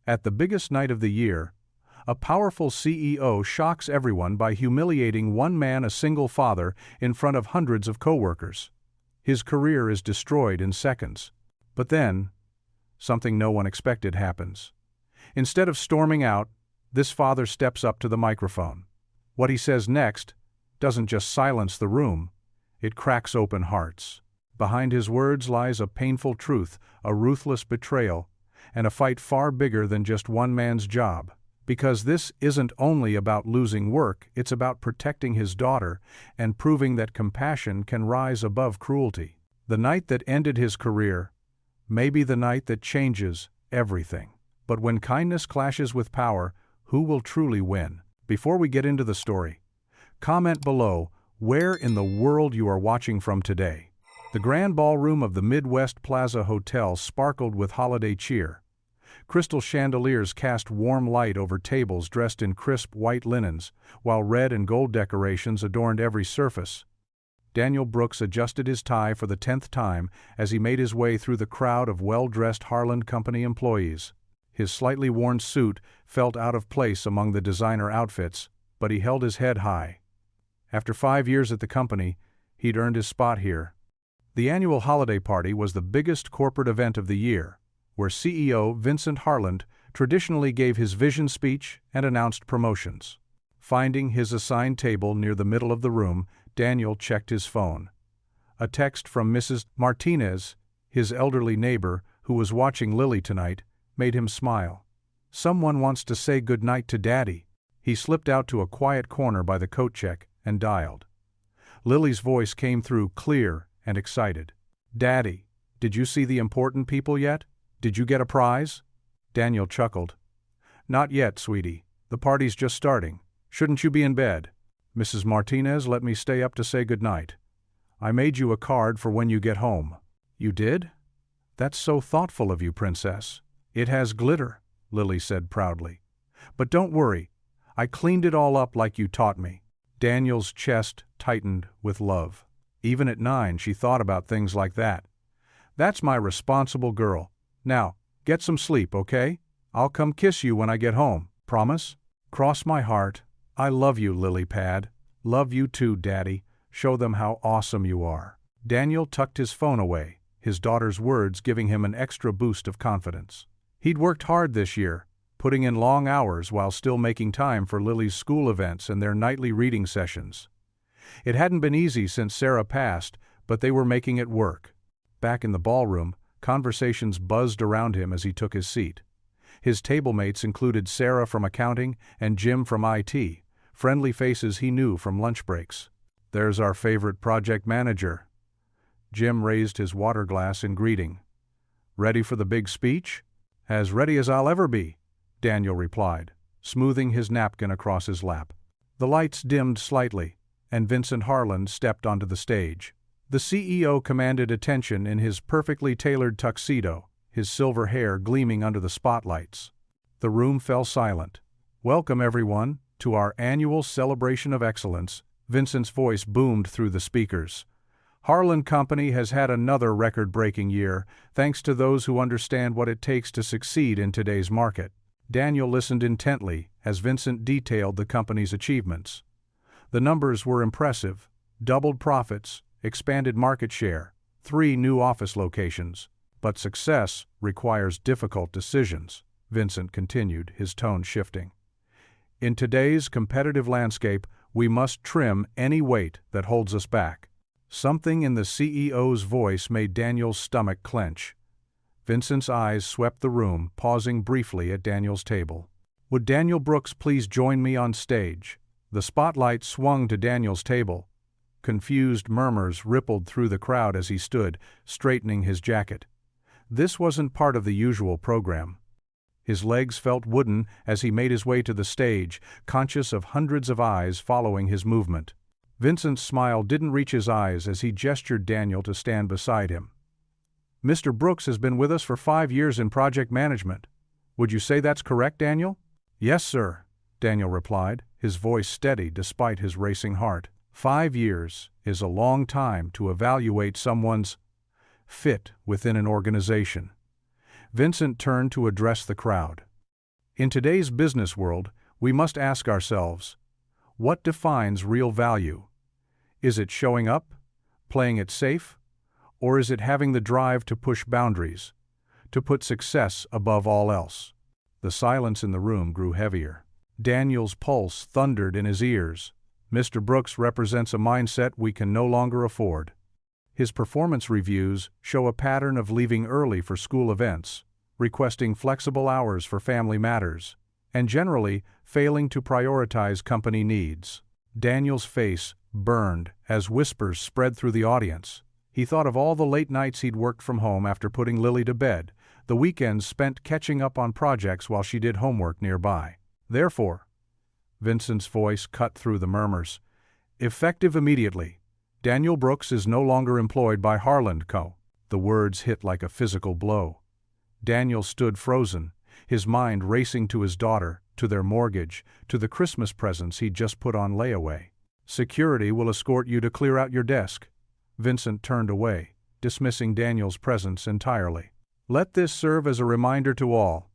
At the biggest night of the year, a powerful CEO shocks everyone by humiliating one man, a single father, in front of hundreds of coworkers. His career is destroyed in seconds. But then, something no one expected happens. Instead of storming out, this father steps up to the microphone. What he says next doesn't just silence the room, it cracks open hearts. Behind his words lies a painful truth, a ruthless betrayal, and a fight far bigger than just one man's job. Because this isn't only about losing work, it's about protecting his daughter and proving that compassion can rise above cruelty. The night that ended his career may be the night that changes everything. But when kindness clashes with power, who will truly win? Before we get into the story, comment below where in the world you are watching from today. The grand ballroom of the Midwest Plaza Hotel sparkled with holiday cheer. Crystal chandeliers cast warm light over tables dressed in crisp white linens, while red and gold decorations adorned every surface. Daniel Brooks adjusted his tie for the 10th time as he made his way through the crowd of well-dressed Harlan Company employees. His slightly worn suit felt out of place among the designer outfits, but he held his head high. After 5 years at the company, he'd earned his spot here. The annual holiday party was the biggest corporate event of the year, where CEO Vincent Harland traditionally gave his vision speech and announced promotions. Finding his assigned table near the middle of the room, Daniel checked his phone. A text from Mrs. Martinez, his elderly neighbor who was watching Lily tonight, made him smile. Someone wants to say good night to Daddy. He slipped out to a quiet corner by the coat check and dialed. Lily's voice came through clear and excited. Daddy, did you see the important people yet? Did you get a prize? Daniel chuckled. Not yet, sweetie. The party's just starting. Shouldn't you be in bed? Mrs. Martinez let me stay up to say good night. I made you a card for when you get home. You did? That's so thoughtful of you, Princess. It has glitter, Lily said proudly. But don't worry, I cleaned it all up like you taught me. Daniel's chest tightened with love. Even at 9, she thought about things like that. That's my responsible girl. Now, get some sleep, okay? I'll come kiss you when I get home. Promise? Cross my heart. I love you, Lily Pad. Love you too, Daddy. Show them how awesome you are. Daniel tucked his phone away, his daughter's words giving him an extra boost of confidence. He'd worked hard this year, putting in long hours while still making time for Lily's school events and their nightly reading sessions. It hadn't been easy since Sarah passed, but they were making it work. Back in the ballroom, conversations buzzed around him as he took his seat. His table mates included Sarah from accounting and Jim from IT, friendly faces he knew from lunch breaks. There's our favorite project manager. Jim raised his water glass in greeting. Ready for the big speech? As ready as I'll ever be, Daniel replied, smoothing his napkin across his lap. The lights dimmed slightly, and Vincent Harland stepped onto the stage. The CEO commanded attention in his perfectly tailored tuxedo, his silver hair gleaming under the spotlights. The room fell silent. Welcome, everyone, to our annual celebration of excellence, Vincent's voice boomed through the speakers. Harlan Company has had another record-breaking year, thanks to those who understand what it takes to succeed in today's market. Daniel listened intently as Vincent detailed the company's achievements. The numbers were impressive: doubled profits, expanded market share, 3 new office locations. But success requires difficult decisions, Vincent continued, his tone shifting. In today's competitive landscape, we must trim any weight that holds us back. Something in the CEO's voice made Daniel's stomach clench. Vincent's eyes swept the room, pausing briefly at Daniel's table. Would Daniel Brooks please join me on stage? The spotlight swung to Daniel's table. Confused murmurs rippled through the crowd as he stood, straightening his jacket. This wasn't part of the usual program. His legs felt wooden as he made his way to the stage, conscious of hundreds of eyes following his movement. Vincent's smile didn't reach his eyes as he gestured Daniel to stand beside him. Mr. Brooks has been with us for 5 years in project management. Would you say that's correct, Daniel? Yes, sir, Daniel replied, his voice steady despite his racing heart. 5 years is a long time to evaluate someone's fit within an organization. Vincent turned to address the crowd. In today's business world, we must ask ourselves, what defines real value? Is it showing up, playing it safe, or is it having the drive to push boundaries, to put success above all else? The silence in the room grew heavier. Daniel's pulse thundered in his ears. Mr. Brooks represents a mindset we can no longer afford. His performance reviews show a pattern of leaving early for school events, requesting flexible hours for family matters, and generally failing to prioritize company needs. Daniel's face burned as whispers spread through the audience. He thought of all the late nights he'd worked from home after putting Lily to bed, the weekends spent catching up on projects while she did homework nearby. Therefore, Vincent's voice cut through the murmurs. Effective immediately, Daniel Brooks is no longer employed by Harland Co. The words hit like a physical blow. Daniel stood frozen, his mind racing to his daughter, to their mortgage, to the Christmas presents he'd just put on layaway. Security will escort you to clear out your desk. Vincent turned away, dismissing Daniel's presence entirely. Let this serve as a reminder to all.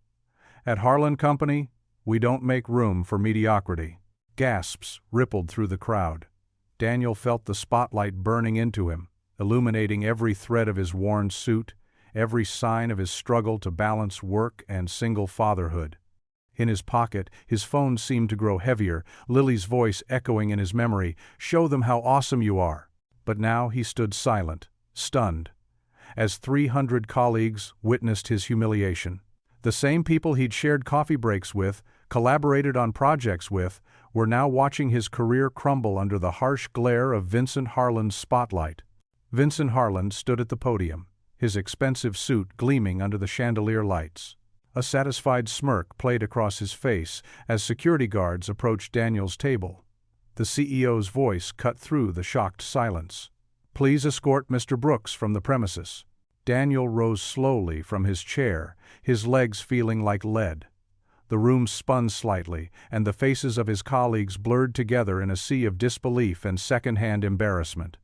At Harland Company, we don't make room for mediocrity. Gasps rippled through the crowd. Daniel felt the spotlight burning into him, illuminating every thread of his worn suit, every sign of his struggle to balance work and single fatherhood. In his pocket, his phone seemed to grow heavier, Lily's voice echoing in his memory, "Show them how awesome you are." But now he stood silent, stunned, as 300 colleagues witnessed his humiliation. The same people he'd shared coffee breaks with, collaborated on projects with, were now watching his career crumble under the harsh glare of Vincent Harland's spotlight. Vincent Harland stood at the podium, his expensive suit gleaming under the chandelier lights. A satisfied smirk played across his face as security guards approached Daniel's table. The CEO's voice cut through the shocked silence. "Please escort Mr. Brooks from the premises." Daniel rose slowly from his chair, his legs feeling like lead. The room spun slightly, and the faces of his colleagues blurred together in a sea of disbelief and second-hand embarrassment.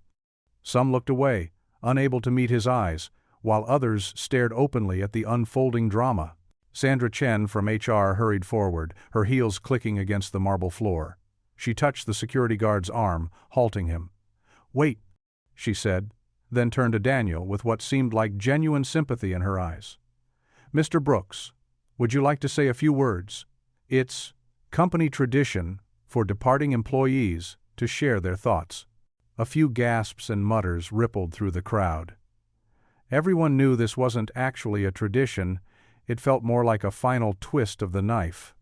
Some looked away, unable to meet his eyes, while others stared openly at the unfolding drama. Sandra Chen from HR hurried forward, her heels clicking against the marble floor. She touched the security guard's arm, halting him. "Wait," she said, then turned to Daniel with what seemed like genuine sympathy in her eyes. "Mr. Brooks, would you like to say a few words? It's company tradition for departing employees to share their thoughts." A few gasps and mutters rippled through the crowd. Everyone knew this wasn't actually a tradition, it felt more like a final twist of the knife.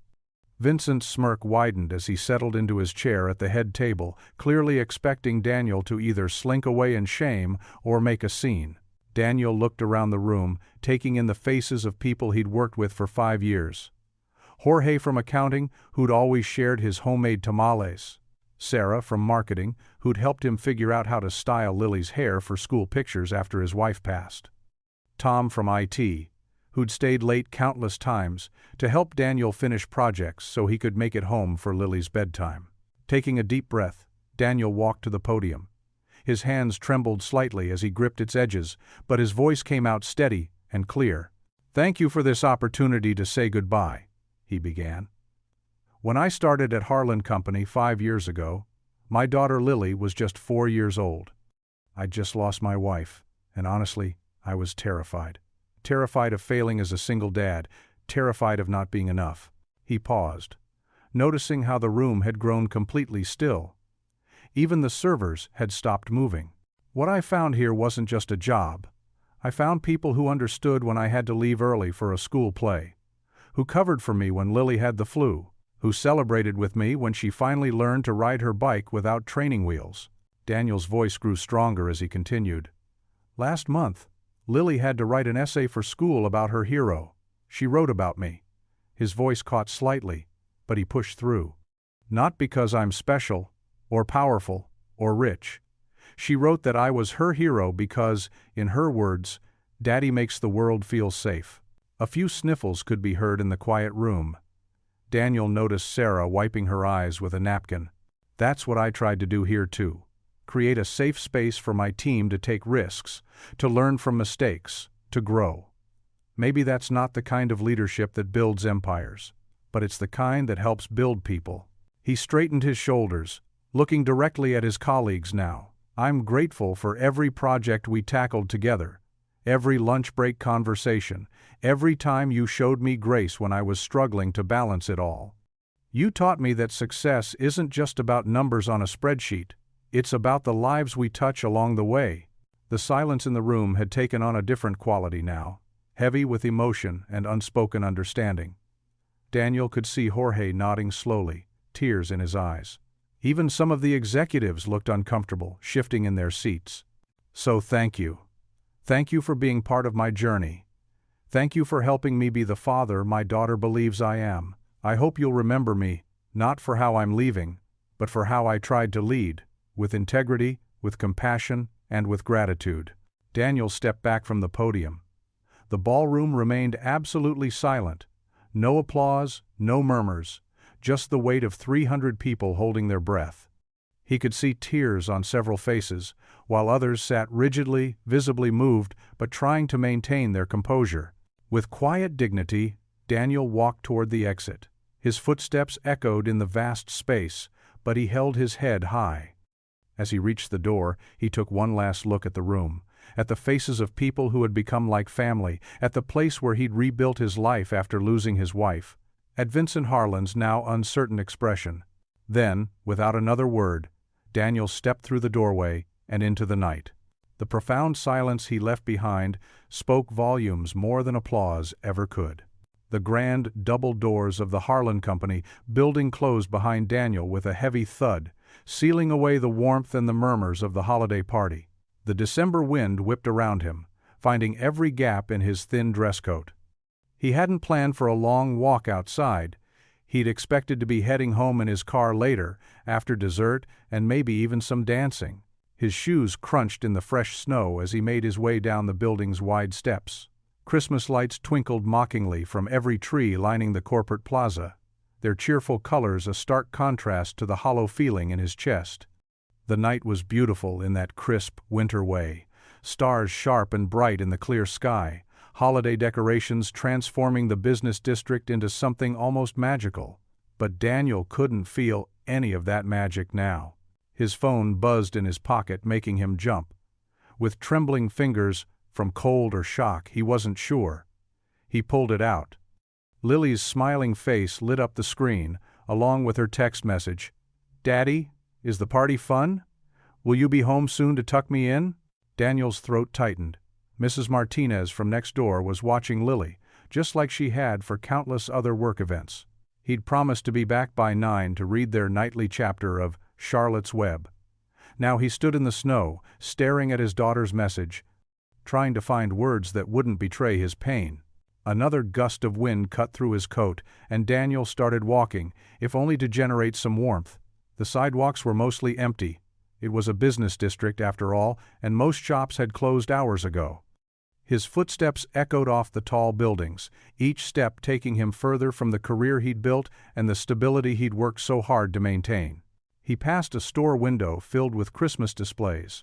Vincent's smirk widened as he settled into his chair at the head table, clearly expecting Daniel to either slink away in shame or make a scene. Daniel looked around the room, taking in the faces of people he'd worked with for 5 years. Jorge from accounting, who'd always shared his homemade tamales. Sarah from marketing, who'd helped him figure out how to style Lily's hair for school pictures after his wife passed. Tom from IT, who'd stayed late countless times to help Daniel finish projects so he could make it home for Lily's bedtime. Taking a deep breath, Daniel walked to the podium. His hands trembled slightly as he gripped its edges, but his voice came out steady and clear. "Thank you for this opportunity to say goodbye," he began. "When I started at Harland Company 5 years ago, my daughter Lily was just 4 years old. I'd just lost my wife, and honestly, I was terrified. Terrified of failing as a single dad, terrified of not being enough." He paused, noticing how the room had grown completely still. Even the servers had stopped moving. "What I found here wasn't just a job. I found people who understood when I had to leave early for a school play, who covered for me when Lily had the flu, who celebrated with me when she finally learned to ride her bike without training wheels." Daniel's voice grew stronger as he continued. "Last month, Lily had to write an essay for school about her hero. She wrote about me." His voice caught slightly, but he pushed through. "Not because I'm special, or powerful, or rich. She wrote that I was her hero because, in her words, Daddy makes the world feel safe." A few sniffles could be heard in the quiet room. Daniel noticed Sarah wiping her eyes with a napkin. "That's what I tried to do here too. Create a safe space for my team to take risks, to learn from mistakes, to grow. Maybe that's not the kind of leadership that builds empires, but it's the kind that helps build people. He straightened his shoulders, looking directly at his colleagues now. I'm grateful for every project we tackled together, every lunch break conversation, every time you showed me grace when I was struggling to balance it all. You taught me that success isn't just about numbers on a spreadsheet, it's about the lives we touch along the way. The silence in the room had taken on a different quality now, heavy with emotion and unspoken understanding. Daniel could see Jorge nodding slowly, tears in his eyes. Even some of the executives looked uncomfortable, shifting in their seats. So thank you. Thank you for being part of my journey. Thank you for helping me be the father my daughter believes I am. I hope you'll remember me, not for how I'm leaving, but for how I tried to lead, with integrity, with compassion, and with gratitude. Daniel stepped back from the podium. The ballroom remained absolutely silent. No applause, no murmurs, just the weight of 300 people holding their breath. He could see tears on several faces, while others sat rigidly, visibly moved, but trying to maintain their composure. With quiet dignity, Daniel walked toward the exit. His footsteps echoed in the vast space, but he held his head high. As he reached the door, he took one last look at the room, at the faces of people who had become like family, at the place where he'd rebuilt his life after losing his wife, at Vincent Harlan's now uncertain expression. Then, without another word, Daniel stepped through the doorway and into the night. The profound silence he left behind spoke volumes more than applause ever could. The grand double doors of the Harlan Company building closed behind Daniel with a heavy thud, sealing away the warmth and the murmurs of the holiday party. The December wind whipped around him, finding every gap in his thin dress coat. He hadn't planned for a long walk outside. He'd expected to be heading home in his car later, after dessert and maybe even some dancing. His shoes crunched in the fresh snow as he made his way down the building's wide steps. Christmas lights twinkled mockingly from every tree lining the corporate plaza, their cheerful colors a stark contrast to the hollow feeling in his chest. The night was beautiful in that crisp, winter way, stars sharp and bright in the clear sky, holiday decorations transforming the business district into something almost magical. But Daniel couldn't feel any of that magic now. His phone buzzed in his pocket, making him jump. With trembling fingers, from cold or shock, he wasn't sure. He pulled it out. Lily's smiling face lit up the screen, along with her text message. "Daddy, is the party fun? Will you be home soon to tuck me in?" Daniel's throat tightened. Mrs. Martinez from next door was watching Lily, just like she had for countless other work events. He'd promised to be back by 9 to read their nightly chapter of Charlotte's Web. Now he stood in the snow, staring at his daughter's message, trying to find words that wouldn't betray his pain. Another gust of wind cut through his coat, and Daniel started walking, if only to generate some warmth. The sidewalks were mostly empty. It was a business district, after all, and most shops had closed hours ago. His footsteps echoed off the tall buildings, each step taking him further from the career he'd built and the stability he'd worked so hard to maintain. He passed a store window filled with Christmas displays.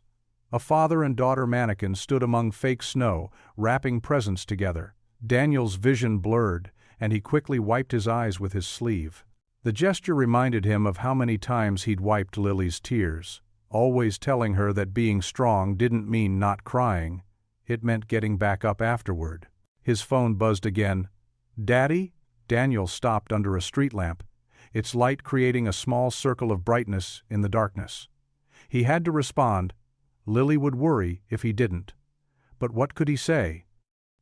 A father and daughter mannequin stood among fake snow, wrapping presents together. Daniel's vision blurred, and he quickly wiped his eyes with his sleeve. The gesture reminded him of how many times he'd wiped Lily's tears, always telling her that being strong didn't mean not crying. It meant getting back up afterward. His phone buzzed again. "Daddy?" Daniel stopped under a street lamp, its light creating a small circle of brightness in the darkness. He had to respond. Lily would worry if he didn't. But what could he say?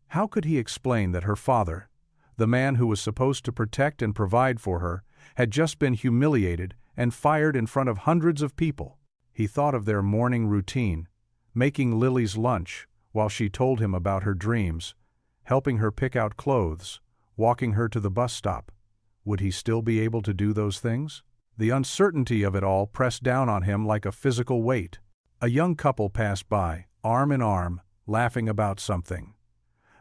How could he explain that her father, the man who was supposed to protect and provide for her, had just been humiliated and fired in front of hundreds of people? He thought of their morning routine, making Lily's lunch while she told him about her dreams, helping her pick out clothes, walking her to the bus stop. Would he still be able to do those things? The uncertainty of it all pressed down on him like a physical weight. A young couple passed by, arm in arm, laughing about something.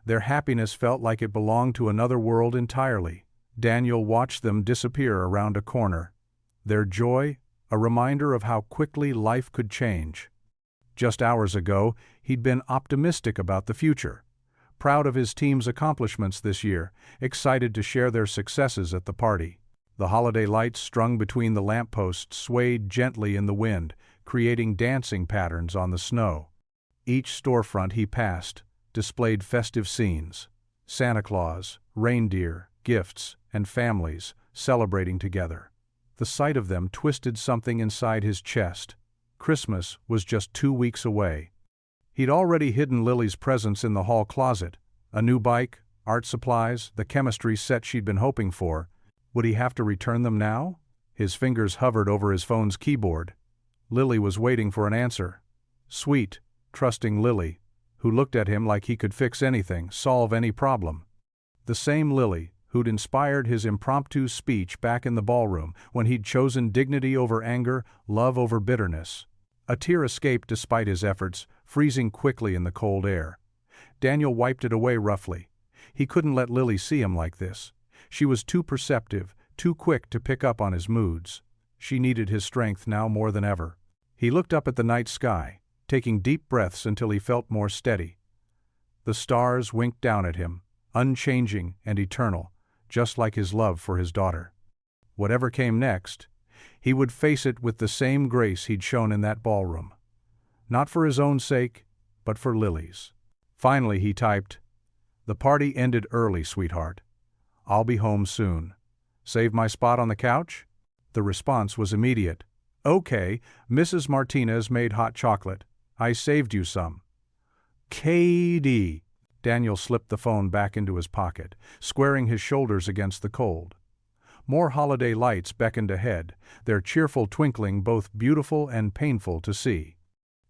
Their happiness felt like it belonged to another world entirely. Daniel watched them disappear around a corner. Their joy, a reminder of how quickly life could change. Just hours ago, he'd been optimistic about the future, proud of his team's accomplishments this year, excited to share their successes at the party. The holiday lights strung between the lampposts swayed gently in the wind, creating dancing patterns on the snow. Each storefront he passed displayed festive scenes: Santa Claus, reindeer, gifts, and families celebrating together. The sight of them twisted something inside his chest. Christmas was just 2 weeks away. He'd already hidden Lily's presents in the hall closet: a new bike, art supplies, the chemistry set she'd been hoping for. Would he have to return them now? His fingers hovered over his phone's keyboard. Lily was waiting for an answer. Sweet, trusting Lily, who looked at him like he could fix anything, solve any problem. The same Lily who'd inspired his impromptu speech back in the ballroom when he'd chosen dignity over anger, love over bitterness. A tear escaped despite his efforts, freezing quickly in the cold air. Daniel wiped it away roughly. He couldn't let Lily see him like this. She was too perceptive, too quick to pick up on his moods. She needed his strength now more than ever. He looked up at the night sky, taking deep breaths until he felt more steady. The stars winked down at him, unchanging and eternal, just like his love for his daughter. Whatever came next, he would face it with the same grace he'd shown in that ballroom. Not for his own sake, but for Lily's. Finally he typed, "The party ended early, sweetheart. I'll be home soon. Save my spot on the couch?" The response was immediate. "Okay, Mrs. Martinez made hot chocolate. I saved you some." KD. Daniel slipped the phone back into his pocket, squaring his shoulders against the cold. More holiday lights beckoned ahead, their cheerful twinkling both beautiful and painful to see.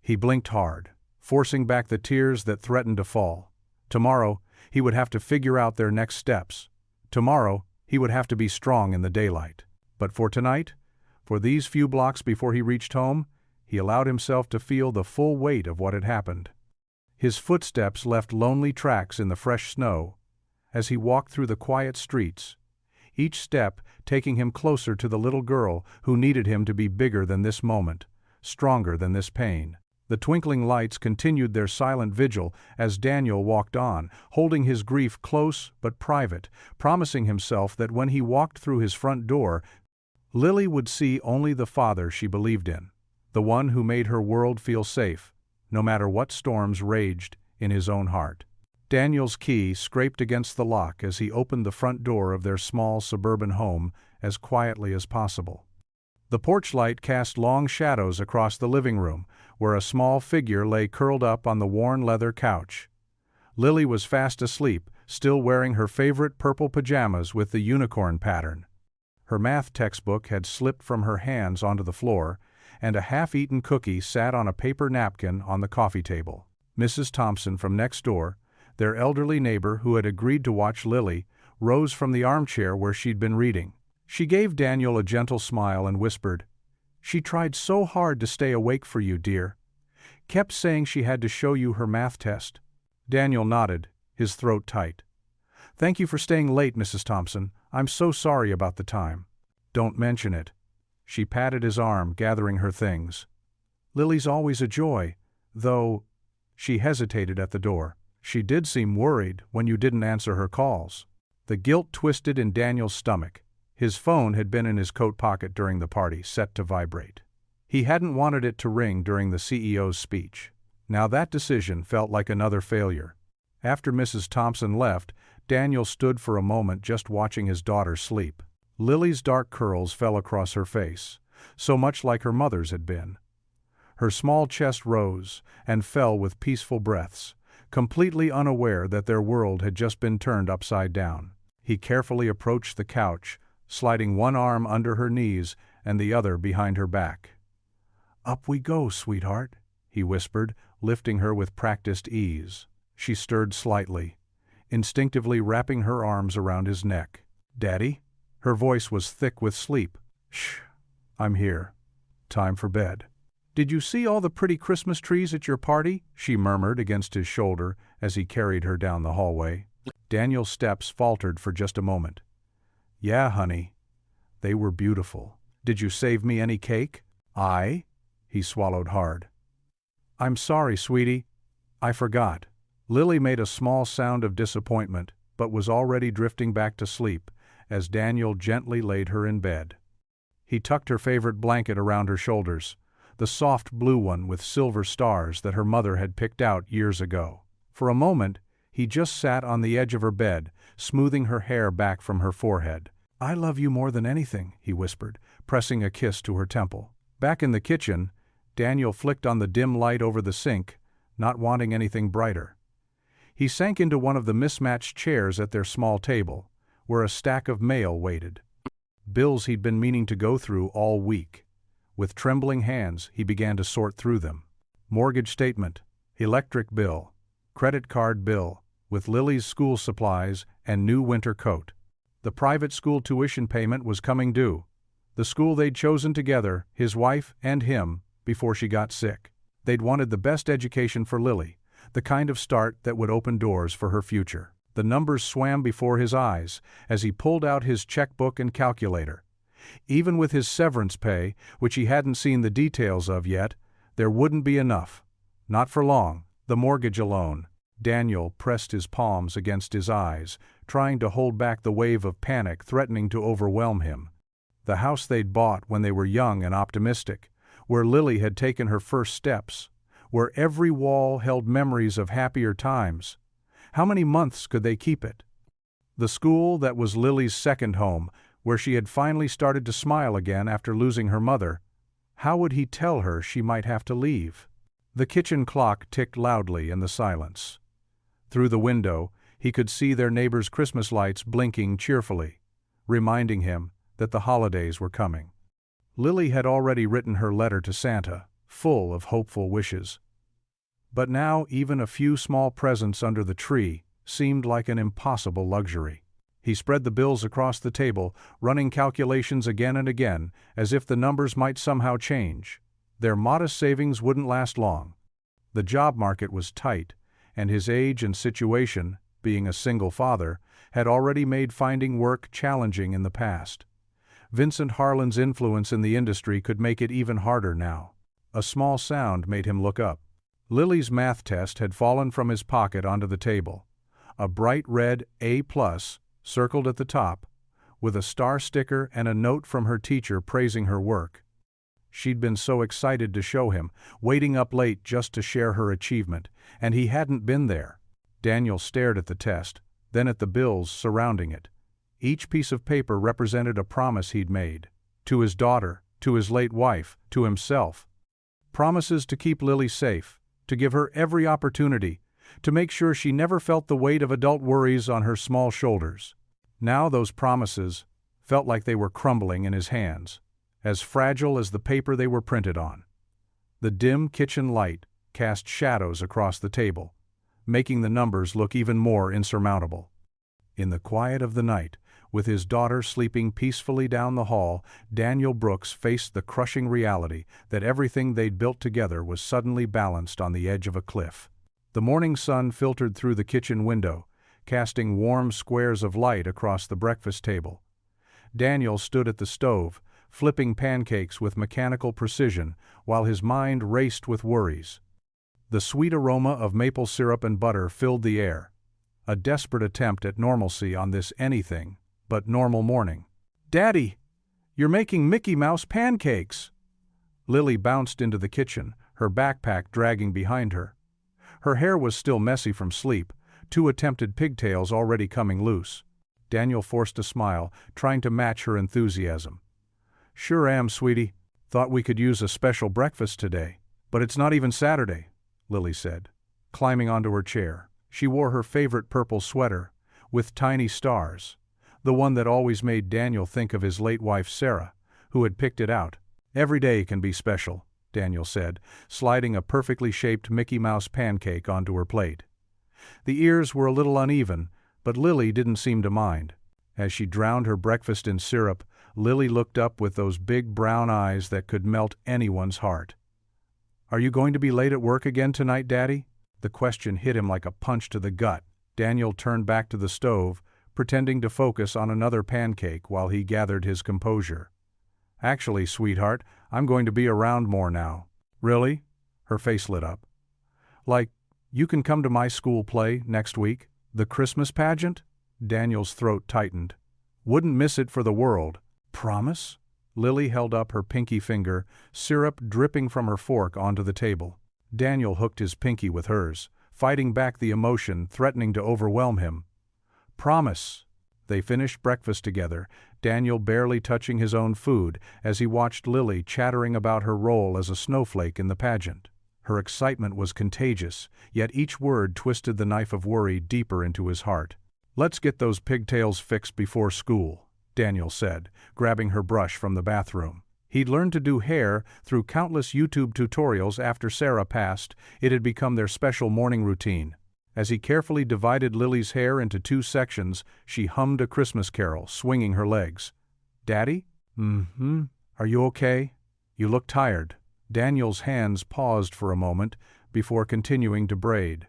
He blinked hard, forcing back the tears that threatened to fall. Tomorrow, he would have to figure out their next steps. Tomorrow, he would have to be strong in the daylight. But for tonight, for these few blocks before he reached home, he allowed himself to feel the full weight of what had happened. His footsteps left lonely tracks in the fresh snow as he walked through the quiet streets, each step taking him closer to the little girl who needed him to be bigger than this moment, stronger than this pain. The twinkling lights continued their silent vigil as Daniel walked on, holding his grief close but private, promising himself that when he walked through his front door, Lily would see only the father she believed in, the one who made her world feel safe, no matter what storms raged in his own heart. Daniel's key scraped against the lock as he opened the front door of their small suburban home as quietly as possible. The porch light cast long shadows across the living room, where a small figure lay curled up on the worn leather couch. Lily was fast asleep, still wearing her favorite purple pajamas with the unicorn pattern. Her math textbook had slipped from her hands onto the floor, and a half-eaten cookie sat on a paper napkin on the coffee table. Mrs. Thompson from next door, their elderly neighbor who had agreed to watch Lily, rose from the armchair where she'd been reading. She gave Daniel a gentle smile and whispered, "She tried so hard to stay awake for you, dear. Kept saying she had to show you her math test." Daniel nodded, his throat tight. "Thank you for staying late, Mrs. Thompson. I'm so sorry about the time." "Don't mention it." She patted his arm, gathering her things. "Lily's always a joy, though—" She hesitated at the door. "She did seem worried when you didn't answer her calls." The guilt twisted in Daniel's stomach. His phone had been in his coat pocket during the party, set to vibrate. He hadn't wanted it to ring during the CEO's speech. Now that decision felt like another failure. After Mrs. Thompson left, Daniel stood for a moment just watching his daughter sleep. Lily's dark curls fell across her face, so much like her mother's had been. Her small chest rose and fell with peaceful breaths, completely unaware that their world had just been turned upside down. He carefully approached the couch, sliding one arm under her knees and the other behind her back. "Up we go, sweetheart," he whispered, lifting her with practiced ease. She stirred slightly, instinctively wrapping her arms around his neck. "Daddy?" Her voice was thick with sleep. "Shh, I'm here. Time for bed." "Did you see all the pretty Christmas trees at your party?" she murmured against his shoulder as he carried her down the hallway. Daniel's steps faltered for just a moment. "Yeah, honey. They were beautiful. Did you save me any cake?" "I?" He swallowed hard. "I'm sorry, sweetie. I forgot." Lily made a small sound of disappointment, but was already drifting back to sleep as Daniel gently laid her in bed. He tucked her favorite blanket around her shoulders, the soft blue one with silver stars that her mother had picked out years ago. For a moment, he just sat on the edge of her bed, smoothing her hair back from her forehead. "I love you more than anything," he whispered, pressing a kiss to her temple. Back in the kitchen, Daniel flicked on the dim light over the sink, not wanting anything brighter. He sank into one of the mismatched chairs at their small table, where a stack of mail waited. Bills he'd been meaning to go through all week. With trembling hands, he began to sort through them. Mortgage statement, electric bill, credit card bill, with Lily's school supplies and new winter coat. The private school tuition payment was coming due. The school they'd chosen together, his wife and him, before she got sick. They'd wanted the best education for Lily, the kind of start that would open doors for her future. The numbers swam before his eyes as he pulled out his checkbook and calculator. Even with his severance pay, which he hadn't seen the details of yet, there wouldn't be enough. Not for long, the mortgage alone. Daniel pressed his palms against his eyes, trying to hold back the wave of panic threatening to overwhelm him. The house they'd bought when they were young and optimistic, where Lily had taken her first steps, where every wall held memories of happier times. How many months could they keep it? The school that was Lily's second home, where she had finally started to smile again after losing her mother. How would he tell her she might have to leave? The kitchen clock ticked loudly in the silence. Through the window, he could see their neighbors' Christmas lights blinking cheerfully, reminding him that the holidays were coming. Lily had already written her letter to Santa, full of hopeful wishes. But now even a few small presents under the tree seemed like an impossible luxury. He spread the bills across the table, running calculations again and again, as if the numbers might somehow change. Their modest savings wouldn't last long. The job market was tight, and his age and situation, being a single father, had already made finding work challenging in the past. Vincent Harlan's influence in the industry could make it even harder now. A small sound made him look up. Lily's math test had fallen from his pocket onto the table. A bright red A+, circled at the top, with a star sticker and a note from her teacher praising her work. She'd been so excited to show him, waiting up late just to share her achievement, and he hadn't been there. Daniel stared at the test, then at the bills surrounding it. Each piece of paper represented a promise he'd made. To his daughter, to his late wife, to himself. Promises to keep Lily safe, to give her every opportunity, to make sure she never felt the weight of adult worries on her small shoulders. Now those promises felt like they were crumbling in his hands, as fragile as the paper they were printed on. The dim kitchen light cast shadows across the table, making the numbers look even more insurmountable. In the quiet of the night, with his daughter sleeping peacefully down the hall, Daniel Brooks faced the crushing reality that everything they'd built together was suddenly balanced on the edge of a cliff. The morning sun filtered through the kitchen window, casting warm squares of light across the breakfast table. Daniel stood at the stove, flipping pancakes with mechanical precision, while his mind raced with worries. The sweet aroma of maple syrup and butter filled the air, a desperate attempt at normalcy on this anything but normal morning. "Daddy, you're making Mickey Mouse pancakes!" Lily bounced into the kitchen, her backpack dragging behind her. Her hair was still messy from sleep, 2 attempted pigtails already coming loose. Daniel forced a smile, trying to match her enthusiasm. "Sure am, sweetie. Thought we could use a special breakfast today. But it's not even Saturday," Lily said, climbing onto her chair. She wore her favorite purple sweater, with tiny stars, the one that always made Daniel think of his late wife Sarah, who had picked it out. "Every day can be special," Daniel said, sliding a perfectly shaped Mickey Mouse pancake onto her plate. The ears were a little uneven, but Lily didn't seem to mind. As she drowned her breakfast in syrup, Lily looked up with those big brown eyes that could melt anyone's heart. "Are you going to be late at work again tonight, Daddy?" The question hit him like a punch to the gut. Daniel turned back to the stove, pretending to focus on another pancake while he gathered his composure. "Actually, sweetheart, I'm going to be around more now." "Really?" Her face lit up. You can come to my school play next week. The Christmas pageant? Daniel's throat tightened. Wouldn't miss it for the world. Promise? Lily held up her pinky finger, syrup dripping from her fork onto the table. Daniel hooked his pinky with hers, fighting back the emotion threatening to overwhelm him. Promise. They finished breakfast together, Daniel barely touching his own food as he watched Lily chattering about her role as a snowflake in the pageant. Her excitement was contagious, yet each word twisted the knife of worry deeper into his heart. Let's get those pigtails fixed before school, Daniel said, grabbing her brush from the bathroom. He'd learned to do hair through countless YouTube tutorials after Sarah passed. It had become their special morning routine. As he carefully divided Lily's hair into 2 sections, she hummed a Christmas carol, swinging her legs. Daddy? Are you okay? You look tired. Daniel's hands paused for a moment before continuing to braid.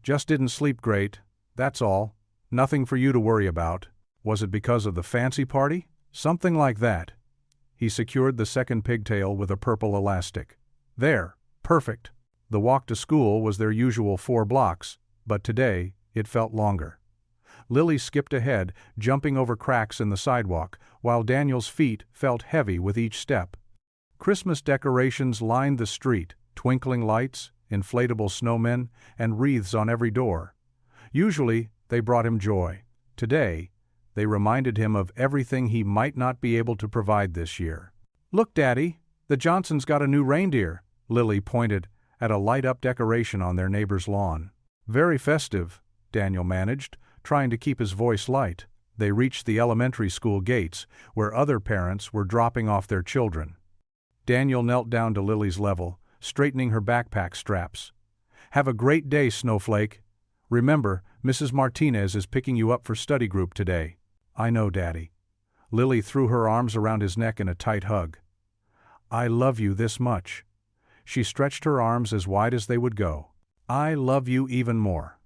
Just didn't sleep great, that's all. Nothing for you to worry about. Was it because of the fancy party? Something like that. He secured the second pigtail with a purple elastic. There, perfect. The walk to school was their usual 4 blocks, but today it felt longer. Lily skipped ahead, jumping over cracks in the sidewalk, while Daniel's feet felt heavy with each step. Christmas decorations lined the street, twinkling lights, inflatable snowmen, and wreaths on every door. Usually, they brought him joy. Today, they reminded him of everything he might not be able to provide this year. Look, Daddy, the Johnsons got a new reindeer, Lily pointed at a light-up decoration on their neighbor's lawn. Very festive, Daniel managed, trying to keep his voice light. They reached the elementary school gates, where other parents were dropping off their children. Daniel knelt down to Lily's level, straightening her backpack straps. Have a great day, Snowflake. Remember, Mrs. Martinez is picking you up for study group today. I know, Daddy. Lily threw her arms around his neck in a tight hug. I love you this much. She stretched her arms as wide as they would go. I love you even more.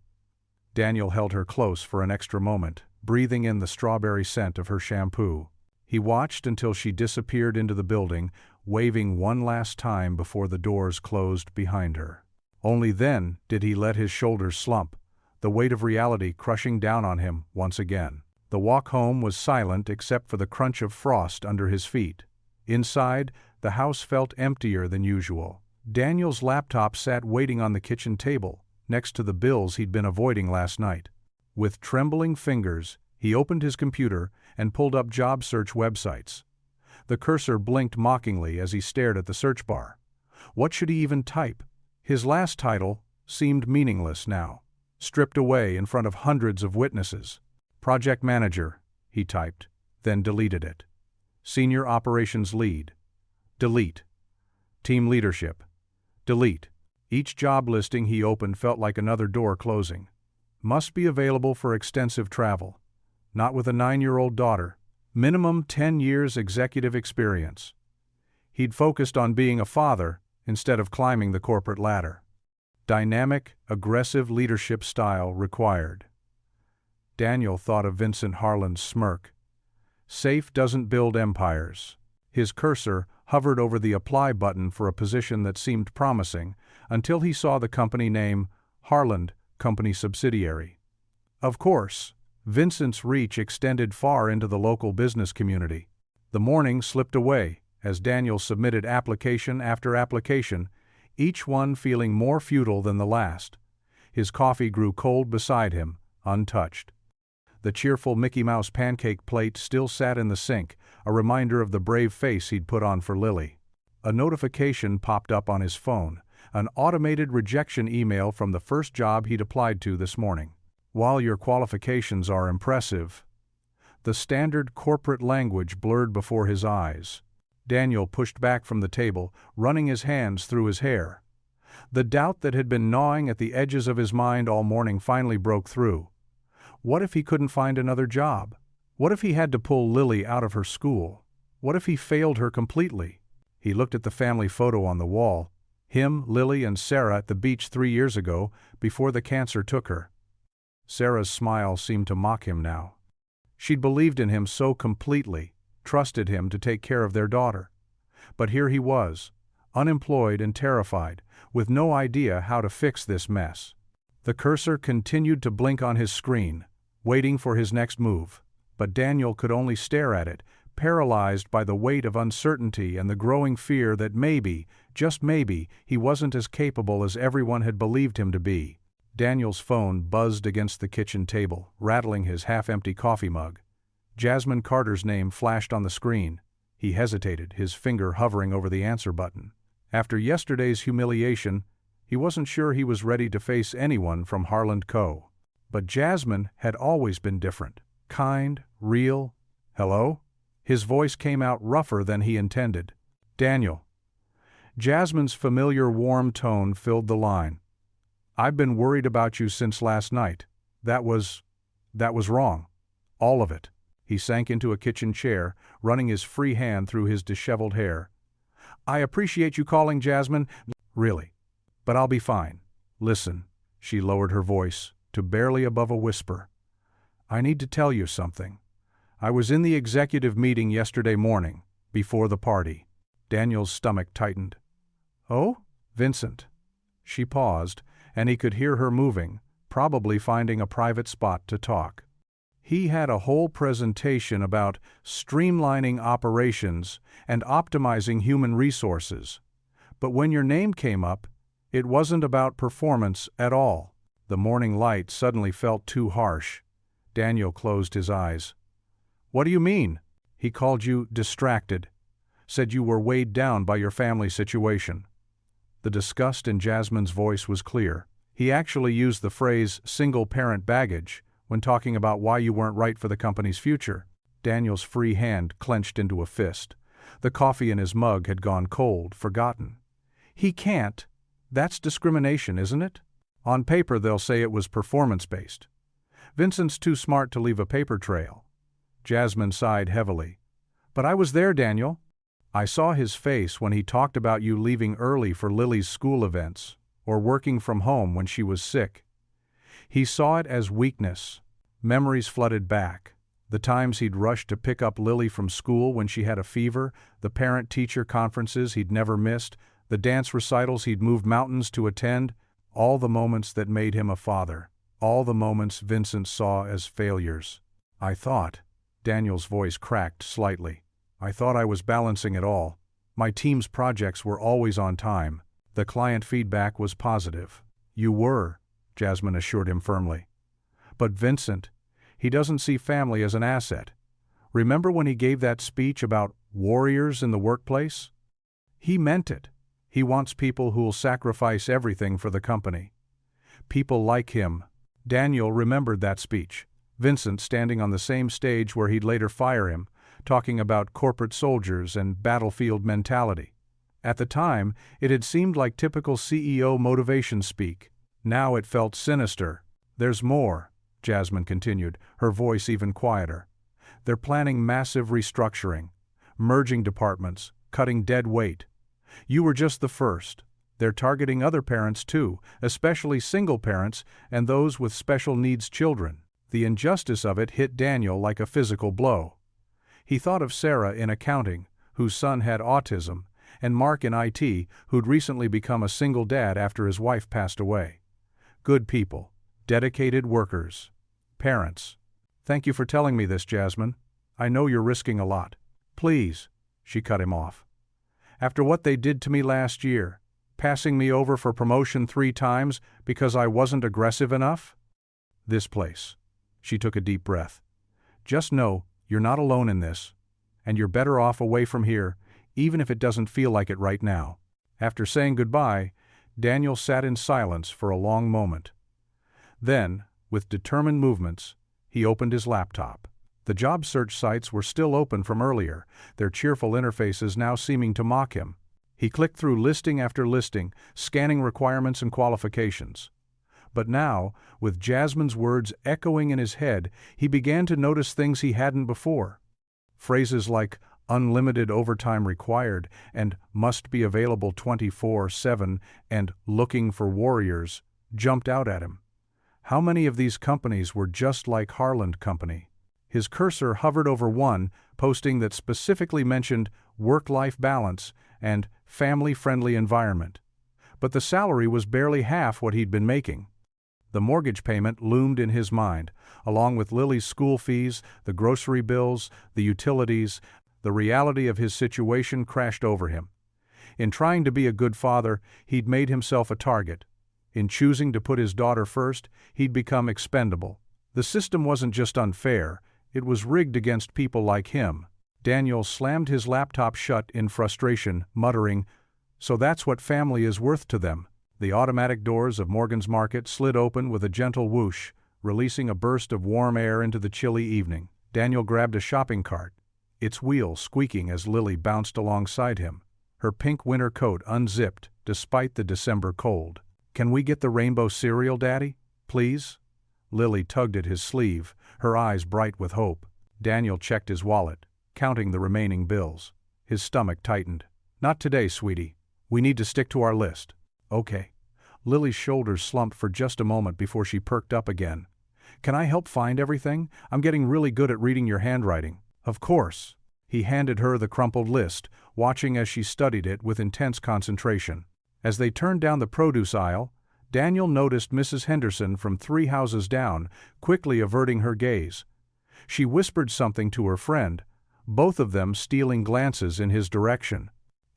Daniel held her close for an extra moment, breathing in the strawberry scent of her shampoo. He watched until she disappeared into the building, waving one last time before the doors closed behind her. Only then did he let his shoulders slump, the weight of reality crushing down on him once again. The walk home was silent except for the crunch of frost under his feet. Inside, the house felt emptier than usual. Daniel's laptop sat waiting on the kitchen table, next to the bills he'd been avoiding last night. With trembling fingers, he opened his computer and pulled up job search websites. The cursor blinked mockingly as he stared at the search bar. What should he even type? His last title seemed meaningless now, stripped away in front of hundreds of witnesses. Project Manager, he typed, then deleted it. Senior Operations Lead. Delete. Team Leadership. Delete. Each job listing he opened felt like another door closing. Must be available for extensive travel. Not with a 9-year-old daughter. Minimum 10 years executive experience. He'd focused on being a father instead of climbing the corporate ladder. Dynamic, aggressive leadership style required. Daniel thought of Vincent Harlan's smirk. Safe doesn't build empires. His cursor hovered over the apply button for a position that seemed promising until he saw the company name, Harlan Company Subsidiary. Of course, Vincent's reach extended far into the local business community. The morning slipped away as Daniel submitted application after application, each one feeling more futile than the last. His coffee grew cold beside him, untouched. The cheerful Mickey Mouse pancake plate still sat in the sink, a reminder of the brave face he'd put on for Lily. A notification popped up on his phone, an automated rejection email from the first job he'd applied to this morning. While your qualifications are impressive, the standard corporate language blurred before his eyes. Daniel pushed back from the table, running his hands through his hair. The doubt that had been gnawing at the edges of his mind all morning finally broke through. What if he couldn't find another job? What if he had to pull Lily out of her school? What if he failed her completely? He looked at the family photo on the wall. Him, Lily, and Sarah at the beach 3 years ago, before the cancer took her. Sarah's smile seemed to mock him now. She'd believed in him so completely, trusted him to take care of their daughter. But here he was, unemployed and terrified, with no idea how to fix this mess. The cursor continued to blink on his screen, waiting for his next move, but Daniel could only stare at it, paralyzed by the weight of uncertainty and the growing fear that maybe, just maybe, he wasn't as capable as everyone had believed him to be. Daniel's phone buzzed against the kitchen table, rattling his half-empty coffee mug. Jasmine Carter's name flashed on the screen. He hesitated, his finger hovering over the answer button. After yesterday's humiliation, he wasn't sure he was ready to face anyone from Harland Co. But Jasmine had always been different. Kind, real. "Hello?" His voice came out rougher than he intended. "Daniel." Jasmine's familiar warm tone filled the line. "I've been worried about you since last night. That was wrong. All of it." He sank into a kitchen chair, running his free hand through his disheveled hair. "I appreciate you calling, Jasmine. Really. But I'll be fine. Listen." She lowered her voice to barely above a whisper. "I need to tell you something. I was in the executive meeting yesterday morning, before the party." Daniel's stomach tightened. "Oh? Vincent." She paused, and he could hear her moving, probably finding a private spot to talk. He had a whole presentation about streamlining operations and optimizing human resources. But when your name came up, it wasn't about performance at all. The morning light suddenly felt too harsh. Daniel closed his eyes. "What do you mean?" "He called you distracted. Said you were weighed down by your family situation." The disgust in Jasmine's voice was clear. He actually used the phrase single-parent baggage when talking about why you weren't right for the company's future. Daniel's free hand clenched into a fist. The coffee in his mug had gone cold, forgotten. "He can't. That's discrimination, isn't it? On paper they'll say it was performance-based. Vincent's too smart to leave a paper trail." Jasmine sighed heavily. "But I was there, Daniel. I saw his face when he talked about you leaving early for Lily's school events, or working from home when she was sick. He saw it as weakness." Memories flooded back. The times he'd rushed to pick up Lily from school when she had a fever, the parent-teacher conferences he'd never missed, the dance recitals he'd moved mountains to attend, all the moments that made him a father, all the moments Vincent saw as failures. "I thought," Daniel's voice cracked slightly, "I thought I was balancing it all. My team's projects were always on time. The client feedback was positive." "You were," Jasmine assured him firmly. "But Vincent, he doesn't see family as an asset. Remember when he gave that speech about warriors in the workplace? He meant it. He wants people who'll sacrifice everything for the company. People like him." Daniel remembered that speech. Vincent standing on the same stage where he'd later fire him, talking about corporate soldiers and battlefield mentality. At the time, it had seemed like typical CEO motivation speak. Now it felt sinister. "There's more," Jasmine continued, her voice even quieter. "They're planning massive restructuring, merging departments, cutting dead weight. You were just the first. They're targeting other parents too, especially single parents and those with special needs children." The injustice of it hit Daniel like a physical blow. He thought of Sarah in accounting, whose son had autism, and Mark in IT, who'd recently become a single dad after his wife passed away. Good people, dedicated workers, parents. "Thank you for telling me this, Jasmine. I know you're risking a lot." "Please," she cut him off. "After what they did to me last year, passing me over for promotion 3 times because I wasn't aggressive enough? This place." She took a deep breath. "Just know you're not alone in this, and you're better off away from here, even if it doesn't feel like it right now." After saying goodbye, Daniel sat in silence for a long moment. Then, with determined movements, he opened his laptop. The job search sites were still open from earlier, their cheerful interfaces now seeming to mock him. He clicked through listing after listing, scanning requirements and qualifications. But now, with Jasmine's words echoing in his head, he began to notice things he hadn't before. Phrases like unlimited overtime required and must be available 24/7 and looking for warriors jumped out at him. How many of these companies were just like Harland Company? His cursor hovered over one, posting that specifically mentioned work-life balance and family-friendly environment. But the salary was barely half what he'd been making. The mortgage payment loomed in his mind, along with Lily's school fees, the grocery bills, the utilities. The reality of his situation crashed over him. In trying to be a good father, he'd made himself a target. In choosing to put his daughter first, he'd become expendable. The system wasn't just unfair, it was rigged against people like him. Daniel slammed his laptop shut in frustration, muttering, "So that's what family is worth to them." The automatic doors of Morgan's Market slid open with a gentle whoosh, releasing a burst of warm air into the chilly evening. Daniel grabbed a shopping cart, its wheels squeaking as Lily bounced alongside him, her pink winter coat unzipped despite the December cold. "Can we get the rainbow cereal, Daddy? Please?" Lily tugged at his sleeve, her eyes bright with hope. Daniel checked his wallet, counting the remaining bills. His stomach tightened. "Not today, sweetie. We need to stick to our list." "Okay." Lily's shoulders slumped for just a moment before she perked up again. "Can I help find everything? I'm getting really good at reading your handwriting." "Of course." He handed her the crumpled list, watching as she studied it with intense concentration. As they turned down the produce aisle, Daniel noticed Mrs. Henderson from 3 houses down, quickly averting her gaze. She whispered something to her friend, both of them stealing glances in his direction.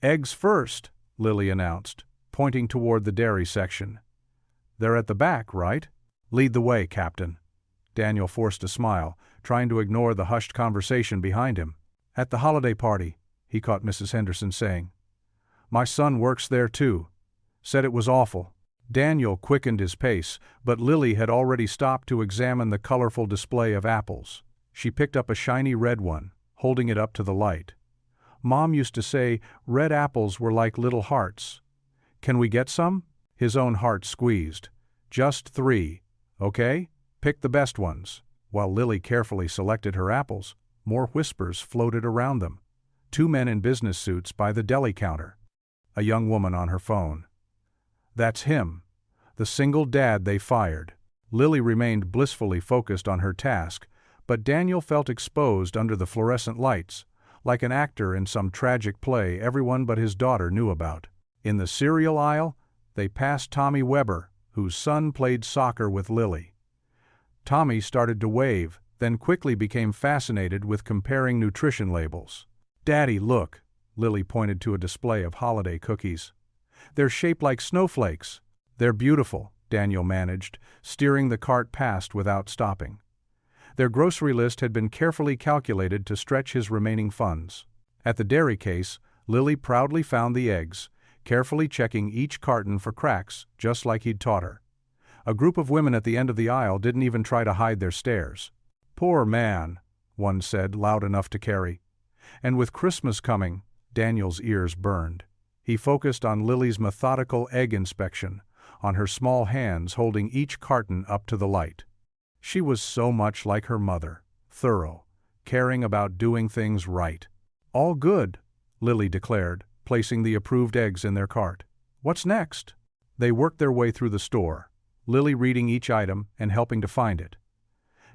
"Eggs first," Lily announced, pointing toward the dairy section. "They're at the back, right?" "Lead the way, Captain." Daniel forced a smile, trying to ignore the hushed conversation behind him. "At the holiday party," he caught Mrs. Henderson saying. "My son works there too. Said it was awful." Daniel quickened his pace, but Lily had already stopped to examine the colorful display of apples. She picked up a shiny red one, holding it up to the light. "Mom used to say red apples were like little hearts. Can we get some?" His own heart squeezed. "Just 3, okay? Pick the best ones." While Lily carefully selected her apples, more whispers floated around them. 2 men in business suits by the deli counter. A young woman on her phone. That's him, the single dad they fired. Lily remained blissfully focused on her task, but Daniel felt exposed under the fluorescent lights, like an actor in some tragic play everyone but his daughter knew about. In the cereal aisle, they passed Tommy Weber, whose son played soccer with Lily. Tommy started to wave, then quickly became fascinated with comparing nutrition labels. "Daddy, look," Lily pointed to a display of holiday cookies. "They're shaped like snowflakes." "They're beautiful," Daniel managed, steering the cart past without stopping. Their grocery list had been carefully calculated to stretch his remaining funds. At the dairy case, Lily proudly found the eggs, carefully checking each carton for cracks, just like he'd taught her. A group of women at the end of the aisle didn't even try to hide their stares. "Poor man," one said, loud enough to carry. And with Christmas coming, Daniel's ears burned. He focused on Lily's methodical egg inspection, on her small hands holding each carton up to the light. She was so much like her mother, thorough, caring about doing things right. "All good," Lily declared, placing the approved eggs in their cart. "What's next?" They worked their way through the store, Lily reading each item and helping to find it.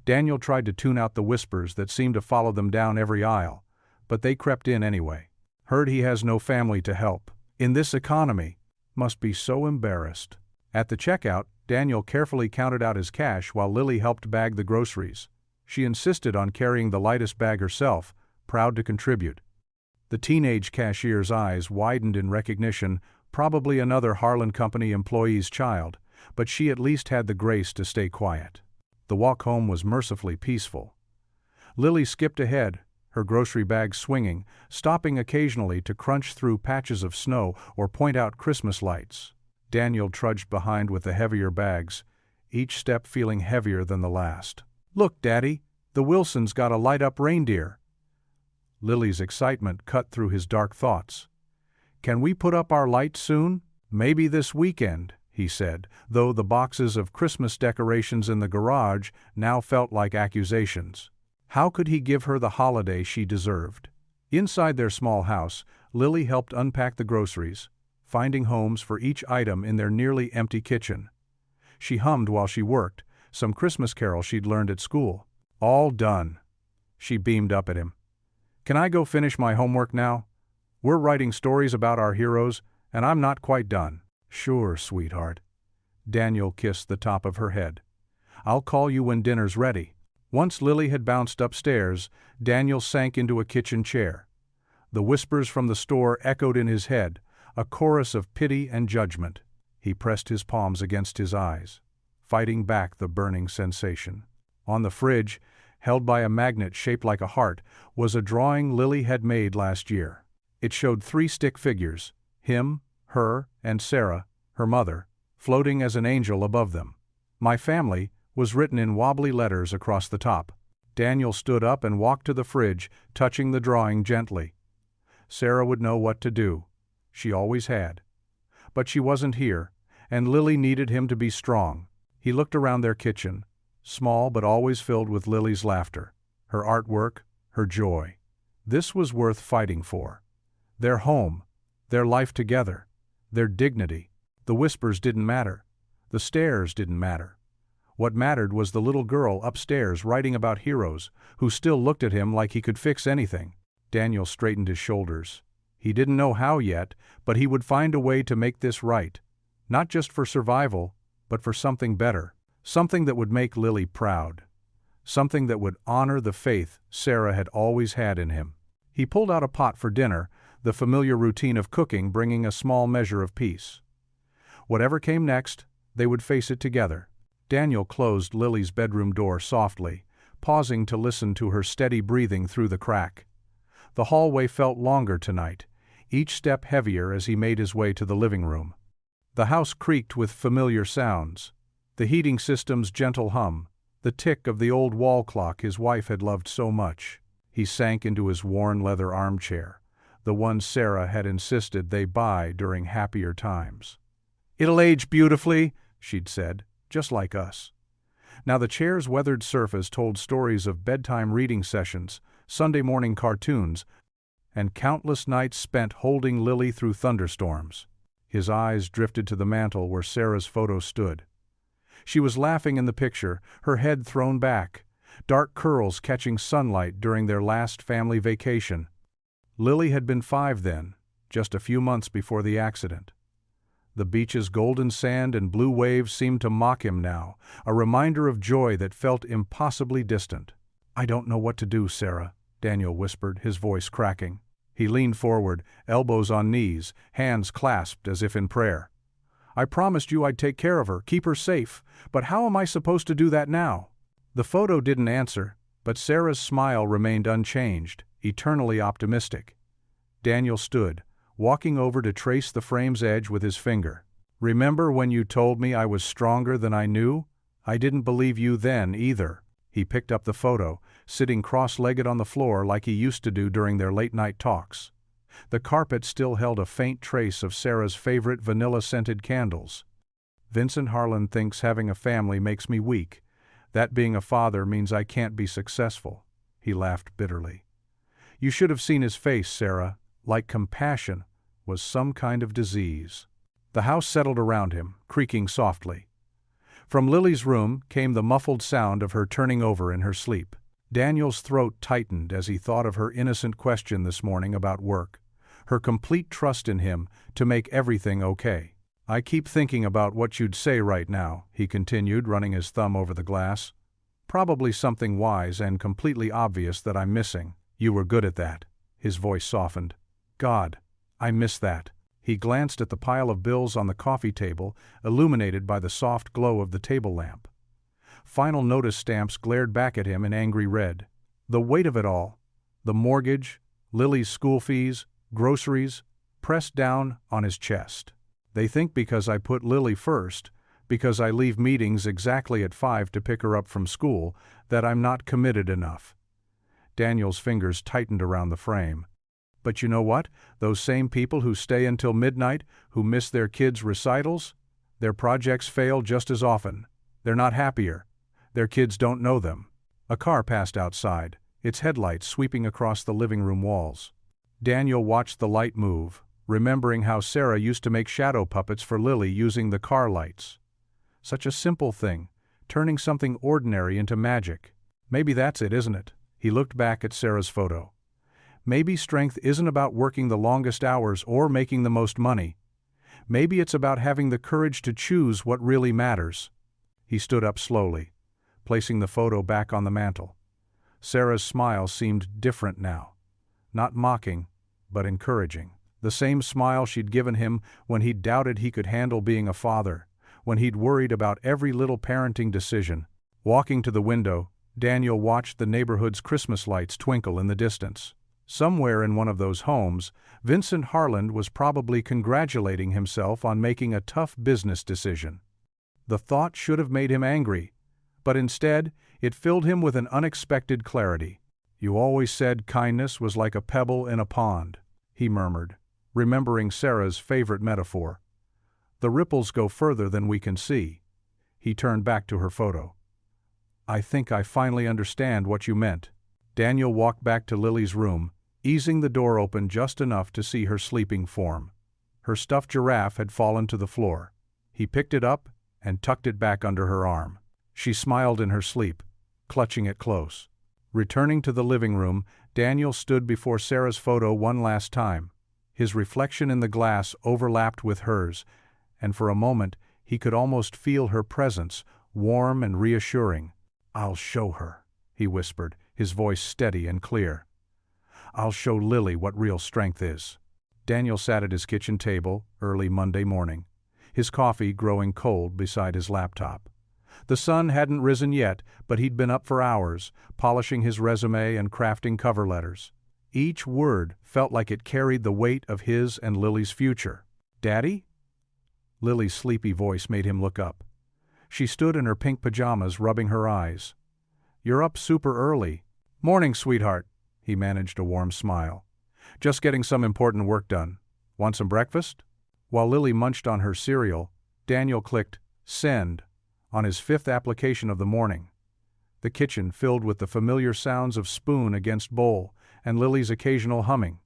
Daniel tried to tune out the whispers that seemed to follow them down every aisle, but they crept in anyway. "Heard he has no family to help. In this economy. Must be so embarrassed." At the checkout, Daniel carefully counted out his cash while Lily helped bag the groceries. She insisted on carrying the lightest bag herself, proud to contribute. The teenage cashier's eyes widened in recognition, probably another Harlan Company employee's child, but she at least had the grace to stay quiet. The walk home was mercifully peaceful. Lily skipped ahead, her grocery bag swinging, stopping occasionally to crunch through patches of snow or point out Christmas lights. Daniel trudged behind with the heavier bags, each step feeling heavier than the last. "Look, Daddy, the Wilsons got a light-up reindeer." Lily's excitement cut through his dark thoughts. "Can we put up our lights soon?" "Maybe this weekend," he said, though the boxes of Christmas decorations in the garage now felt like accusations. How could he give her the holiday she deserved? Inside their small house, Lily helped unpack the groceries, finding homes for each item in their nearly empty kitchen. She hummed while she worked, some Christmas carol she'd learned at school. "All done." She beamed up at him. "Can I go finish my homework now?" We're writing stories about our heroes, and I'm not quite done. Sure, sweetheart. Daniel kissed the top of her head. I'll call you when dinner's ready. Once Lily had bounced upstairs, Daniel sank into a kitchen chair. The whispers from the store echoed in his head, a chorus of pity and judgment. He pressed his palms against his eyes, fighting back the burning sensation. On the fridge, held by a magnet shaped like a heart, was a drawing Lily had made last year. It showed 3 stick figures, him, her, and Sarah, her mother, floating as an angel above them. My family was written in wobbly letters across the top. Daniel stood up and walked to the fridge, touching the drawing gently. Sarah would know what to do. She always had. But she wasn't here, and Lily needed him to be strong. He looked around their kitchen, small but always filled with Lily's laughter, her artwork, her joy. This was worth fighting for. Their home, their life together, their dignity. The whispers didn't matter. The stares didn't matter. What mattered was the little girl upstairs writing about heroes, who still looked at him like he could fix anything. Daniel straightened his shoulders. He didn't know how yet, but he would find a way to make this right. Not just for survival, but for something better. Something that would make Lily proud. Something that would honor the faith Sarah had always had in him. He pulled out a pot for dinner, the familiar routine of cooking bringing a small measure of peace. Whatever came next, they would face it together. Daniel closed Lily's bedroom door softly, pausing to listen to her steady breathing through the crack. The hallway felt longer tonight, each step heavier as he made his way to the living room. The house creaked with familiar sounds, the heating system's gentle hum, the tick of the old wall clock his wife had loved so much. He sank into his worn leather armchair, the one Sarah had insisted they buy during happier times. "It'll age beautifully," she'd said, "just like us." Now the chair's weathered surface told stories of bedtime reading sessions, Sunday morning cartoons, and countless nights spent holding Lily through thunderstorms. His eyes drifted to the mantel where Sarah's photo stood. She was laughing in the picture, her head thrown back, dark curls catching sunlight during their last family vacation. Lily had been 5 then, just a few months before the accident. The beach's golden sand and blue waves seemed to mock him now, a reminder of joy that felt impossibly distant. "I don't know what to do, Sarah," Daniel whispered, his voice cracking. He leaned forward, elbows on knees, hands clasped as if in prayer. "I promised you I'd take care of her, keep her safe, but how am I supposed to do that now?" The photo didn't answer, but Sarah's smile remained unchanged, eternally optimistic. Daniel stood, walking over to trace the frame's edge with his finger. "Remember when you told me I was stronger than I knew? I didn't believe you then either." He picked up the photo, sitting cross-legged on the floor like he used to do during their late-night talks. The carpet still held a faint trace of Sarah's favorite vanilla-scented candles. "Vincent Harlan thinks having a family makes me weak. That being a father means I can't be successful." He laughed bitterly. "You should have seen his face, Sarah. Like compassion was some kind of disease." The house settled around him, creaking softly. From Lily's room came the muffled sound of her turning over in her sleep. Daniel's throat tightened as he thought of her innocent question this morning about work, her complete trust in him to make everything okay. "I keep thinking about what you'd say right now," he continued, running his thumb over the glass. "Probably something wise and completely obvious that I'm missing. You were good at that." His voice softened. "God, I miss that." He glanced at the pile of bills on the coffee table, illuminated by the soft glow of the table lamp. Final notice stamps glared back at him in angry red. The weight of it all, the mortgage, Lily's school fees, groceries, pressed down on his chest. "They think because I put Lily first, because I leave meetings exactly at 5 to pick her up from school, that I'm not committed enough." Daniel's fingers tightened around the frame. "But you know what? Those same people who stay until midnight, who miss their kids' recitals, their projects fail just as often. They're not happier. Their kids don't know them." A car passed outside, its headlights sweeping across the living room walls. Daniel watched the light move, remembering how Sarah used to make shadow puppets for Lily using the car lights. Such a simple thing, turning something ordinary into magic. Maybe that's it, isn't it? He looked back at Sarah's photo. Maybe strength isn't about working the longest hours or making the most money. Maybe it's about having the courage to choose what really matters. He stood up slowly, placing the photo back on the mantel. Sarah's smile seemed different now. Not mocking, but encouraging. The same smile she'd given him when he'd doubted he could handle being a father, when he'd worried about every little parenting decision. Walking to the window, Daniel watched the neighborhood's Christmas lights twinkle in the distance. Somewhere in one of those homes, Vincent Harland was probably congratulating himself on making a tough business decision. The thought should have made him angry, but instead, it filled him with an unexpected clarity. "You always said kindness was like a pebble in a pond," he murmured, remembering Sarah's favorite metaphor. "The ripples go further than we can see." He turned back to her photo. "I think I finally understand what you meant." Daniel walked back to Lily's room, easing the door open just enough to see her sleeping form. Her stuffed giraffe had fallen to the floor. He picked it up and tucked it back under her arm. She smiled in her sleep, clutching it close. Returning to the living room, Daniel stood before Sarah's photo one last time. His reflection in the glass overlapped with hers, and for a moment he could almost feel her presence, warm and reassuring. "I'll show her," he whispered, his voice steady and clear. "I'll show Lily what real strength is." Daniel sat at his kitchen table early Monday morning, his coffee growing cold beside his laptop. The sun hadn't risen yet, but he'd been up for hours, polishing his resume and crafting cover letters. Each word felt like it carried the weight of his and Lily's future. "Daddy?" Lily's sleepy voice made him look up. She stood in her pink pajamas, rubbing her eyes. "You're up super early." "Morning, sweetheart." He managed a warm smile. "Just getting some important work done. Want some breakfast?" While Lily munched on her cereal, Daniel clicked "Send" on his fifth application of the morning. The kitchen filled with the familiar sounds of spoon against bowl and Lily's occasional humming.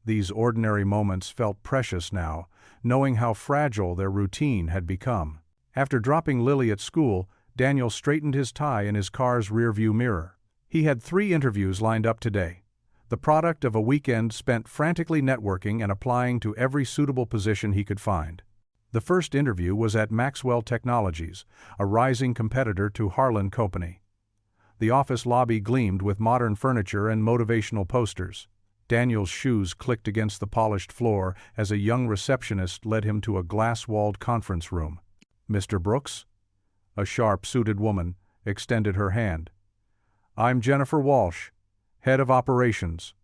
These ordinary moments felt precious now, knowing how fragile their routine had become. After dropping Lily at school, Daniel straightened his tie in his car's rearview mirror. He had 3 interviews lined up today, the product of a weekend spent frantically networking and applying to every suitable position he could find. The first interview was at Maxwell Technologies, a rising competitor to Harlan Company. The office lobby gleamed with modern furniture and motivational posters. Daniel's shoes clicked against the polished floor as a young receptionist led him to a glass-walled conference room. "Mr. Brooks?" A sharp-suited woman extended her hand. "I'm Jennifer Walsh, head of operations."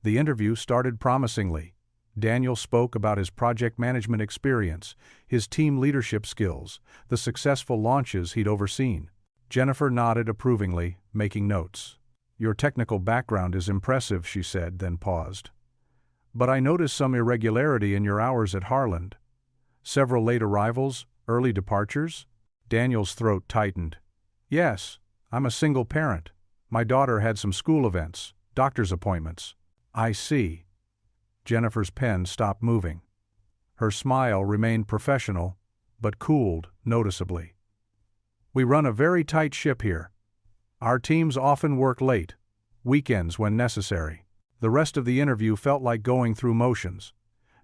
The interview started promisingly. Daniel spoke about his project management experience, his team leadership skills, the successful launches he'd overseen. Jennifer nodded approvingly, making notes. "Your technical background is impressive," she said, then paused. "But I noticed some irregularity in your hours at Harland. Several late arrivals, early departures?" Daniel's throat tightened. "Yes, I'm a single parent. My daughter had some school events, doctor's appointments." "I see." Jennifer's pen stopped moving. Her smile remained professional, but cooled noticeably. "We run a very tight ship here. Our teams often work late, weekends when necessary." The rest of the interview felt like going through motions.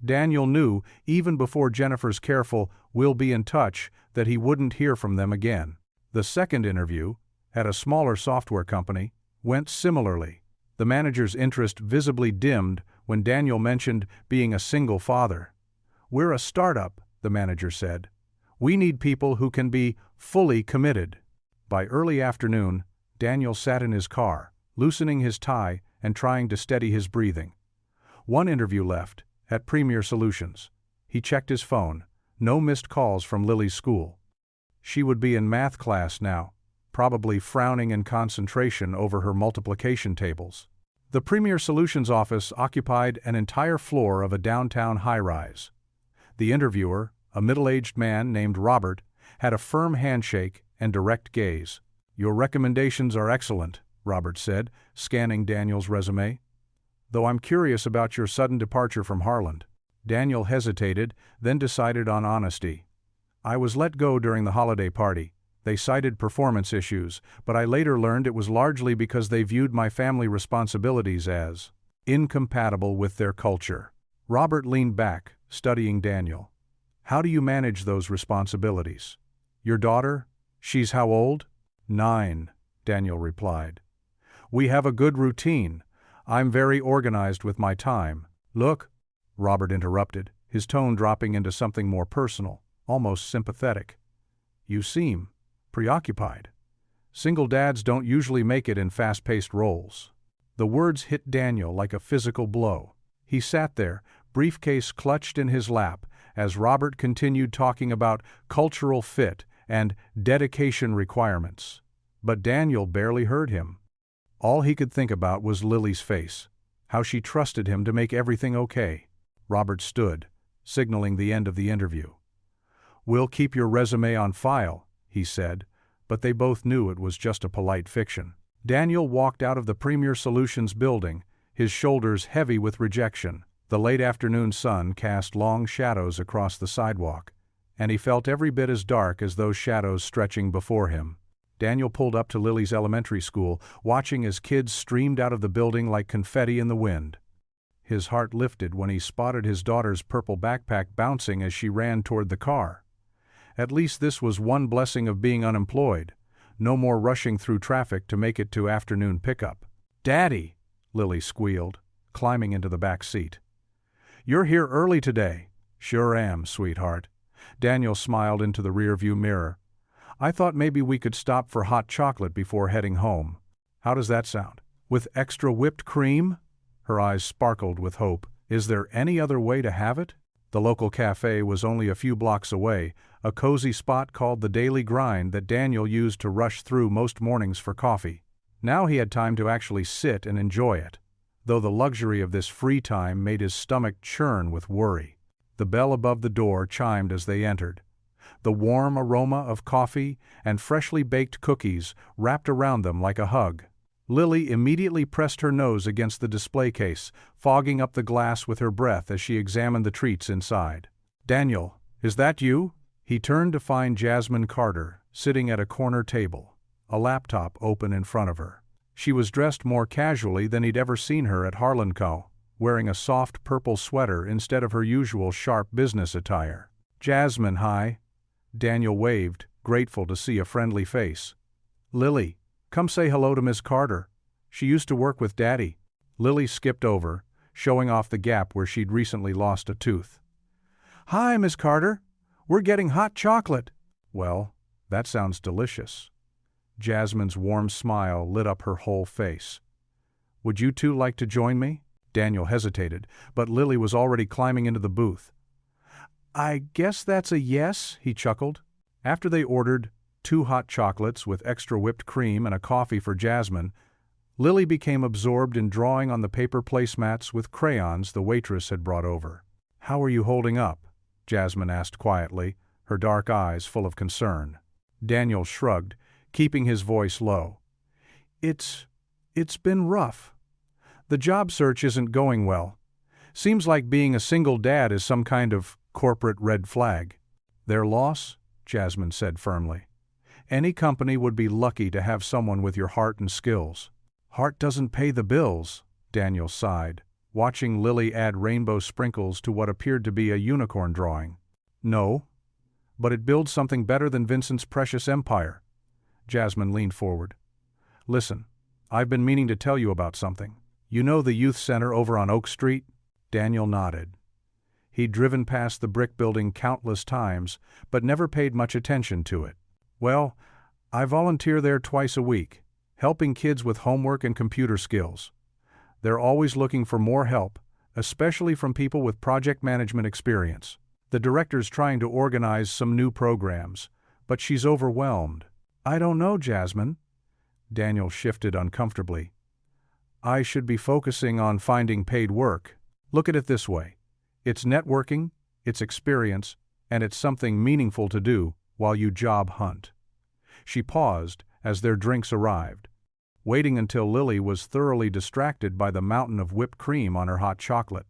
Daniel knew, even before Jennifer's careful "we'll be in touch," that he wouldn't hear from them again. The second interview, at a smaller software company, went similarly. The manager's interest visibly dimmed when Daniel mentioned being a single father. "We're a startup," the manager said. "We need people who can be fully committed." By early afternoon, Daniel sat in his car, loosening his tie and trying to steady his breathing. One interview left, at Premier Solutions. He checked his phone. No missed calls from Lily's school. She would be in math class now, probably frowning in concentration over her multiplication tables. The Premier Solutions office occupied an entire floor of a downtown high-rise. The interviewer, a middle-aged man named Robert, had a firm handshake and direct gaze. "Your recommendations are excellent," Robert said, scanning Daniel's resume. "Though I'm curious about your sudden departure from Harland." Daniel hesitated, then decided on honesty. "I was let go during the holiday party. They cited performance issues, but I later learned it was largely because they viewed my family responsibilities as incompatible with their culture. Robert leaned back, studying Daniel. How do you manage those responsibilities? Your daughter? She's how old? 9, Daniel replied. We have a good routine. I'm very organized with my time. Look, Robert interrupted, his tone dropping into something more personal, almost sympathetic. You seem preoccupied. Single dads don't usually make it in fast-paced roles. The words hit Daniel like a physical blow. He sat there, briefcase clutched in his lap, as Robert continued talking about cultural fit and dedication requirements. But Daniel barely heard him. All he could think about was Lily's face, how she trusted him to make everything okay. Robert stood, signaling the end of the interview. We'll keep your resume on file, he said, but they both knew it was just a polite fiction. Daniel walked out of the Premier Solutions building, his shoulders heavy with rejection. The late afternoon sun cast long shadows across the sidewalk, and he felt every bit as dark as those shadows stretching before him. Daniel pulled up to Lily's elementary school, watching as kids streamed out of the building like confetti in the wind. His heart lifted when he spotted his daughter's purple backpack bouncing as she ran toward the car. At least this was one blessing of being unemployed. No more rushing through traffic to make it to afternoon pickup. Daddy, Lily squealed, climbing into the back seat. You're here early today. Sure am, sweetheart. Daniel smiled into the rearview mirror. I thought maybe we could stop for hot chocolate before heading home. How does that sound? With extra whipped cream? Her eyes sparkled with hope. Is there any other way to have it? The local cafe was only a few blocks away, a cozy spot called the Daily Grind that Daniel used to rush through most mornings for coffee. Now he had time to actually sit and enjoy it, though the luxury of this free time made his stomach churn with worry. The bell above the door chimed as they entered. The warm aroma of coffee and freshly baked cookies wrapped around them like a hug. Lily immediately pressed her nose against the display case, fogging up the glass with her breath as she examined the treats inside. Daniel, is that you? He turned to find Jasmine Carter, sitting at a corner table, a laptop open in front of her. She was dressed more casually than he'd ever seen her at Harlan Co., wearing a soft purple sweater instead of her usual sharp business attire. Jasmine, hi. Daniel waved, grateful to see a friendly face. Lily, come say hello to Miss Carter. She used to work with Daddy. Lily skipped over, showing off the gap where she'd recently lost a tooth. Hi, Miss Carter. We're getting hot chocolate. Well, that sounds delicious. Jasmine's warm smile lit up her whole face. Would you two like to join me? Daniel hesitated, but Lily was already climbing into the booth. I guess that's a yes, he chuckled. After they ordered 2 hot chocolates with extra whipped cream and a coffee for Jasmine, Lily became absorbed in drawing on the paper placemats with crayons the waitress had brought over. How are you holding up? Jasmine asked quietly, her dark eyes full of concern. Daniel shrugged, keeping his voice low. It's been rough. The job search isn't going well. Seems like being a single dad is some kind of corporate red flag. Their loss? Jasmine said firmly. Any company would be lucky to have someone with your heart and skills. Heart doesn't pay the bills, Daniel sighed, watching Lily add rainbow sprinkles to what appeared to be a unicorn drawing. No, but it builds something better than Vincent's precious empire. Jasmine leaned forward. Listen, I've been meaning to tell you about something. You know the youth center over on Oak Street? Daniel nodded. He'd driven past the brick building countless times, but never paid much attention to it. Well, I volunteer there twice a week, helping kids with homework and computer skills. They're always looking for more help, especially from people with project management experience. The director's trying to organize some new programs, but she's overwhelmed. I don't know, Jasmine. Daniel shifted uncomfortably. I should be focusing on finding paid work. Look at it this way. It's networking, it's experience, and it's something meaningful to do while you job hunt. She paused as their drinks arrived, waiting until Lily was thoroughly distracted by the mountain of whipped cream on her hot chocolate.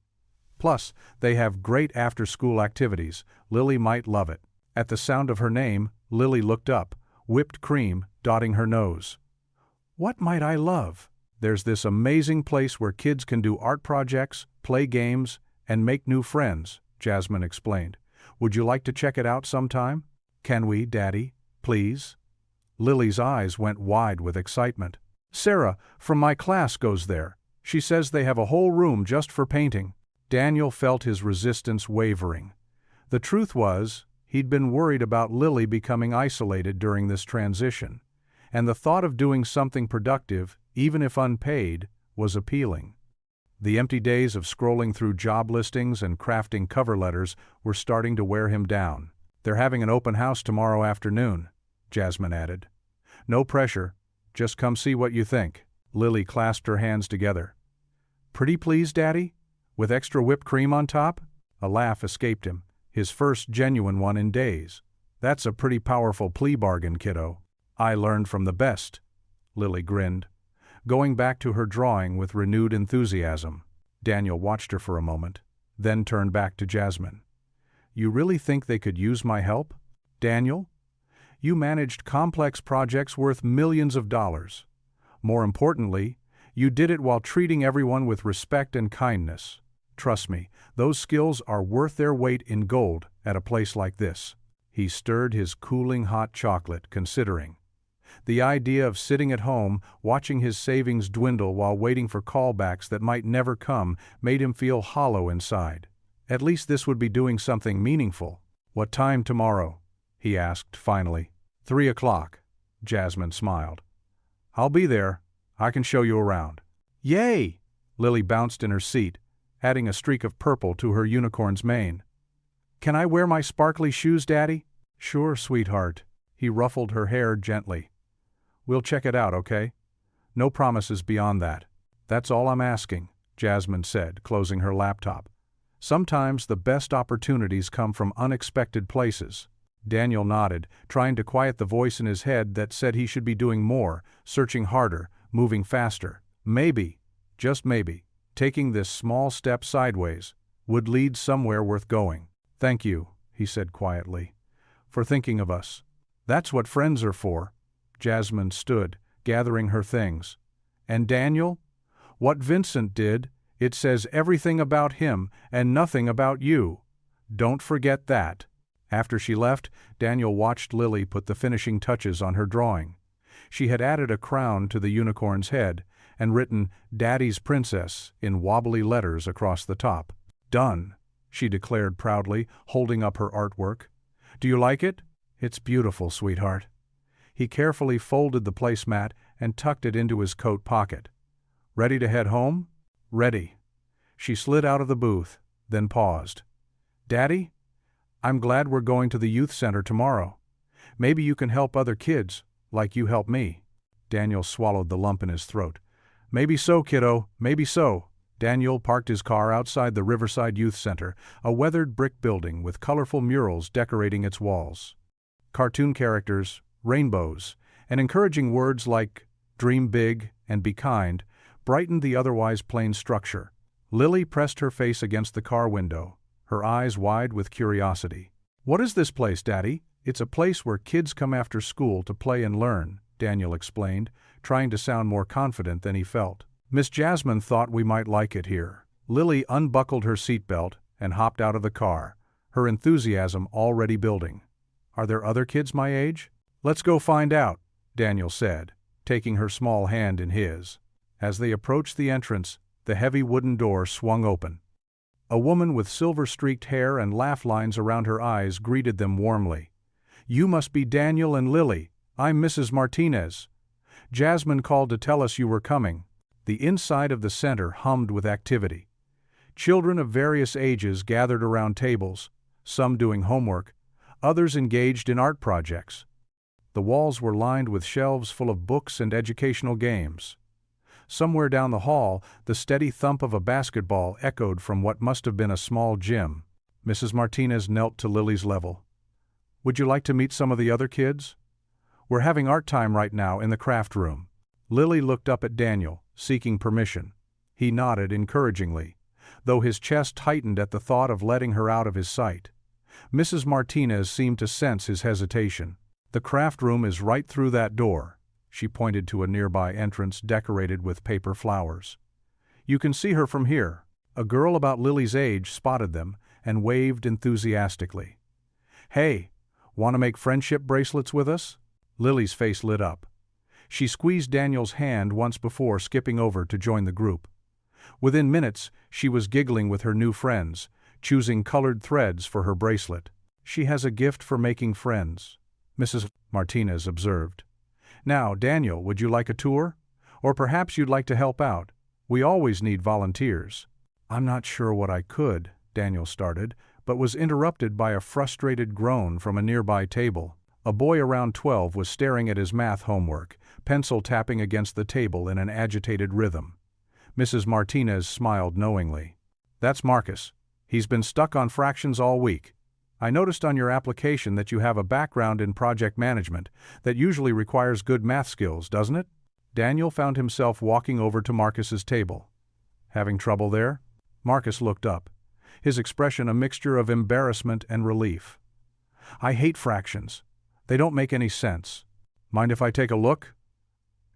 Plus, they have great after-school activities. Lily might love it. At the sound of her name, Lily looked up, whipped cream dotting her nose. What might I love? There's this amazing place where kids can do art projects, play games, and make new friends, Jasmine explained. Would you like to check it out sometime? Can we, Daddy? Please? Lily's eyes went wide with excitement. Sarah, from my class, goes there. She says they have a whole room just for painting. Daniel felt his resistance wavering. The truth was, he'd been worried about Lily becoming isolated during this transition, and the thought of doing something productive, even if unpaid, was appealing. The empty days of scrolling through job listings and crafting cover letters were starting to wear him down. They're having an open house tomorrow afternoon, Jasmine added. No pressure, just come see what you think. Lily clasped her hands together. Pretty please, Daddy? With extra whipped cream on top? A laugh escaped him, his first genuine one in days. That's a pretty powerful plea bargain, kiddo. I learned from the best. Lily grinned, going back to her drawing with renewed enthusiasm. Daniel watched her for a moment, then turned back to Jasmine. You really think they could use my help? Daniel? You managed complex projects worth millions of dollars. More importantly, you did it while treating everyone with respect and kindness. Trust me, those skills are worth their weight in gold at a place like this. He stirred his cooling hot chocolate, considering. The idea of sitting at home, watching his savings dwindle while waiting for callbacks that might never come, made him feel hollow inside. At least this would be doing something meaningful. What time tomorrow? He asked finally. 3 o'clock. Jasmine smiled. I'll be there. I can show you around. Yay! Lily bounced in her seat, adding a streak of purple to her unicorn's mane. Can I wear my sparkly shoes, Daddy? Sure, sweetheart. He ruffled her hair gently. We'll check it out, okay? No promises beyond that. That's all I'm asking, Jasmine said, closing her laptop. Sometimes the best opportunities come from unexpected places. Daniel nodded, trying to quiet the voice in his head that said he should be doing more, searching harder, moving faster. Maybe, just maybe, taking this small step sideways would lead somewhere worth going. Thank you, he said quietly, for thinking of us. That's what friends are for. Jasmine stood, gathering her things. And Daniel? What Vincent did, it says everything about him and nothing about you. Don't forget that. After she left, Daniel watched Lily put the finishing touches on her drawing. She had added a crown to the unicorn's head and written Daddy's Princess in wobbly letters across the top. Done, she declared proudly, holding up her artwork. Do you like it? It's beautiful, sweetheart. He carefully folded the placemat and tucked it into his coat pocket. Ready to head home? Ready. She slid out of the booth, then paused. Daddy? I'm glad we're going to the youth center tomorrow. Maybe you can help other kids, like you helped me. Daniel swallowed the lump in his throat. Maybe so, kiddo, maybe so. Daniel parked his car outside the Riverside Youth Center, a weathered brick building with colorful murals decorating its walls. Cartoon characters, rainbows, and encouraging words like dream big and be kind brightened the otherwise plain structure. Lily pressed her face against the car window, her eyes wide with curiosity. What is this place, Daddy? It's a place where kids come after school to play and learn, Daniel explained, trying to sound more confident than he felt. Miss Jasmine thought we might like it here. Lily unbuckled her seatbelt and hopped out of the car, her enthusiasm already building. Are there other kids my age? Let's go find out, Daniel said, taking her small hand in his. As they approached the entrance, the heavy wooden door swung open. A woman with silver-streaked hair and laugh lines around her eyes greeted them warmly. You must be Daniel and Lily. I'm Mrs. Martinez. Jasmine called to tell us you were coming. The inside of the center hummed with activity. Children of various ages gathered around tables, some doing homework, others engaged in art projects. The walls were lined with shelves full of books and educational games. Somewhere down the hall, the steady thump of a basketball echoed from what must have been a small gym. Mrs. Martinez knelt to Lily's level. Would you like to meet some of the other kids? We're having art time right now in the craft room. Lily looked up at Daniel, seeking permission. He nodded encouragingly, though his chest tightened at the thought of letting her out of his sight. Mrs. Martinez seemed to sense his hesitation. The craft room is right through that door, She pointed to a nearby entrance decorated with paper flowers. "You can see her from here." A girl about Lily's age spotted them and waved enthusiastically. "Hey, want to make friendship bracelets with us?" Lily's face lit up. She squeezed Daniel's hand once before skipping over to join the group. Within minutes, she was giggling with her new friends, choosing colored threads for her bracelet. "She has a gift for making friends," Mrs. Martinez observed. "Now, Daniel, would you like a tour? Or perhaps you'd like to help out. We always need volunteers." "I'm not sure what I could," Daniel started, but was interrupted by a frustrated groan from a nearby table. A boy around 12 was staring at his math homework, pencil tapping against the table in an agitated rhythm. Mrs. Martinez smiled knowingly. "That's Marcus. He's been stuck on fractions all week. I noticed on your application that you have a background in project management that usually requires good math skills, doesn't it?" Daniel found himself walking over to Marcus's table. "Having trouble there?" Marcus looked up, his expression a mixture of embarrassment and relief. "I hate fractions. They don't make any sense. Mind if I take a look?"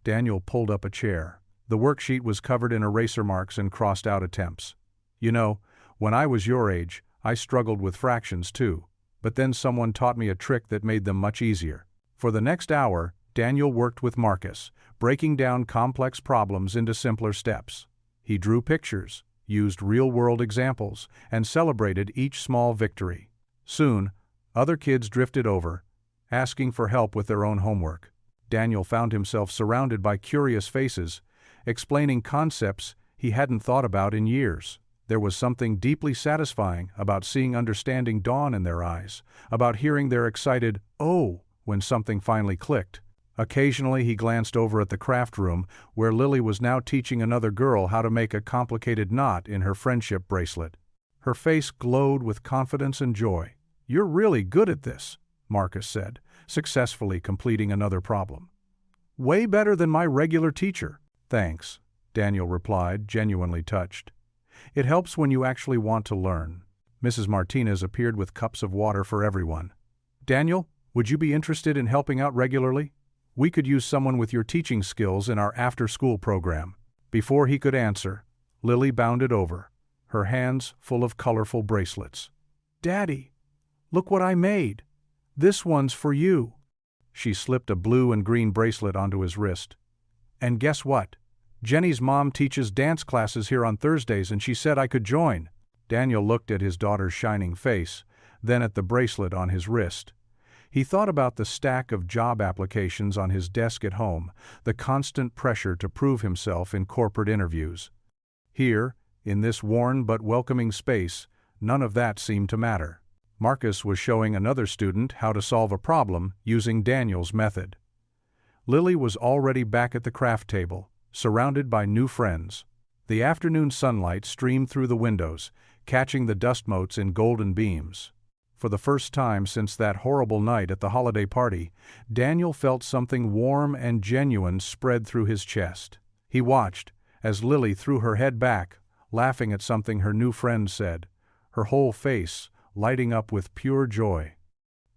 Daniel pulled up a chair. The worksheet was covered in eraser marks and crossed out attempts. "You know, when I was your age, I struggled with fractions too, but then someone taught me a trick that made them much easier." For the next hour, Daniel worked with Marcus, breaking down complex problems into simpler steps. He drew pictures, used real-world examples, and celebrated each small victory. Soon, other kids drifted over, asking for help with their own homework. Daniel found himself surrounded by curious faces, explaining concepts he hadn't thought about in years. There was something deeply satisfying about seeing understanding dawn in their eyes, about hearing their excited "oh" when something finally clicked. Occasionally he glanced over at the craft room, where Lily was now teaching another girl how to make a complicated knot in her friendship bracelet. Her face glowed with confidence and joy. "You're really good at this," Marcus said, successfully completing another problem. "Way better than my regular teacher." "Thanks," Daniel replied, genuinely touched. "It helps when you actually want to learn." Mrs. Martinez appeared with cups of water for everyone. "Daniel, would you be interested in helping out regularly? We could use someone with your teaching skills in our after-school program." Before he could answer, Lily bounded over, her hands full of colorful bracelets. "Daddy, look what I made. This one's for you." She slipped a blue and green bracelet onto his wrist. "And guess what? Jenny's mom teaches dance classes here on Thursdays and she said I could join." Daniel looked at his daughter's shining face, then at the bracelet on his wrist. He thought about the stack of job applications on his desk at home, the constant pressure to prove himself in corporate interviews. Here, in this worn but welcoming space, none of that seemed to matter. Marcus was showing another student how to solve a problem using Daniel's method. Lily was already back at the craft table, surrounded by new friends. The afternoon sunlight streamed through the windows, catching the dust motes in golden beams. For the first time since that horrible night at the holiday party, Daniel felt something warm and genuine spread through his chest. He watched, as Lily threw her head back, laughing at something her new friend said, her whole face lighting up with pure joy.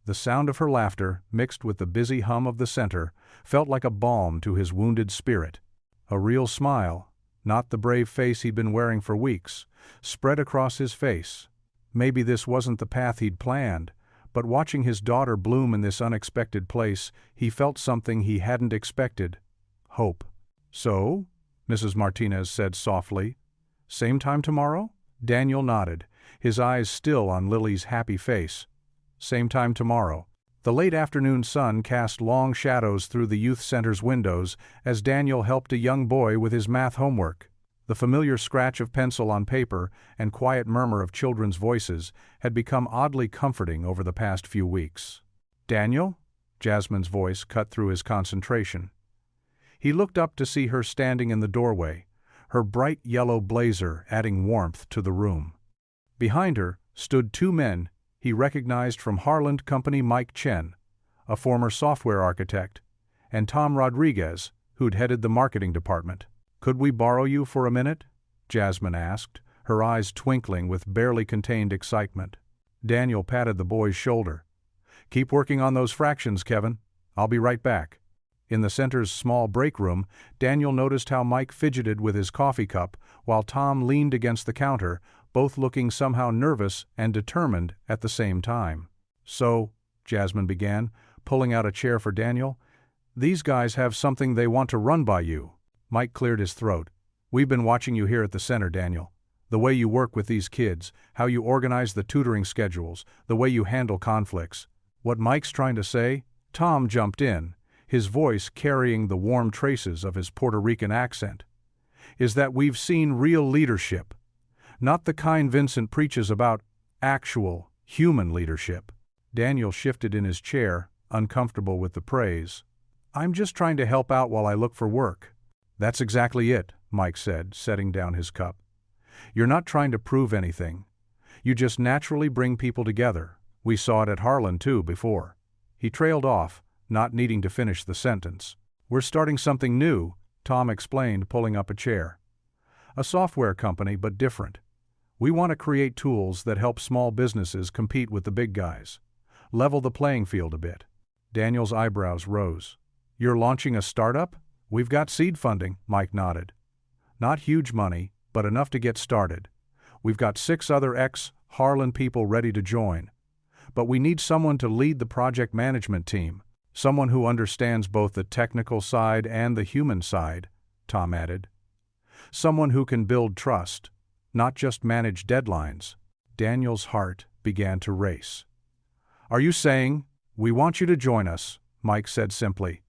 The sound of her laughter, mixed with the busy hum of the center, felt like a balm to his wounded spirit. A real smile, not the brave face he'd been wearing for weeks, spread across his face. Maybe this wasn't the path he'd planned, but watching his daughter bloom in this unexpected place, he felt something he hadn't expected: hope. "So?" Mrs. Martinez said softly. "Same time tomorrow?" Daniel nodded, his eyes still on Lily's happy face. "Same time tomorrow." The late afternoon sun cast long shadows through the youth center's windows as Daniel helped a young boy with his math homework. The familiar scratch of pencil on paper and quiet murmur of children's voices had become oddly comforting over the past few weeks. "Daniel?" Jasmine's voice cut through his concentration. He looked up to see her standing in the doorway, her bright yellow blazer adding warmth to the room. Behind her stood two men he recognized from Harland Company: Mike Chen, a former software architect, and Tom Rodriguez, who'd headed the marketing department. "Could we borrow you for a minute?" Jasmine asked, her eyes twinkling with barely contained excitement. Daniel patted the boy's shoulder. "Keep working on those fractions, Kevin. I'll be right back." In the center's small break room, Daniel noticed how Mike fidgeted with his coffee cup while Tom leaned against the counter, both looking somehow nervous and determined at the same time. "So," Jasmine began, pulling out a chair for Daniel, "these guys have something they want to run by you." Mike cleared his throat. "We've been watching you here at the center, Daniel. The way you work with these kids, how you organize the tutoring schedules, the way you handle conflicts." "What Mike's trying to say," Tom jumped in, his voice carrying the warm traces of his Puerto Rican accent, "is that we've seen real leadership. Not the kind Vincent preaches about, actual, human leadership." Daniel shifted in his chair, uncomfortable with the praise. "I'm just trying to help out while I look for work." "That's exactly it," Mike said, setting down his cup. "You're not trying to prove anything. You just naturally bring people together. We saw it at Harlan too before." He trailed off, not needing to finish the sentence. "We're starting something new," Tom explained, pulling up a chair. "A software company, but different. We want to create tools that help small businesses compete with the big guys. Level the playing field a bit." Daniel's eyebrows rose. "You're launching a startup?" "We've got seed funding," Mike nodded. "Not huge money, but enough to get started. We've got 6 other ex-Harlan people ready to join. But we need someone to lead the project management team. Someone who understands both the technical side and the human side," Tom added. "Someone who can build trust, not just manage deadlines." Daniel's heart began to race. "Are you saying, we want you to join us?" Mike said simply.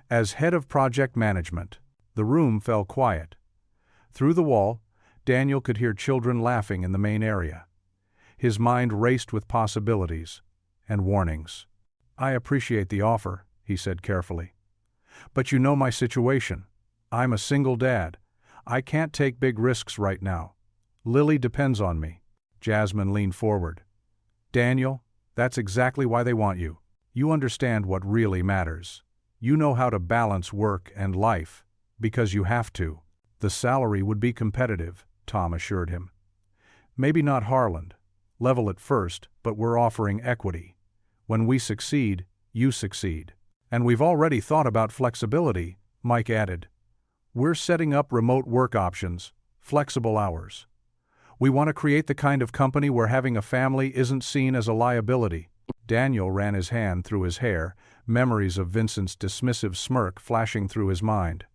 "As head of project management." The room fell quiet. Through the wall, Daniel could hear children laughing in the main area. His mind raced with possibilities and warnings. "I appreciate the offer," he said carefully. "But you know my situation. I'm a single dad. I can't take big risks right now. Lily depends on me." Jasmine leaned forward. "Daniel, that's exactly why they want you. You understand what really matters. You know how to balance work and life, because you have to." "The salary would be competitive," Tom assured him. "Maybe not Harlan level at first, but we're offering equity. When we succeed, you succeed. And we've already thought about flexibility," Mike added. "We're setting up remote work options, flexible hours. We want to create the kind of company where having a family isn't seen as a liability." Daniel ran his hand through his hair, memories of Vincent's dismissive smirk flashing through his mind.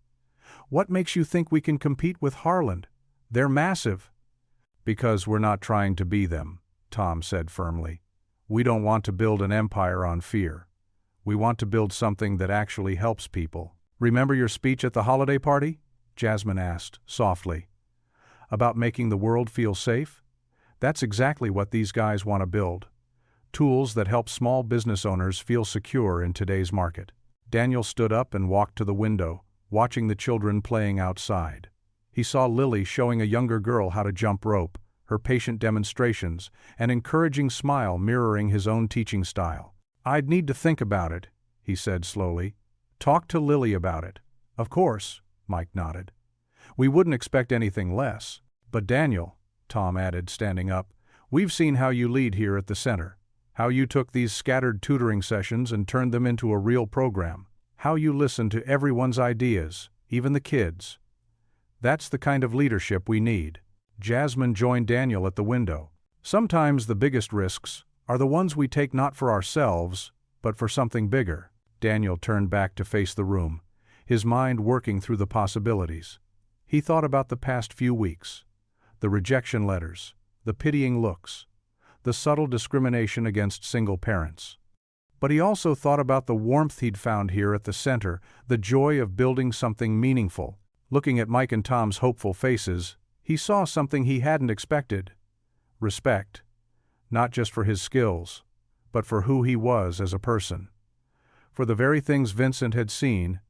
"What makes you think we can compete with Harlan? They're massive." "Because we're not trying to be them," Tom said firmly. "We don't want to build an empire on fear. We want to build something that actually helps people." "Remember your speech at the holiday party?" Jasmine asked, softly. "About making the world feel safe? That's exactly what these guys want to build. Tools that help small business owners feel secure in today's market." Daniel stood up and walked to the window, watching the children playing outside. He saw Lily showing a younger girl how to jump rope, her patient demonstrations, an encouraging smile mirroring his own teaching style. "I'd need to think about it," he said slowly. "Talk to Lily about it." "Of course," Mike nodded. "We wouldn't expect anything less. But Daniel," Tom added, standing up, "we've seen how you lead here at the center. How you took these scattered tutoring sessions and turned them into a real program. How you listened to everyone's ideas, even the kids. That's the kind of leadership we need." Jasmine joined Daniel at the window. "Sometimes the biggest risks are the ones we take not for ourselves, but for something bigger." Daniel turned back to face the room, his mind working through the possibilities. He thought about the past few weeks. The rejection letters, the pitying looks, the subtle discrimination against single parents. But he also thought about the warmth he'd found here at the center, the joy of building something meaningful. Looking at Mike and Tom's hopeful faces, he saw something he hadn't expected. Respect. Not just for his skills, but for who he was as a person. For the very things Vincent had seen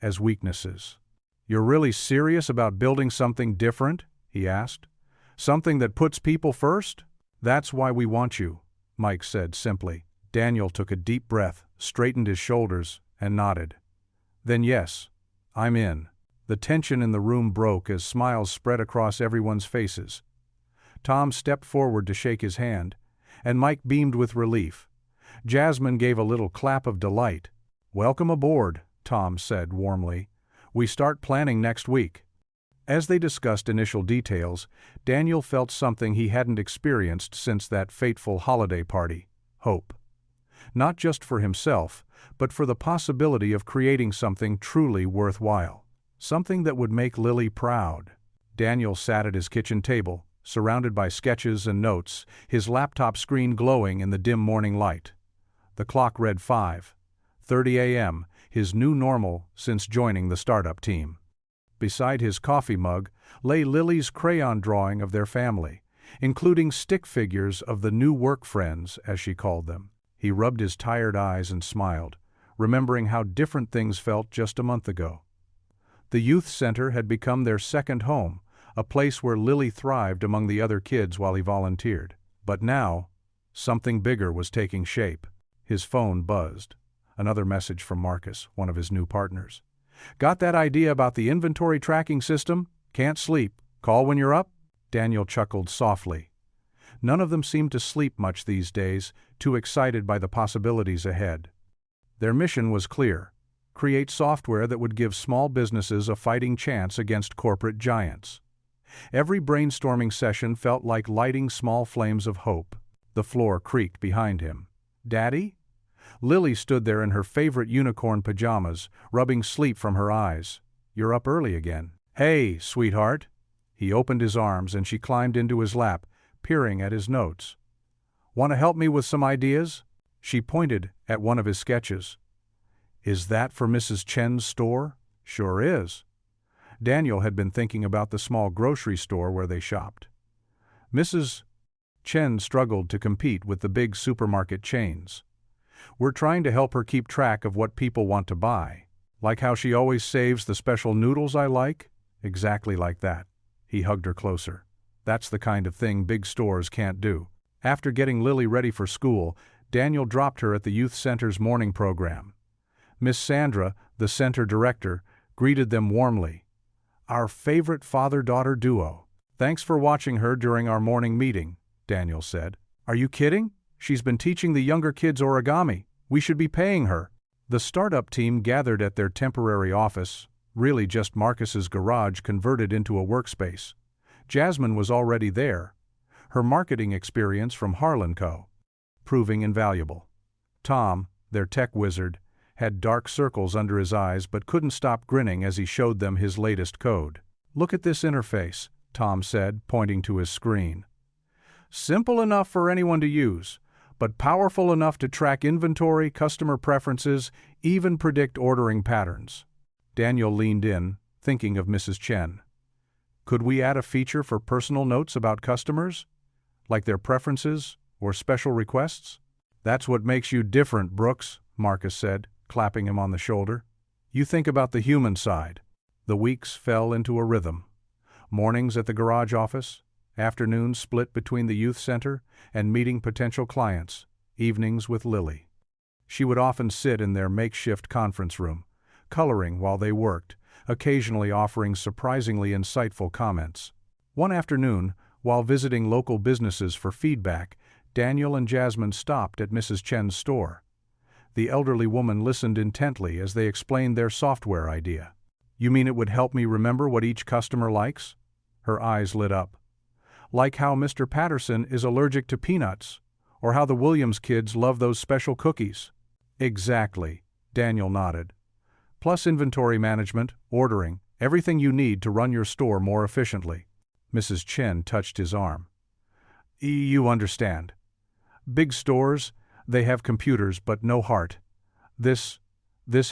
as weaknesses. "You're really serious about building something different?" he asked. "Something that puts people first?" "That's why we want you," Mike said simply. Daniel took a deep breath, straightened his shoulders, and nodded. "Then yes, I'm in." The tension in the room broke as smiles spread across everyone's faces. Tom stepped forward to shake his hand, and Mike beamed with relief. Jasmine gave a little clap of delight. "Welcome aboard," Tom said warmly. "We start planning next week." As they discussed initial details, Daniel felt something he hadn't experienced since that fateful holiday party: hope. Not just for himself, but for the possibility of creating something truly worthwhile. Something that would make Lily proud. Daniel sat at his kitchen table, surrounded by sketches and notes, his laptop screen glowing in the dim morning light. The clock read 5:30 a.m., his new normal since joining the startup team. Beside his coffee mug lay Lily's crayon drawing of their family, including stick figures of the new work friends, as she called them. He rubbed his tired eyes and smiled, remembering how different things felt just a month ago. The youth center had become their second home, a place where Lily thrived among the other kids while he volunteered. But now, something bigger was taking shape. His phone buzzed. Another message from Marcus, one of his new partners. "Got that idea about the inventory tracking system? Can't sleep. Call when you're up?" Daniel chuckled softly. None of them seemed to sleep much these days, too excited by the possibilities ahead. Their mission was clear: create software that would give small businesses a fighting chance against corporate giants. Every brainstorming session felt like lighting small flames of hope. The floor creaked behind him. "Daddy?" Lily stood there in her favorite unicorn pajamas, rubbing sleep from her eyes. "You're up early again." "Hey, sweetheart." He opened his arms and she climbed into his lap, peering at his notes. "Want to help me with some ideas?" She pointed at one of his sketches. "Is that for Mrs. Chen's store?" "Sure is." Daniel had been thinking about the small grocery store where they shopped. Mrs. Chen struggled to compete with the big supermarket chains. "We're trying to help her keep track of what people want to buy. Like how she always saves the special noodles I like?" "Exactly like that." He hugged her closer. "That's the kind of thing big stores can't do." After getting Lily ready for school, Daniel dropped her at the youth center's morning program. Miss Sandra, the center director, greeted them warmly. "Our favorite father-daughter duo. Thanks for watching her during our morning meeting," Daniel said. "Are you kidding? She's been teaching the younger kids origami. We should be paying her." The startup team gathered at their temporary office, really just Marcus's garage converted into a workspace. Jasmine was already there, her marketing experience from Harlan Co. proving invaluable. Tom, their tech wizard, had dark circles under his eyes but couldn't stop grinning as he showed them his latest code. "Look at this interface," Tom said, pointing to his screen. "Simple enough for anyone to use, but powerful enough to track inventory, customer preferences, even predict ordering patterns." Daniel leaned in, thinking of Mrs. Chen. "Could we add a feature for personal notes about customers? Like their preferences or special requests?" "That's what makes you different, Brooks," Marcus said, clapping him on the shoulder. "You think about the human side." The weeks fell into a rhythm. Mornings at the garage office, afternoons split between the youth center and meeting potential clients, evenings with Lily. She would often sit in their makeshift conference room, coloring while they worked, occasionally offering surprisingly insightful comments. One afternoon, while visiting local businesses for feedback, Daniel and Jasmine stopped at Mrs. Chen's store. The elderly woman listened intently as they explained their software idea. "You mean it would help me remember what each customer likes?" Her eyes lit up. "Like how Mr. Patterson is allergic to peanuts, or how the Williams kids love those special cookies." "Exactly," Daniel nodded. "Plus inventory management, ordering, everything you need to run your store more efficiently." Mrs. Chen touched his arm. "You understand. Big stores, they have computers but no heart. This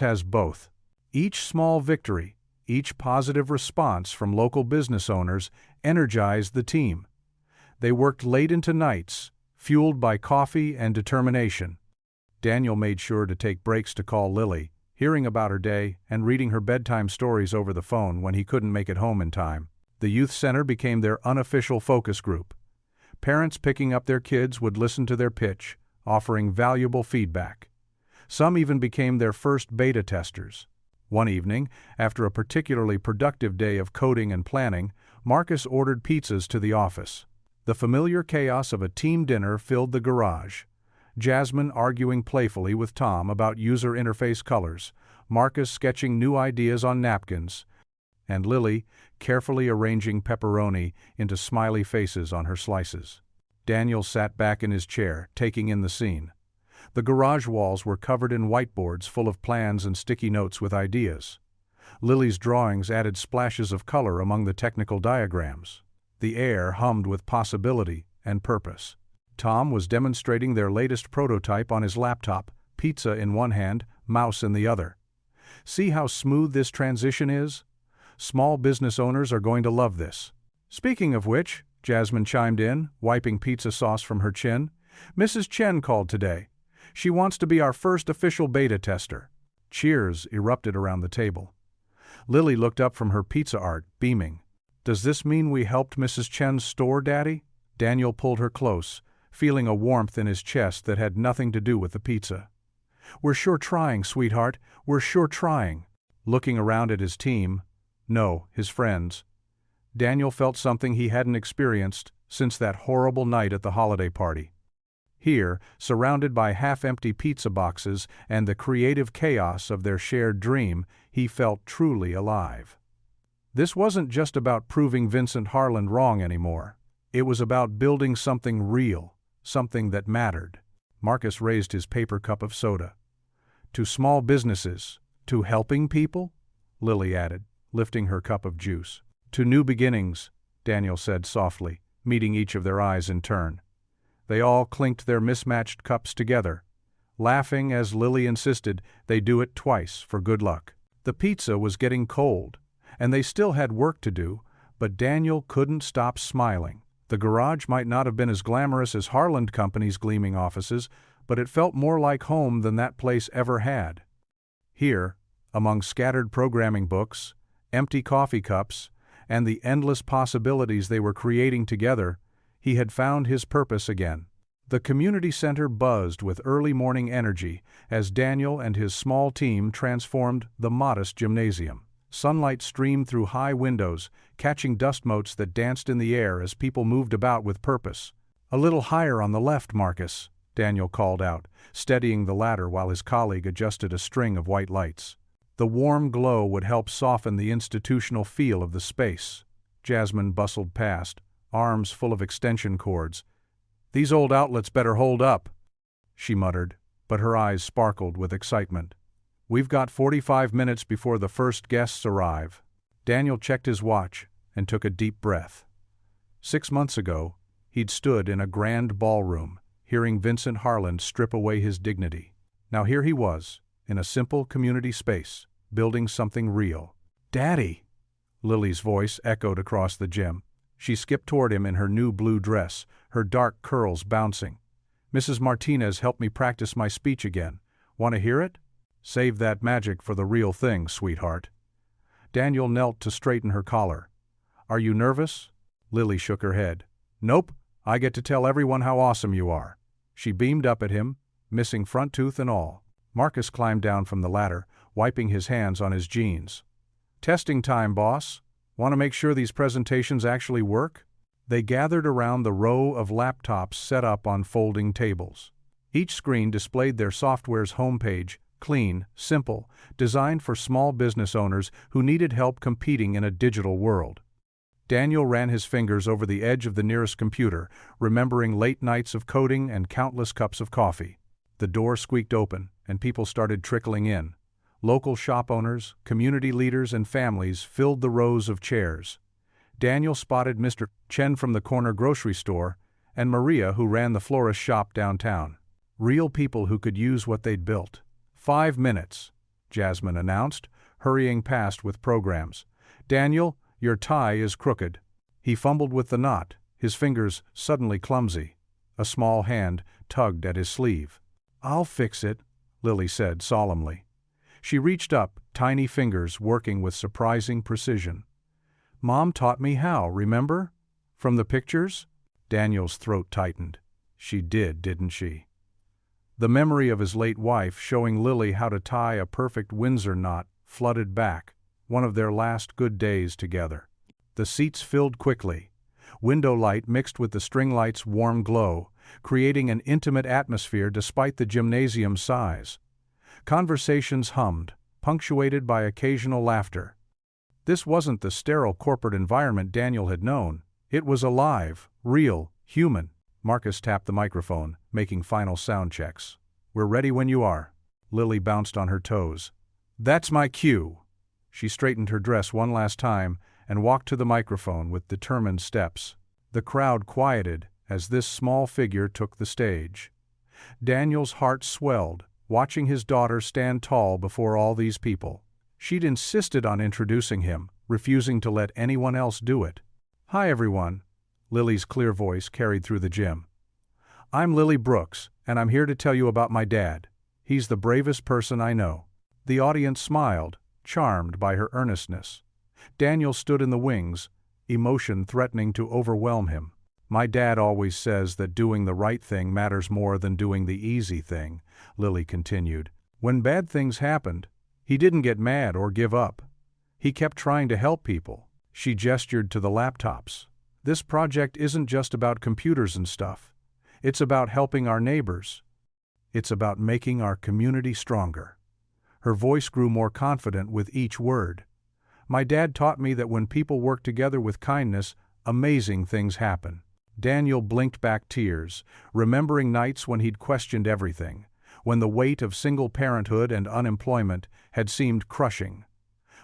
has both." Each small victory, each positive response from local business owners energized the team. They worked late into nights, fueled by coffee and determination. Daniel made sure to take breaks to call Lily, hearing about her day and reading her bedtime stories over the phone when he couldn't make it home in time. The youth center became their unofficial focus group. Parents picking up their kids would listen to their pitch, offering valuable feedback. Some even became their first beta testers. One evening, after a particularly productive day of coding and planning, Marcus ordered pizzas to the office. The familiar chaos of a team dinner filled the garage. Jasmine arguing playfully with Tom about user interface colors, Marcus sketching new ideas on napkins, and Lily carefully arranging pepperoni into smiley faces on her slices. Daniel sat back in his chair, taking in the scene. The garage walls were covered in whiteboards full of plans and sticky notes with ideas. Lily's drawings added splashes of color among the technical diagrams. The air hummed with possibility and purpose. Tom was demonstrating their latest prototype on his laptop, pizza in one hand, mouse in the other. See how smooth this transition is? Small business owners are going to love this. Speaking of which, Jasmine chimed in, wiping pizza sauce from her chin. Mrs. Chen called today. She wants to be our first official beta tester. Cheers erupted around the table. Lily looked up from her pizza art, beaming. Does this mean we helped Mrs. Chen's store, Daddy? Daniel pulled her close, feeling a warmth in his chest that had nothing to do with the pizza. We're sure trying, sweetheart. We're sure trying. Looking around at his team, no, his friends, Daniel felt something he hadn't experienced since that horrible night at the holiday party. Here, surrounded by half-empty pizza boxes and the creative chaos of their shared dream, he felt truly alive. This wasn't just about proving Vincent Harland wrong anymore. It was about building something real, something that mattered. Marcus raised his paper cup of soda. To small businesses, to helping people? Lily added, lifting her cup of juice. To new beginnings, Daniel said softly, meeting each of their eyes in turn. They all clinked their mismatched cups together, laughing as Lily insisted they do it twice for good luck. The pizza was getting cold, and they still had work to do, but Daniel couldn't stop smiling. The garage might not have been as glamorous as Harland Company's gleaming offices, but it felt more like home than that place ever had. Here, among scattered programming books, empty coffee cups, and the endless possibilities they were creating together, he had found his purpose again. The community center buzzed with early morning energy as Daniel and his small team transformed the modest gymnasium. Sunlight streamed through high windows, catching dust motes that danced in the air as people moved about with purpose. A little higher on the left, Marcus, Daniel called out, steadying the ladder while his colleague adjusted a string of white lights. The warm glow would help soften the institutional feel of the space. Jasmine bustled past, arms full of extension cords. These old outlets better hold up, she muttered, but her eyes sparkled with excitement. We've got 45 minutes before the first guests arrive. Daniel checked his watch and took a deep breath. 6 months ago, he'd stood in a grand ballroom, hearing Vincent Harland strip away his dignity. Now here he was, in a simple community space, building something real. Daddy! Lily's voice echoed across the gym. She skipped toward him in her new blue dress, her dark curls bouncing. Mrs. Martinez helped me practice my speech again. Want to hear it? Save that magic for the real thing, sweetheart. Daniel knelt to straighten her collar. Are you nervous? Lily shook her head. Nope, I get to tell everyone how awesome you are. She beamed up at him, missing front tooth and all. Marcus climbed down from the ladder, wiping his hands on his jeans. Testing time, boss. Want to make sure these presentations actually work? They gathered around the row of laptops set up on folding tables. Each screen displayed their software's homepage, clean, simple, designed for small business owners who needed help competing in a digital world. Daniel ran his fingers over the edge of the nearest computer, remembering late nights of coding and countless cups of coffee. The door squeaked open, and people started trickling in. Local shop owners, community leaders, and families filled the rows of chairs. Daniel spotted Mr. Chen from the corner grocery store, and Maria, who ran the florist shop downtown. Real people who could use what they'd built. 5 minutes, Jasmine announced, hurrying past with programs. Daniel, your tie is crooked. He fumbled with the knot, his fingers suddenly clumsy. A small hand tugged at his sleeve. I'll fix it, Lily said solemnly. She reached up, tiny fingers working with surprising precision. Mom taught me how, remember? From the pictures? Daniel's throat tightened. She did, didn't she? The memory of his late wife showing Lily how to tie a perfect Windsor knot flooded back, one of their last good days together. The seats filled quickly. Window light mixed with the string light's warm glow, creating an intimate atmosphere despite the gymnasium's size. Conversations hummed, punctuated by occasional laughter. This wasn't the sterile corporate environment Daniel had known. It was alive, real, human. Marcus tapped the microphone, making final sound checks. "We're ready when you are." Lily bounced on her toes. "That's my cue." She straightened her dress one last time and walked to the microphone with determined steps. The crowd quieted as this small figure took the stage. Daniel's heart swelled, watching his daughter stand tall before all these people. She'd insisted on introducing him, refusing to let anyone else do it. "Hi everyone," Lily's clear voice carried through the gym. "I'm Lily Brooks, and I'm here to tell you about my dad. He's the bravest person I know." The audience smiled, charmed by her earnestness. Daniel stood in the wings, emotion threatening to overwhelm him. "My dad always says that doing the right thing matters more than doing the easy thing," Lily continued. "When bad things happened, he didn't get mad or give up. He kept trying to help people." She gestured to the laptops. "This project isn't just about computers and stuff. It's about helping our neighbors. It's about making our community stronger." Her voice grew more confident with each word. "My dad taught me that when people work together with kindness, amazing things happen." Daniel blinked back tears, remembering nights when he'd questioned everything, when the weight of single parenthood and unemployment had seemed crushing.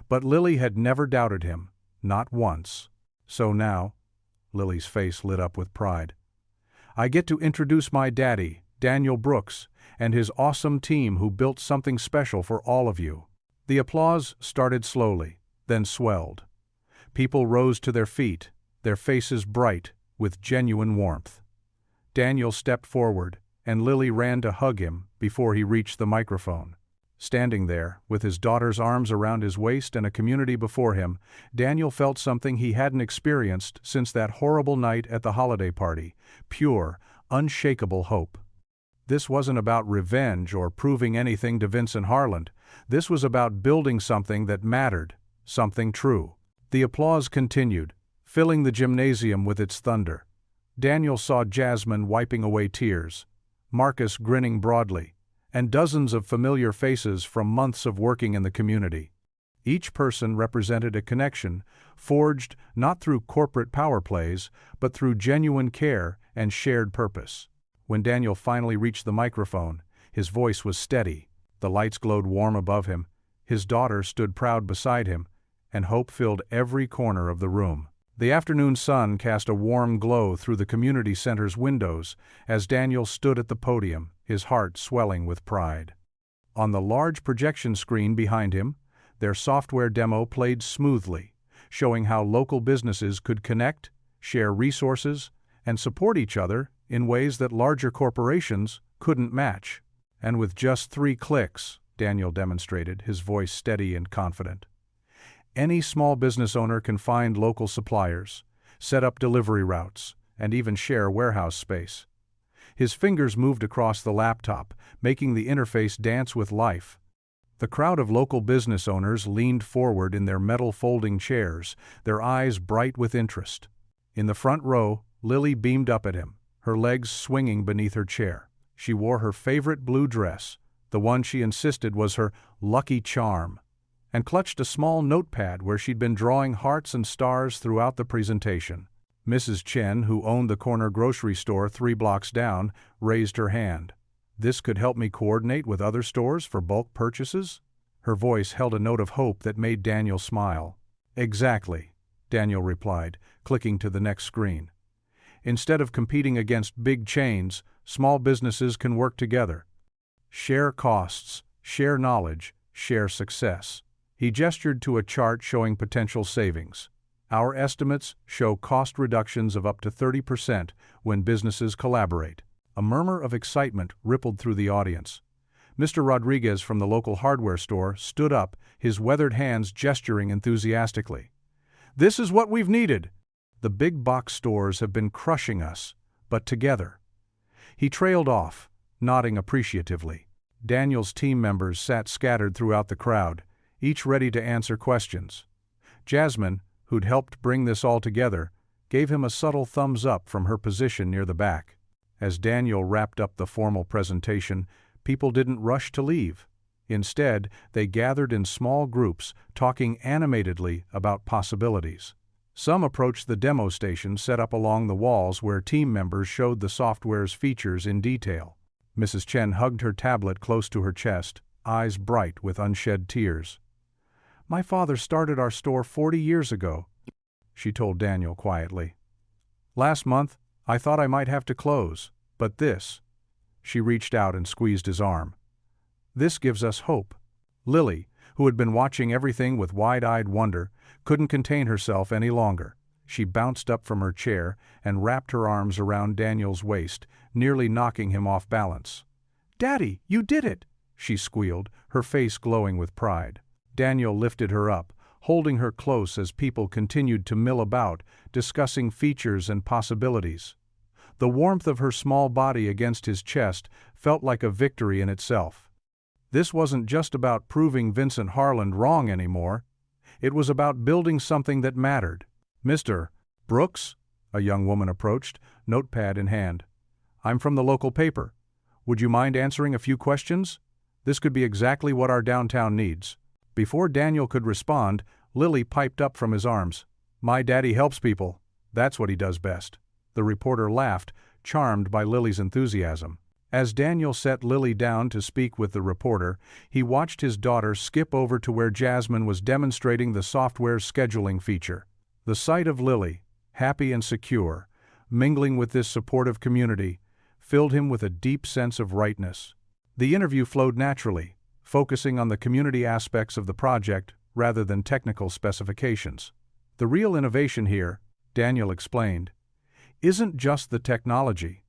But Lily had never doubted him, not once. So now, Lily's face lit up with pride, "I get to introduce my daddy, Daniel Brooks, and his awesome team who built something special for all of you." The applause started slowly, then swelled. People rose to their feet, their faces bright with genuine warmth. Daniel stepped forward, and Lily ran to hug him before he reached the microphone. Standing there, with his daughter's arms around his waist and a community before him, Daniel felt something he hadn't experienced since that horrible night at the holiday party: pure, unshakable hope. This wasn't about revenge or proving anything to Vincent Harland. This was about building something that mattered, something true. The applause continued, filling the gymnasium with its thunder. Daniel saw Jasmine wiping away tears, Marcus grinning broadly, and dozens of familiar faces from months of working in the community. Each person represented a connection, forged not through corporate power plays, but through genuine care and shared purpose. When Daniel finally reached the microphone, his voice was steady, the lights glowed warm above him, his daughter stood proud beside him, and hope filled every corner of the room. The afternoon sun cast a warm glow through the community center's windows as Daniel stood at the podium, his heart swelling with pride. On the large projection screen behind him, their software demo played smoothly, showing how local businesses could connect, share resources, and support each other in ways that larger corporations couldn't match. And with just 3 clicks, Daniel demonstrated, his voice steady and confident, any small business owner can find local suppliers, set up delivery routes, and even share warehouse space. His fingers moved across the laptop, making the interface dance with life. The crowd of local business owners leaned forward in their metal folding chairs, their eyes bright with interest. In the front row, Lily beamed up at him, her legs swinging beneath her chair. She wore her favorite blue dress, the one she insisted was her lucky charm, and clutched a small notepad where she'd been drawing hearts and stars throughout the presentation. Mrs. Chen, who owned the corner grocery store 3 blocks down, raised her hand. "This could help me coordinate with other stores for bulk purchases?" Her voice held a note of hope that made Daniel smile. "Exactly," Daniel replied, clicking to the next screen. "Instead of competing against big chains, small businesses can work together. Share costs, share knowledge, share success." He gestured to a chart showing potential savings. "Our estimates show cost reductions of up to 30% when businesses collaborate." A murmur of excitement rippled through the audience. Mr. Rodriguez from the local hardware store stood up, his weathered hands gesturing enthusiastically. "This is what we've needed. The big box stores have been crushing us, but together." He trailed off, nodding appreciatively. Daniel's team members sat scattered throughout the crowd, each ready to answer questions. Jasmine, who'd helped bring this all together, gave him a subtle thumbs up from her position near the back. As Daniel wrapped up the formal presentation, people didn't rush to leave. Instead, they gathered in small groups, talking animatedly about possibilities. Some approached the demo station set up along the walls where team members showed the software's features in detail. Mrs. Chen hugged her tablet close to her chest, eyes bright with unshed tears. "My father started our store 40 years ago," she told Daniel quietly. "Last month, I thought I might have to close, but this," she reached out and squeezed his arm. "This gives us hope." Lily, who had been watching everything with wide-eyed wonder, couldn't contain herself any longer. She bounced up from her chair and wrapped her arms around Daniel's waist, nearly knocking him off balance. "Daddy, you did it!" she squealed, her face glowing with pride. Daniel lifted her up, holding her close as people continued to mill about, discussing features and possibilities. The warmth of her small body against his chest felt like a victory in itself. This wasn't just about proving Vincent Harland wrong anymore. It was about building something that mattered. "Mr. Brooks?" a young woman approached, notepad in hand. "I'm from the local paper. Would you mind answering a few questions? This could be exactly what our downtown needs." Before Daniel could respond, Lily piped up from his arms. "My daddy helps people. That's what he does best." The reporter laughed, charmed by Lily's enthusiasm. As Daniel set Lily down to speak with the reporter, he watched his daughter skip over to where Jasmine was demonstrating the software's scheduling feature. The sight of Lily, happy and secure, mingling with this supportive community, filled him with a deep sense of rightness. The interview flowed naturally, focusing on the community aspects of the project rather than technical specifications. "The real innovation here," Daniel explained, "isn't just the technology.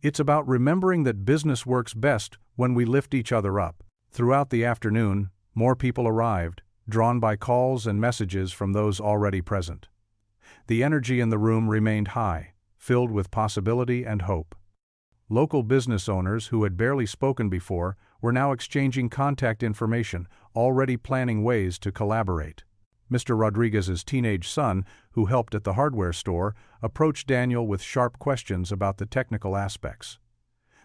It's about remembering that business works best when we lift each other up." Throughout the afternoon, more people arrived, drawn by calls and messages from those already present. The energy in the room remained high, filled with possibility and hope. Local business owners who had barely spoken before were now exchanging contact information, already planning ways to collaborate. Mr. Rodriguez's teenage son, who helped at the hardware store, approached Daniel with sharp questions about the technical aspects.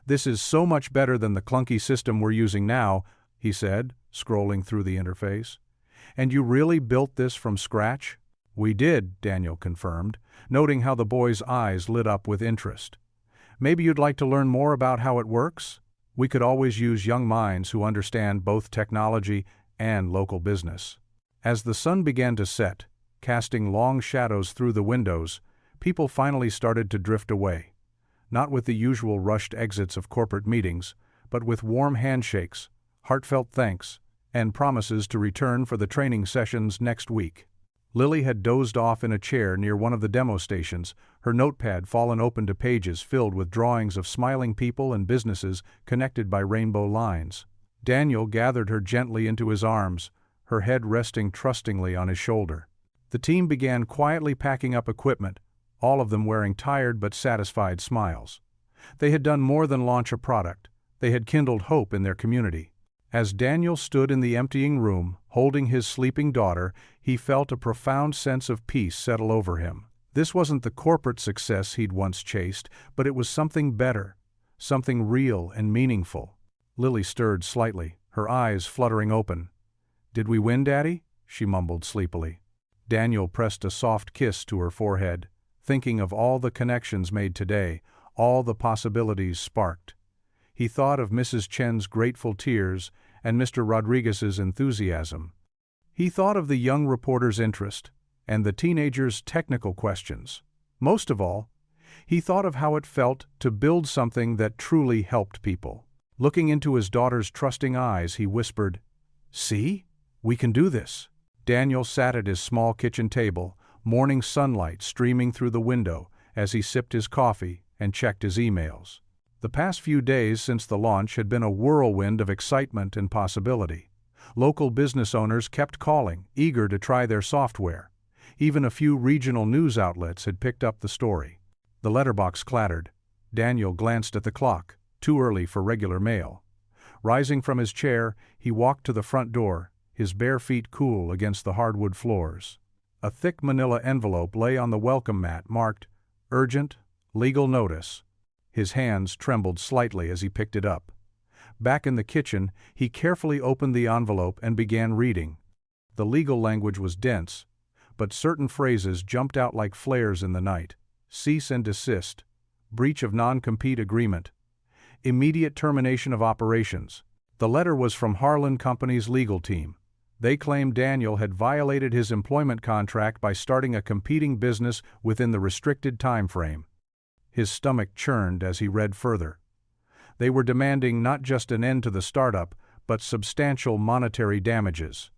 "This is so much better than the clunky system we're using now," he said, scrolling through the interface. "And you really built this from scratch?" "We did," Daniel confirmed, noting how the boy's eyes lit up with interest. "Maybe you'd like to learn more about how it works? We could always use young minds who understand both technology and local business." As the sun began to set, casting long shadows through the windows, people finally started to drift away. Not with the usual rushed exits of corporate meetings, but with warm handshakes, heartfelt thanks, and promises to return for the training sessions next week. Lily had dozed off in a chair near one of the demo stations, her notepad fallen open to pages filled with drawings of smiling people and businesses connected by rainbow lines. Daniel gathered her gently into his arms, her head resting trustingly on his shoulder. The team began quietly packing up equipment, all of them wearing tired but satisfied smiles. They had done more than launch a product. They had kindled hope in their community. As Daniel stood in the emptying room, holding his sleeping daughter, he felt a profound sense of peace settle over him. This wasn't the corporate success he'd once chased, but it was something better, something real and meaningful. Lily stirred slightly, her eyes fluttering open. "Did we win, Daddy?" she mumbled sleepily. Daniel pressed a soft kiss to her forehead, thinking of all the connections made today, all the possibilities sparked. He thought of Mrs. Chen's grateful tears and Mr. Rodriguez's enthusiasm. He thought of the young reporter's interest and the teenager's technical questions. Most of all, he thought of how it felt to build something that truly helped people. Looking into his daughter's trusting eyes, he whispered, "See? We can do this." Daniel sat at his small kitchen table, morning sunlight streaming through the window as he sipped his coffee and checked his emails. The past few days since the launch had been a whirlwind of excitement and possibility. Local business owners kept calling, eager to try their software. Even a few regional news outlets had picked up the story. The letterbox clattered. Daniel glanced at the clock, too early for regular mail. Rising from his chair, he walked to the front door, his bare feet cool against the hardwood floors. A thick manila envelope lay on the welcome mat marked, "Urgent, Legal Notice." His hands trembled slightly as he picked it up. Back in the kitchen, he carefully opened the envelope and began reading. The legal language was dense, but certain phrases jumped out like flares in the night. Cease and desist. Breach of non-compete agreement. Immediate termination of operations. The letter was from Harlan Company's legal team. They claimed Daniel had violated his employment contract by starting a competing business within the restricted time frame. His stomach churned as he read further. They were demanding not just an end to the startup, but substantial monetary damages.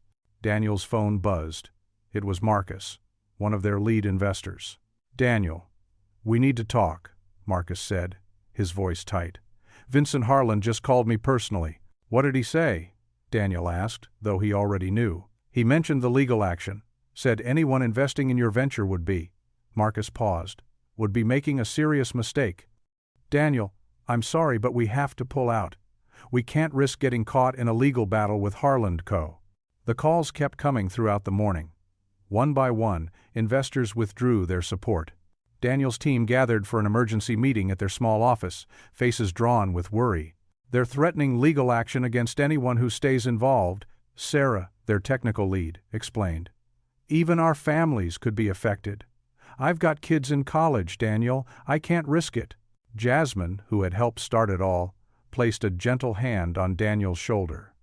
Daniel's phone buzzed. It was Marcus, one of their lead investors. "Daniel, we need to talk," Marcus said, his voice tight. "Vincent Harlan just called me personally." "What did he say?" Daniel asked, though he already knew. "He mentioned the legal action. Said anyone investing in your venture would be." Marcus paused. "Would be making a serious mistake." "Daniel, I'm sorry, but we have to pull out. We can't risk getting caught in a legal battle with Harlan Co." The calls kept coming throughout the morning. One by one, investors withdrew their support. Daniel's team gathered for an emergency meeting at their small office, faces drawn with worry. "They're threatening legal action against anyone who stays involved," Sarah, their technical lead, explained. "Even our families could be affected. I've got kids in college, Daniel. I can't risk it." Jasmine, who had helped start it all, placed a gentle hand on Daniel's shoulder.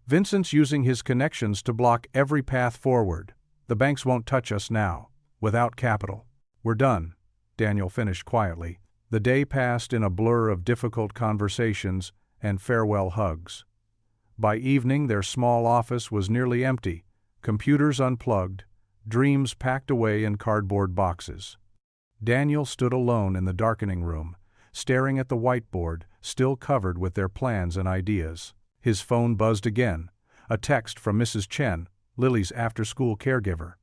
"Vincent's using his connections to block every path forward. The banks won't touch us now. Without capital. We're done," Daniel finished quietly. The day passed in a blur of difficult conversations and farewell hugs. By evening, their small office was nearly empty, computers unplugged, dreams packed away in cardboard boxes. Daniel stood alone in the darkening room, staring at the whiteboard, still covered with their plans and ideas. His phone buzzed again, a text from Mrs. Chen, Lily's after-school caregiver.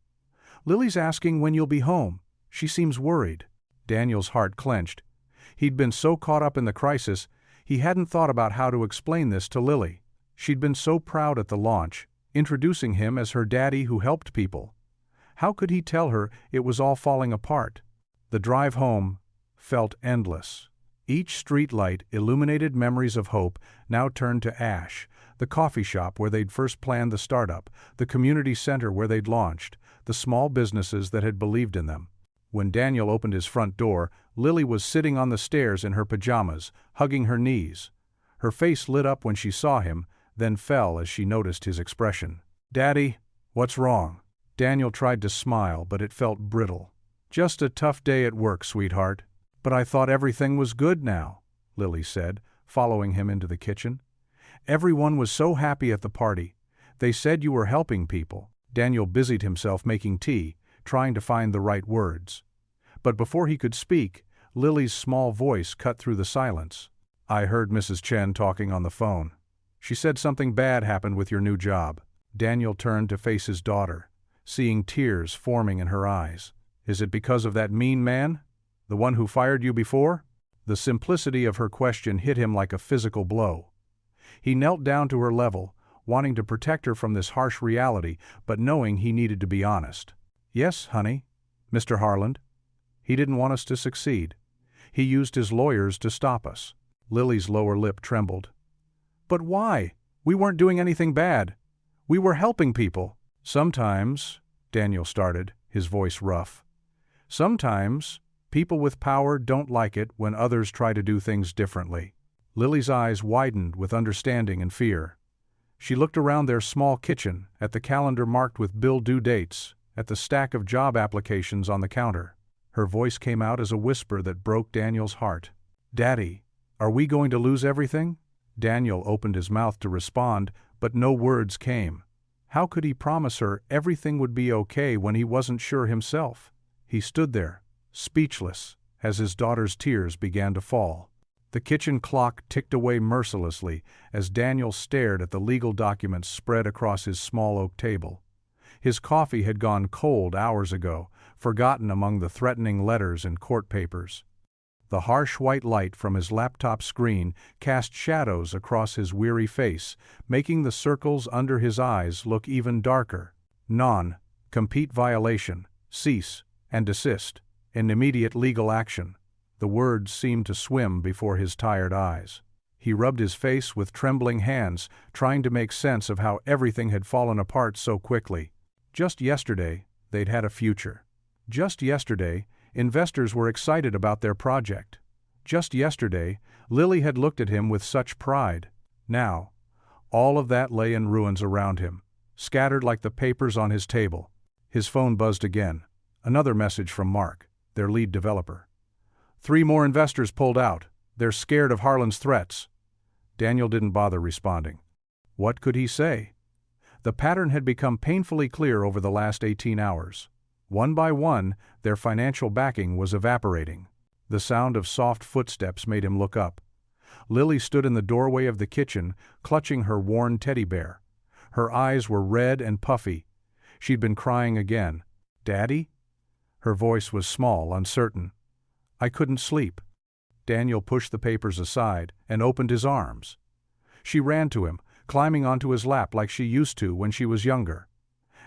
"Lily's asking when you'll be home. She seems worried." Daniel's heart clenched. He'd been so caught up in the crisis, he hadn't thought about how to explain this to Lily. She'd been so proud at the launch, introducing him as her daddy who helped people. How could he tell her it was all falling apart? The drive home felt endless. Each streetlight illuminated memories of hope now turned to ash. The coffee shop where they'd first planned the startup, the community center where they'd launched, the small businesses that had believed in them. When Daniel opened his front door, Lily was sitting on the stairs in her pajamas, hugging her knees. Her face lit up when she saw him, then fell as she noticed his expression. "Daddy, what's wrong?" Daniel tried to smile, but it felt brittle. "Just a tough day at work, sweetheart." "But I thought everything was good now," Lily said, following him into the kitchen. "Everyone was so happy at the party. They said you were helping people." Daniel busied himself making tea, trying to find the right words. But before he could speak, Lily's small voice cut through the silence. "I heard Mrs. Chen talking on the phone. She said something bad happened with your new job." Daniel turned to face his daughter, seeing tears forming in her eyes. "Is it because of that mean man? The one who fired you before?" The simplicity of her question hit him like a physical blow. He knelt down to her level, wanting to protect her from this harsh reality, but knowing he needed to be honest. "Yes, honey, Mr. Harlan. He didn't want us to succeed. He used his lawyers to stop us." Lily's lower lip trembled. "But why? We weren't doing anything bad. We were helping people." "Sometimes," Daniel started, his voice rough. "Sometimes people with power don't like it when others try to do things differently." Lily's eyes widened with understanding and fear. She looked around their small kitchen, at the calendar marked with bill due dates, at the stack of job applications on the counter. Her voice came out as a whisper that broke Daniel's heart. "Daddy, are we going to lose everything?" Daniel opened his mouth to respond, but no words came. How could he promise her everything would be okay when he wasn't sure himself? He stood there, speechless, as his daughter's tears began to fall. The kitchen clock ticked away mercilessly as Daniel stared at the legal documents spread across his small oak table. His coffee had gone cold hours ago, forgotten among the threatening letters and court papers. The harsh white light from his laptop screen cast shadows across his weary face, making the circles under his eyes look even darker. Non-compete violation, cease and desist, and immediate legal action. The words seemed to swim before his tired eyes. He rubbed his face with trembling hands, trying to make sense of how everything had fallen apart so quickly. Just yesterday, they'd had a future. Just yesterday, investors were excited about their project. Just yesterday, Lily had looked at him with such pride. Now, all of that lay in ruins around him, scattered like the papers on his table. His phone buzzed again. Another message from Mark, their lead developer. 3 more investors pulled out. They're scared of Harlan's threats. Daniel didn't bother responding. What could he say? The pattern had become painfully clear over the last 18 hours. One by one, their financial backing was evaporating. The sound of soft footsteps made him look up. Lily stood in the doorway of the kitchen, clutching her worn teddy bear. Her eyes were red and puffy. She'd been crying again. "Daddy?" Her voice was small, uncertain. "I couldn't sleep." Daniel pushed the papers aside and opened his arms. She ran to him, climbing onto his lap like she used to when she was younger.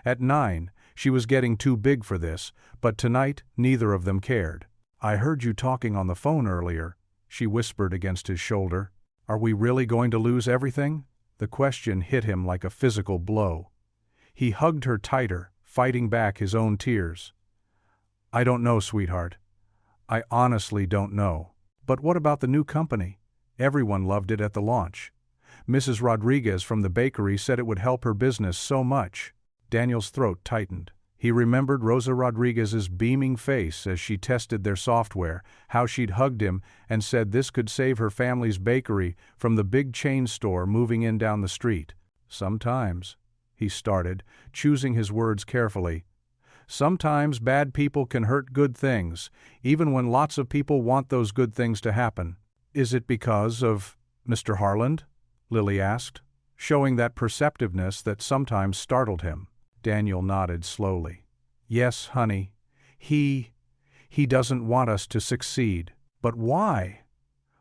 At 9, she was getting too big for this, but tonight neither of them cared. "I heard you talking on the phone earlier," she whispered against his shoulder. "Are we really going to lose everything?" The question hit him like a physical blow. He hugged her tighter, fighting back his own tears. "I don't know, sweetheart. I honestly don't know. But what about the new company? Everyone loved it at the launch. Mrs. Rodriguez from the bakery said it would help her business so much." Daniel's throat tightened. He remembered Rosa Rodriguez's beaming face as she tested their software, how she'd hugged him and said this could save her family's bakery from the big chain store moving in down the street. "Sometimes," he started, choosing his words carefully. "Sometimes bad people can hurt good things, even when lots of people want those good things to happen." "Is it because of Mr. Harlan?" Lily asked, showing that perceptiveness that sometimes startled him. Daniel nodded slowly. "Yes, honey. He doesn't want us to succeed." "But why?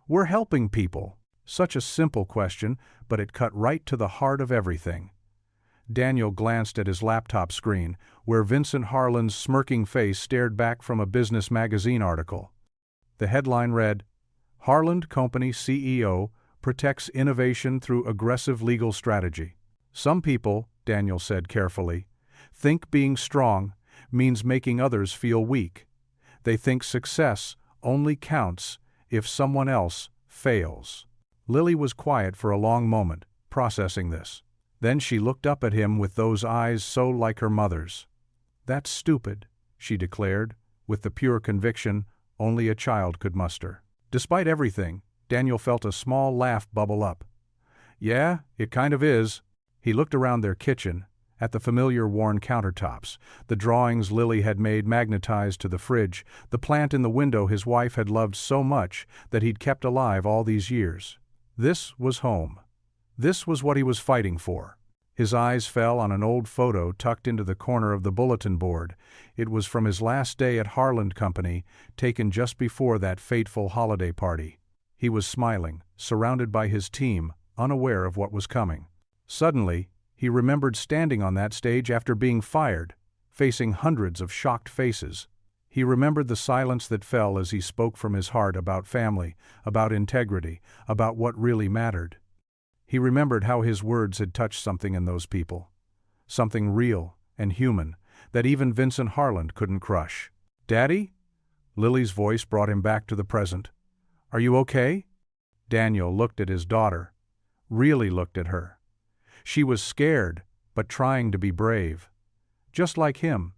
We're helping people." Such a simple question, but it cut right to the heart of everything. Daniel glanced at his laptop screen, where Vincent Harlan's smirking face stared back from a business magazine article. The headline read, "Harlan Company CEO protects innovation through aggressive legal strategy." "Some people," Daniel said carefully, "think being strong means making others feel weak. They think success only counts if someone else fails." Lily was quiet for a long moment, processing this. Then she looked up at him with those eyes so like her mother's. "That's stupid," she declared, with the pure conviction only a child could muster. Despite everything, Daniel felt a small laugh bubble up. "Yeah, it kind of is." He looked around their kitchen, at the familiar worn countertops, the drawings Lily had made magnetized to the fridge, the plant in the window his wife had loved so much that he'd kept alive all these years. This was home. This was what he was fighting for. His eyes fell on an old photo tucked into the corner of the bulletin board. It was from his last day at Harlan Company, taken just before that fateful holiday party. He was smiling, surrounded by his team, unaware of what was coming. Suddenly, he remembered standing on that stage after being fired, facing hundreds of shocked faces. He remembered the silence that fell as he spoke from his heart about family, about integrity, about what really mattered. He remembered how his words had touched something in those people. Something real and human that even Vincent Harlan couldn't crush. "Daddy?" Lily's voice brought him back to the present. "Are you okay?" Daniel looked at his daughter. Really looked at her. She was scared, but trying to be brave. Just like him.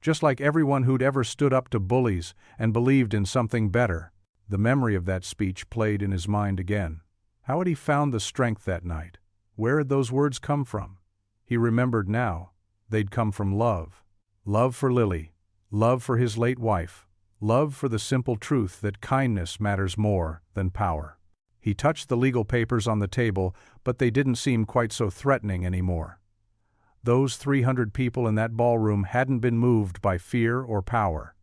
Just like everyone who'd ever stood up to bullies and believed in something better. The memory of that speech played in his mind again. How had he found the strength that night? Where had those words come from? He remembered now. They'd come from love. Love for Lily. Love for his late wife. Love for the simple truth that kindness matters more than power. He touched the legal papers on the table, but they didn't seem quite so threatening anymore. Those 300 people in that ballroom hadn't been moved by fear or power.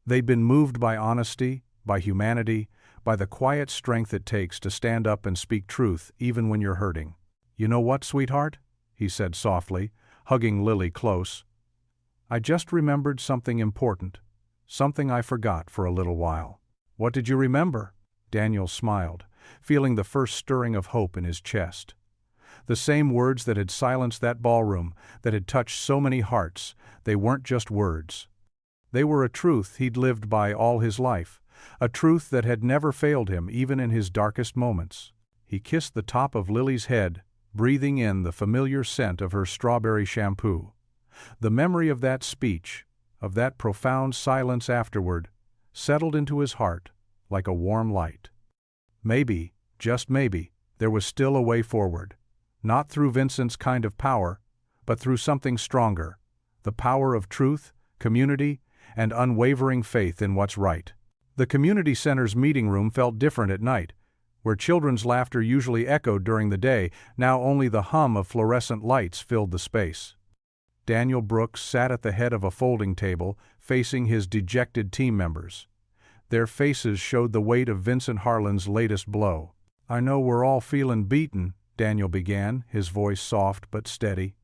They'd been moved by honesty, by humanity, by the quiet strength it takes to stand up and speak truth even when you're hurting. "You know what, sweetheart?" he said softly, hugging Lily close. "I just remembered something important, something I forgot for a little while." "What did you remember?" Daniel smiled, feeling the first stirring of hope in his chest. The same words that had silenced that ballroom, that had touched so many hearts, they weren't just words. They were a truth he'd lived by all his life, a truth that had never failed him even in his darkest moments. He kissed the top of Lily's head, breathing in the familiar scent of her strawberry shampoo. The memory of that speech, of that profound silence afterward, settled into his heart like a warm light. Maybe, just maybe, there was still a way forward. Not through Vincent's kind of power, but through something stronger, the power of truth, community, and unwavering faith in what's right. The community center's meeting room felt different at night. Where children's laughter usually echoed during the day, now only the hum of fluorescent lights filled the space. Daniel Brooks sat at the head of a folding table, facing his dejected team members. Their faces showed the weight of Vincent Harlan's latest blow. "I know we're all feeling beaten," Daniel began, his voice soft but steady.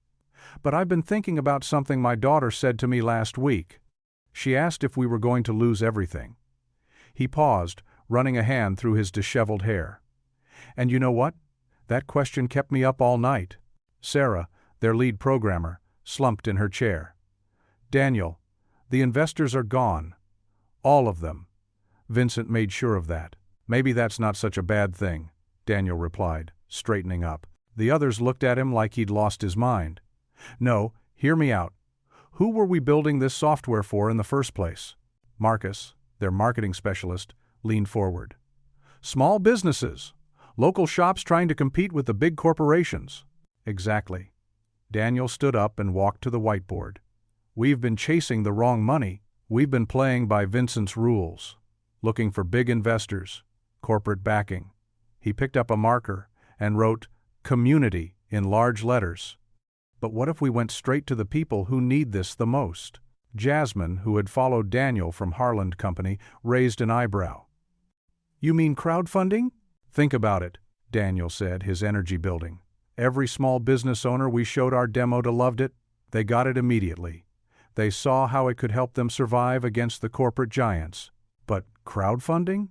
"But I've been thinking about something my daughter said to me last week. She asked if we were going to lose everything." He paused, running a hand through his disheveled hair. "And you know what? That question kept me up all night." Sarah, their lead programmer, slumped in her chair. "Daniel, the investors are gone. All of them." Vincent made sure of that. "Maybe that's not such a bad thing," Daniel replied, straightening up. The others looked at him like he'd lost his mind. "No, hear me out. Who were we building this software for in the first place?" Marcus, their marketing specialist, leaned forward. "Small businesses. Local shops trying to compete with the big corporations." "Exactly." Daniel stood up and walked to the whiteboard. "We've been chasing the wrong money. We've been playing by Vincent's rules. Looking for big investors, corporate backing." He picked up a marker and wrote "Community" in large letters. "But what if we went straight to the people who need this the most?" Jasmine, who had followed Daniel from Harland Company, raised an eyebrow. "You mean crowdfunding?" "Think about it," Daniel said, his energy building. "Every small business owner we showed our demo to loved it. They got it immediately. They saw how it could help them survive against the corporate giants. But crowdfunding?"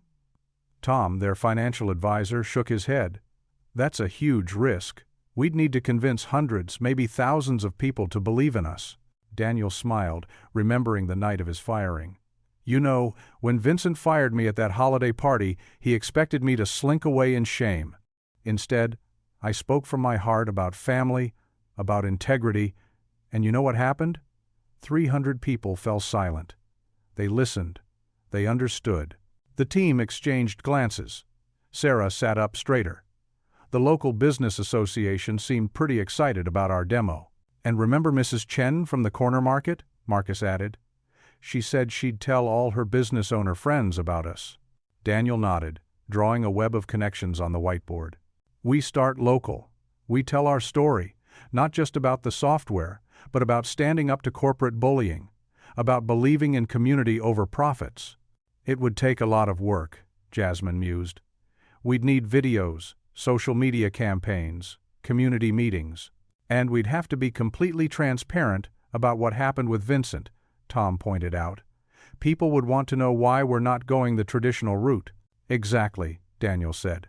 Tom, their financial advisor, shook his head. "That's a huge risk. We'd need to convince hundreds, maybe thousands of people to believe in us." Daniel smiled, remembering the night of his firing. "You know, when Vincent fired me at that holiday party, he expected me to slink away in shame. Instead, I spoke from my heart about family, about integrity, and you know what happened? 300 people fell silent. They listened. They understood." The team exchanged glances. Sarah sat up straighter. "The local business association seemed pretty excited about our demo. And remember Mrs. Chen from the corner market?" Marcus added. "She said she'd tell all her business owner friends about us." Daniel nodded, drawing a web of connections on the whiteboard. "We start local. We tell our story, not just about the software, but about standing up to corporate bullying, about believing in community over profits." "It would take a lot of work," Jasmine mused. "We'd need videos, social media campaigns, community meetings. And we'd have to be completely transparent about what happened with Vincent," Tom pointed out. "People would want to know why we're not going the traditional route." "Exactly," Daniel said.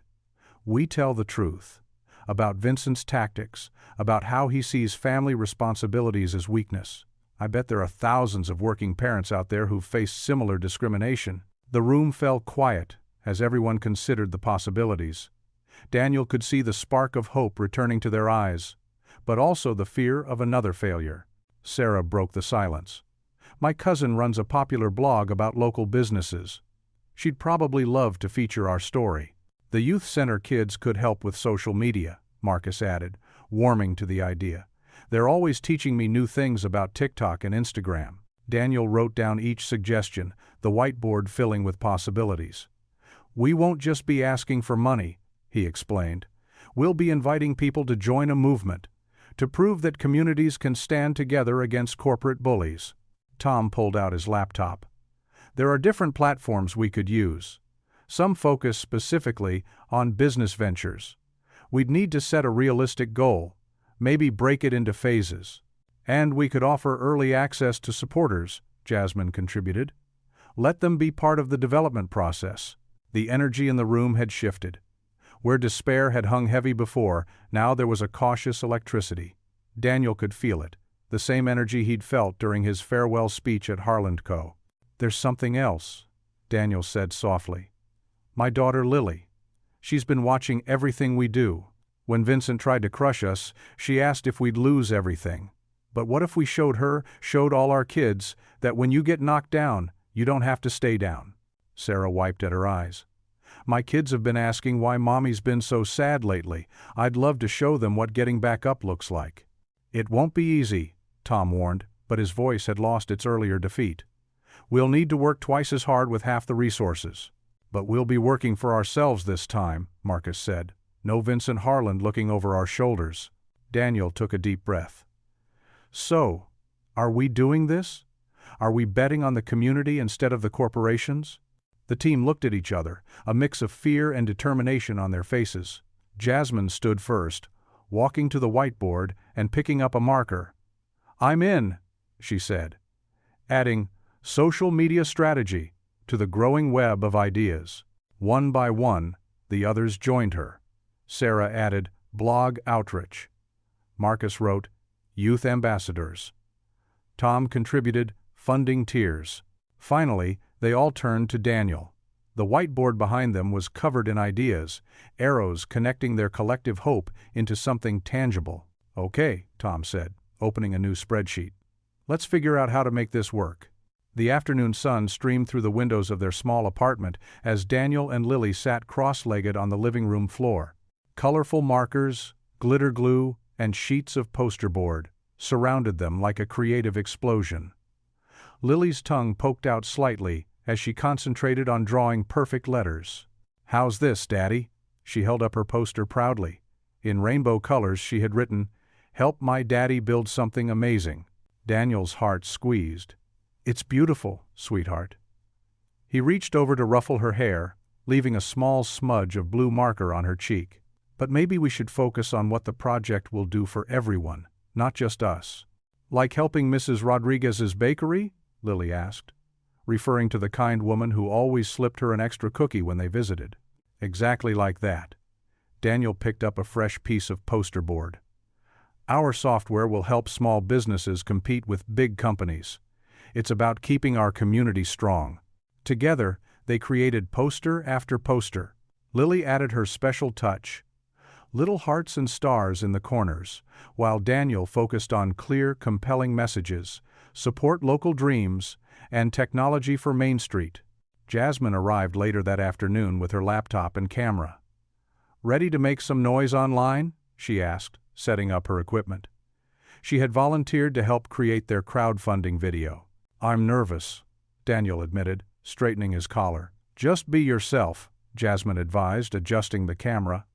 "We tell the truth. About Vincent's tactics, about how he sees family responsibilities as weakness. I bet there are thousands of working parents out there who've faced similar discrimination." The room fell quiet as everyone considered the possibilities. Daniel could see the spark of hope returning to their eyes, but also the fear of another failure. Sarah broke the silence. "My cousin runs a popular blog about local businesses. She'd probably love to feature our story." "The youth center kids could help with social media," Marcus added, warming to the idea. "They're always teaching me new things about TikTok and Instagram." Daniel wrote down each suggestion, the whiteboard filling with possibilities. "We won't just be asking for money," he explained. "We'll be inviting people to join a movement, to prove that communities can stand together against corporate bullies." Tom pulled out his laptop. "There are different platforms we could use. Some focus specifically on business ventures. We'd need to set a realistic goal, maybe break it into phases. And we could offer early access to supporters," Jasmine contributed. "Let them be part of the development process." The energy in the room had shifted. Where despair had hung heavy before, now there was a cautious electricity. Daniel could feel it, the same energy he'd felt during his farewell speech at Harland Co. "There's something else," Daniel said softly. "My daughter Lily. She's been watching everything we do. When Vincent tried to crush us, she asked if we'd lose everything. But what if we showed all our kids, that when you get knocked down, you don't have to stay down?" Sarah wiped at her eyes. "My kids have been asking why Mommy's been so sad lately. I'd love to show them what getting back up looks like." "It won't be easy," Tom warned, but his voice had lost its earlier defeat. "We'll need to work twice as hard with half the resources." "But we'll be working for ourselves this time," Marcus said. "No Vincent Harland looking over our shoulders." Daniel took a deep breath. "So, are we doing this? Are we betting on the community instead of the corporations?" The team looked at each other, a mix of fear and determination on their faces. Jasmine stood first, walking to the whiteboard and picking up a marker. "I'm in," she said, adding "social media strategy" to the growing web of ideas. One by one, the others joined her. Sarah added blog outreach. Marcus wrote youth ambassadors. Tom contributed funding tiers. Finally, they all turned to Daniel. The whiteboard behind them was covered in ideas, arrows connecting their collective hope into something tangible. "Okay," Tom said, opening a new spreadsheet. "Let's figure out how to make this work." The afternoon sun streamed through the windows of their small apartment as Daniel and Lily sat cross-legged on the living room floor. Colorful markers, glitter glue, and sheets of poster board surrounded them like a creative explosion. Lily's tongue poked out slightly as she concentrated on drawing perfect letters. "How's this, Daddy?" She held up her poster proudly. In rainbow colors she had written, "Help my daddy build something amazing." Daniel's heart squeezed. "It's beautiful, sweetheart." He reached over to ruffle her hair, leaving a small smudge of blue marker on her cheek. "But maybe we should focus on what the project will do for everyone, not just us." "Like helping Mrs. Rodriguez's bakery?" Lily asked, referring to the kind woman who always slipped her an extra cookie when they visited. "Exactly like that." Daniel picked up a fresh piece of poster board. "Our software will help small businesses compete with big companies. It's about keeping our community strong." Together, they created poster after poster. Lily added her special touch, little hearts and stars in the corners, while Daniel focused on clear, compelling messages, support local dreams, and technology for Main Street. Jasmine arrived later that afternoon with her laptop and camera. "Ready to make some noise online?" she asked, setting up her equipment. She had volunteered to help create their crowdfunding video. "I'm nervous," Daniel admitted, straightening his collar. "Just be yourself," Jasmine advised, adjusting the camera.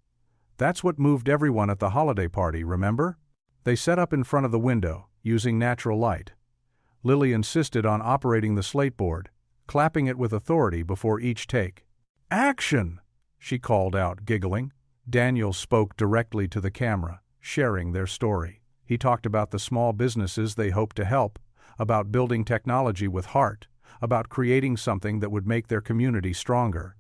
"That's what moved everyone at the holiday party, remember?" They set up in front of the window, using natural light. Lily insisted on operating the slateboard, clapping it with authority before each take. "Action!" she called out, giggling. Daniel spoke directly to the camera, sharing their story. He talked about the small businesses they hoped to help, about building technology with heart, about creating something that would make their community stronger.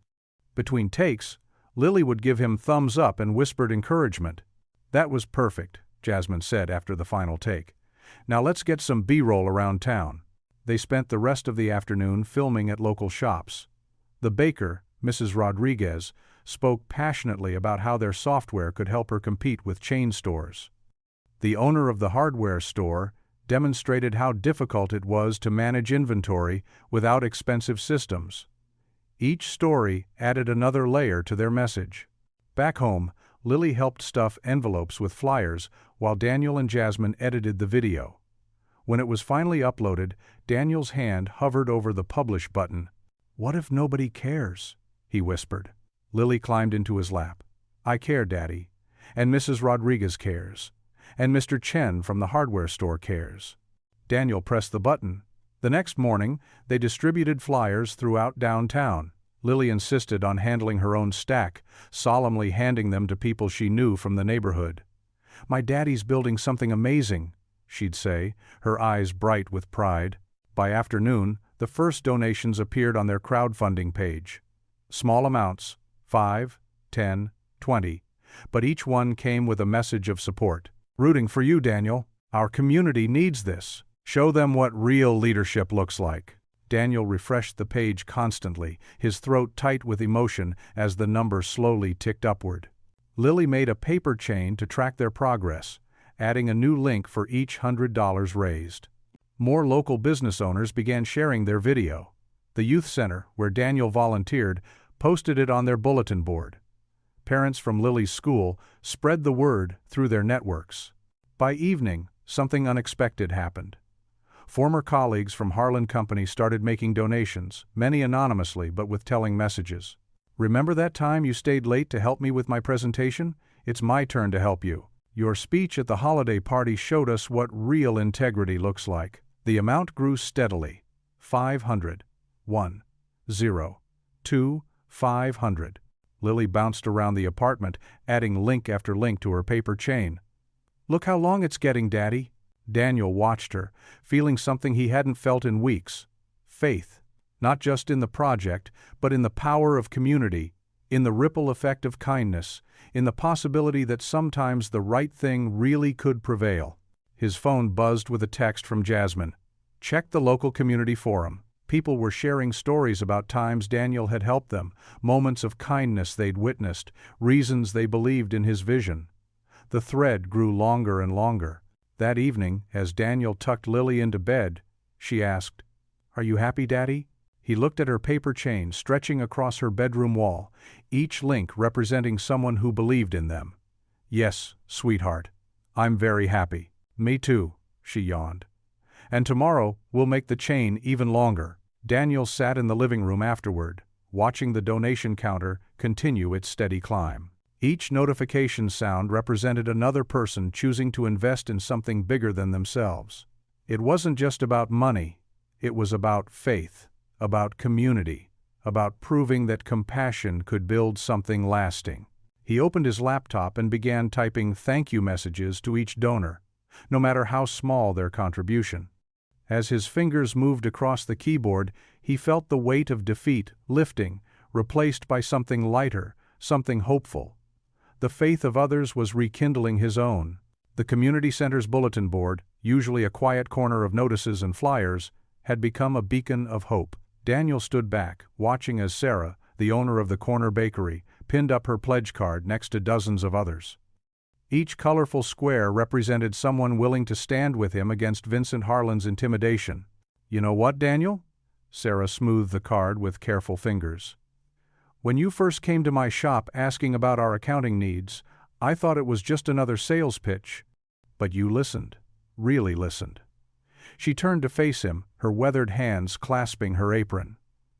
Between takes, Lily would give him thumbs up and whispered encouragement. "That was perfect," Jasmine said after the final take. "Now let's get some B-roll around town." They spent the rest of the afternoon filming at local shops. The baker, Mrs. Rodriguez, spoke passionately about how their software could help her compete with chain stores. The owner of the hardware store demonstrated how difficult it was to manage inventory without expensive systems. Each story added another layer to their message. Back home, Lily helped stuff envelopes with flyers while Daniel and Jasmine edited the video. When it was finally uploaded, Daniel's hand hovered over the publish button. "What if nobody cares?" he whispered. Lily climbed into his lap. "I care, Daddy. And Mrs. Rodriguez cares. And Mr. Chen from the hardware store cares." Daniel pressed the button. The next morning, they distributed flyers throughout downtown. Lily insisted on handling her own stack, solemnly handing them to people she knew from the neighborhood. "My daddy's building something amazing," she'd say, her eyes bright with pride. By afternoon, the first donations appeared on their crowdfunding page. Small amounts, $5, $10, 20, but each one came with a message of support. Rooting for you, Daniel. Our community needs this. Show them what real leadership looks like. Daniel refreshed the page constantly, his throat tight with emotion as the number slowly ticked upward. Lily made a paper chain to track their progress, adding a new link for each $100 raised. More local business owners began sharing their video. The youth center, where Daniel volunteered, posted it on their bulletin board. Parents from Lily's school spread the word through their networks. By evening, something unexpected happened. Former colleagues from Harlan Company started making donations, many anonymously but with telling messages. Remember that time you stayed late to help me with my presentation? It's my turn to help you. Your speech at the holiday party showed us what real integrity looks like. The amount grew steadily. 500. 1. 0. 2. 500. Lily bounced around the apartment, adding link after link to her paper chain. Look how long it's getting, Daddy. Daniel watched her, feeling something he hadn't felt in weeks. Faith. Not just in the project, but in the power of community, in the ripple effect of kindness, in the possibility that sometimes the right thing really could prevail. His phone buzzed with a text from Jasmine. Check the local community forum. People were sharing stories about times Daniel had helped them, moments of kindness they'd witnessed, reasons they believed in his vision. The thread grew longer and longer. That evening, as Daniel tucked Lily into bed, she asked, "Are you happy, Daddy?" He looked at her paper chain stretching across her bedroom wall, each link representing someone who believed in them. "Yes, sweetheart. I'm very happy." "Me too," she yawned. "And tomorrow we'll make the chain even longer." Daniel sat in the living room afterward, watching the donation counter continue its steady climb. Each notification sound represented another person choosing to invest in something bigger than themselves. It wasn't just about money, it was about faith, about community, about proving that compassion could build something lasting. He opened his laptop and began typing thank you messages to each donor, no matter how small their contribution. As his fingers moved across the keyboard, he felt the weight of defeat lifting, replaced by something lighter, something hopeful. The faith of others was rekindling his own. The community center's bulletin board, usually a quiet corner of notices and flyers, had become a beacon of hope. Daniel stood back, watching as Sarah, the owner of the corner bakery, pinned up her pledge card next to dozens of others. Each colorful square represented someone willing to stand with him against Vincent Harlan's intimidation. "You know what, Daniel?" Sarah smoothed the card with careful fingers. "When you first came to my shop asking about our accounting needs, I thought it was just another sales pitch. But you listened, really listened." She turned to face him, her weathered hands clasping her apron.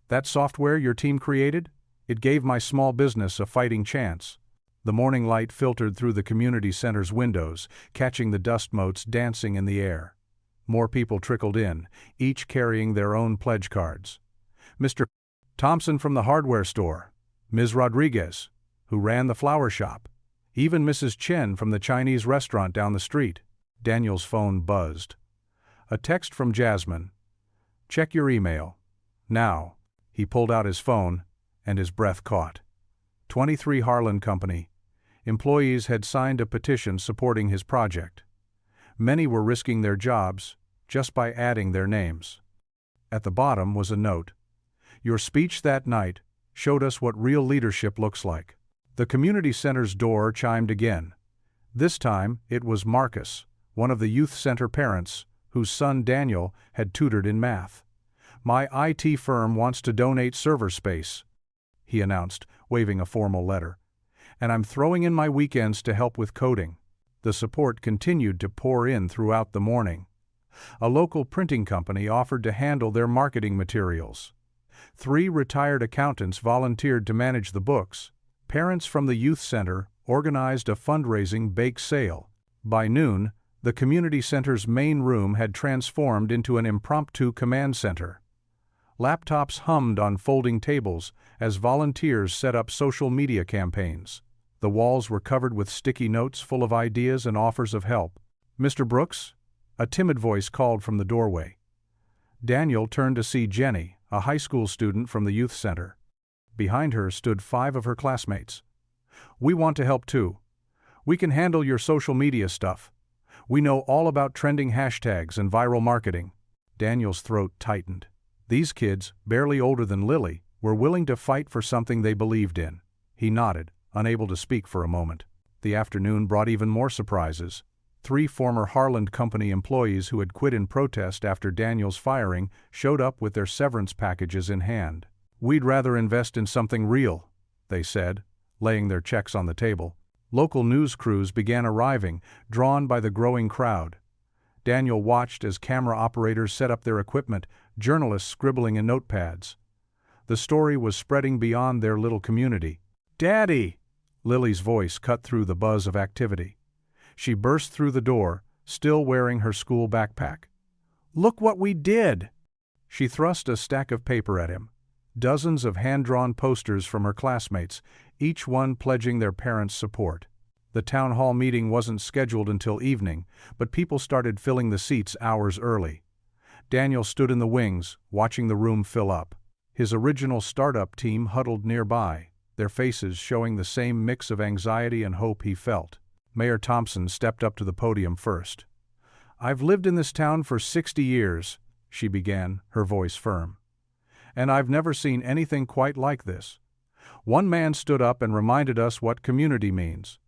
"That software your team created? It gave my small business a fighting chance." The morning light filtered through the community center's windows, catching the dust motes dancing in the air. More people trickled in, each carrying their own pledge cards. Mr. Thompson from the hardware store, Ms. Rodriguez, who ran the flower shop, even Mrs. Chen from the Chinese restaurant down the street. Daniel's phone buzzed. A text from Jasmine. "Check your email." Now. He pulled out his phone, and his breath caught. 23 Harlan Company. Employees had signed a petition supporting his project. Many were risking their jobs just by adding their names. At the bottom was a note. "Your speech that night showed us what real leadership looks like." The community center's door chimed again. This time it was Marcus, one of the youth center parents, whose son Daniel had tutored in math. "My IT firm wants to donate server space," he announced, waving a formal letter. "And I'm throwing in my weekends to help with coding." The support continued to pour in throughout the morning. A local printing company offered to handle their marketing materials. 3 retired accountants volunteered to manage the books. Parents from the youth center organized a fundraising bake sale. By noon, the community center's main room had transformed into an impromptu command center. Laptops hummed on folding tables as volunteers set up social media campaigns. The walls were covered with sticky notes full of ideas and offers of help. "Mr. Brooks?" A timid voice called from the doorway. Daniel turned to see Jenny, a high school student from the youth center. Behind her stood 5 of her classmates. We want to help too. We can handle your social media stuff. We know all about trending hashtags and viral marketing. Daniel's throat tightened. These kids, barely older than Lily, were willing to fight for something they believed in. He nodded, unable to speak for a moment. The afternoon brought even more surprises. 3 former Harland Company employees who had quit in protest after Daniel's firing showed up with their severance packages in hand. "We'd rather invest in something real," they said, laying their checks on the table. Local news crews began arriving, drawn by the growing crowd. Daniel watched as camera operators set up their equipment, journalists scribbling in notepads. The story was spreading beyond their little community. "Daddy!" Lily's voice cut through the buzz of activity. She burst through the door, still wearing her school backpack. "Look what we did!" She thrust a stack of paper at him. Dozens of hand-drawn posters from her classmates, each one pledging their parents' support. The town hall meeting wasn't scheduled until evening, but people started filling the seats hours early. Daniel stood in the wings, watching the room fill up. His original startup team huddled nearby, their faces showing the same mix of anxiety and hope he felt. Mayor Thompson stepped up to the podium first. "I've lived in this town for 60 years, she began, her voice firm. "And I've never seen anything quite like this. One man stood up and reminded us what community means.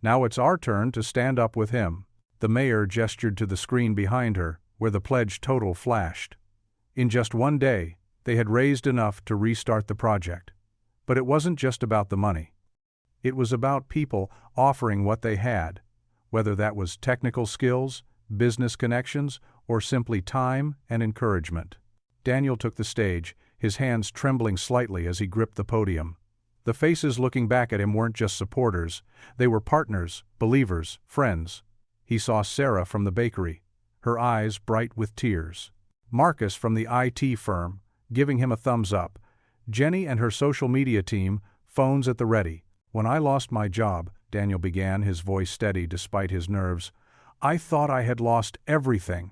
Now it's our turn to stand up with him." The mayor gestured to the screen behind her, where the pledge total flashed. In just one day, they had raised enough to restart the project. But it wasn't just about the money. It was about people offering what they had, whether that was technical skills, business connections, or simply time and encouragement. Daniel took the stage, his hands trembling slightly as he gripped the podium. The faces looking back at him weren't just supporters, they were partners, believers, friends. He saw Sarah from the bakery, her eyes bright with tears. Marcus from the IT firm, giving him a thumbs up. Jenny and her social media team, phones at the ready. "When I lost my job," Daniel began, his voice steady despite his nerves, "I thought I had lost everything.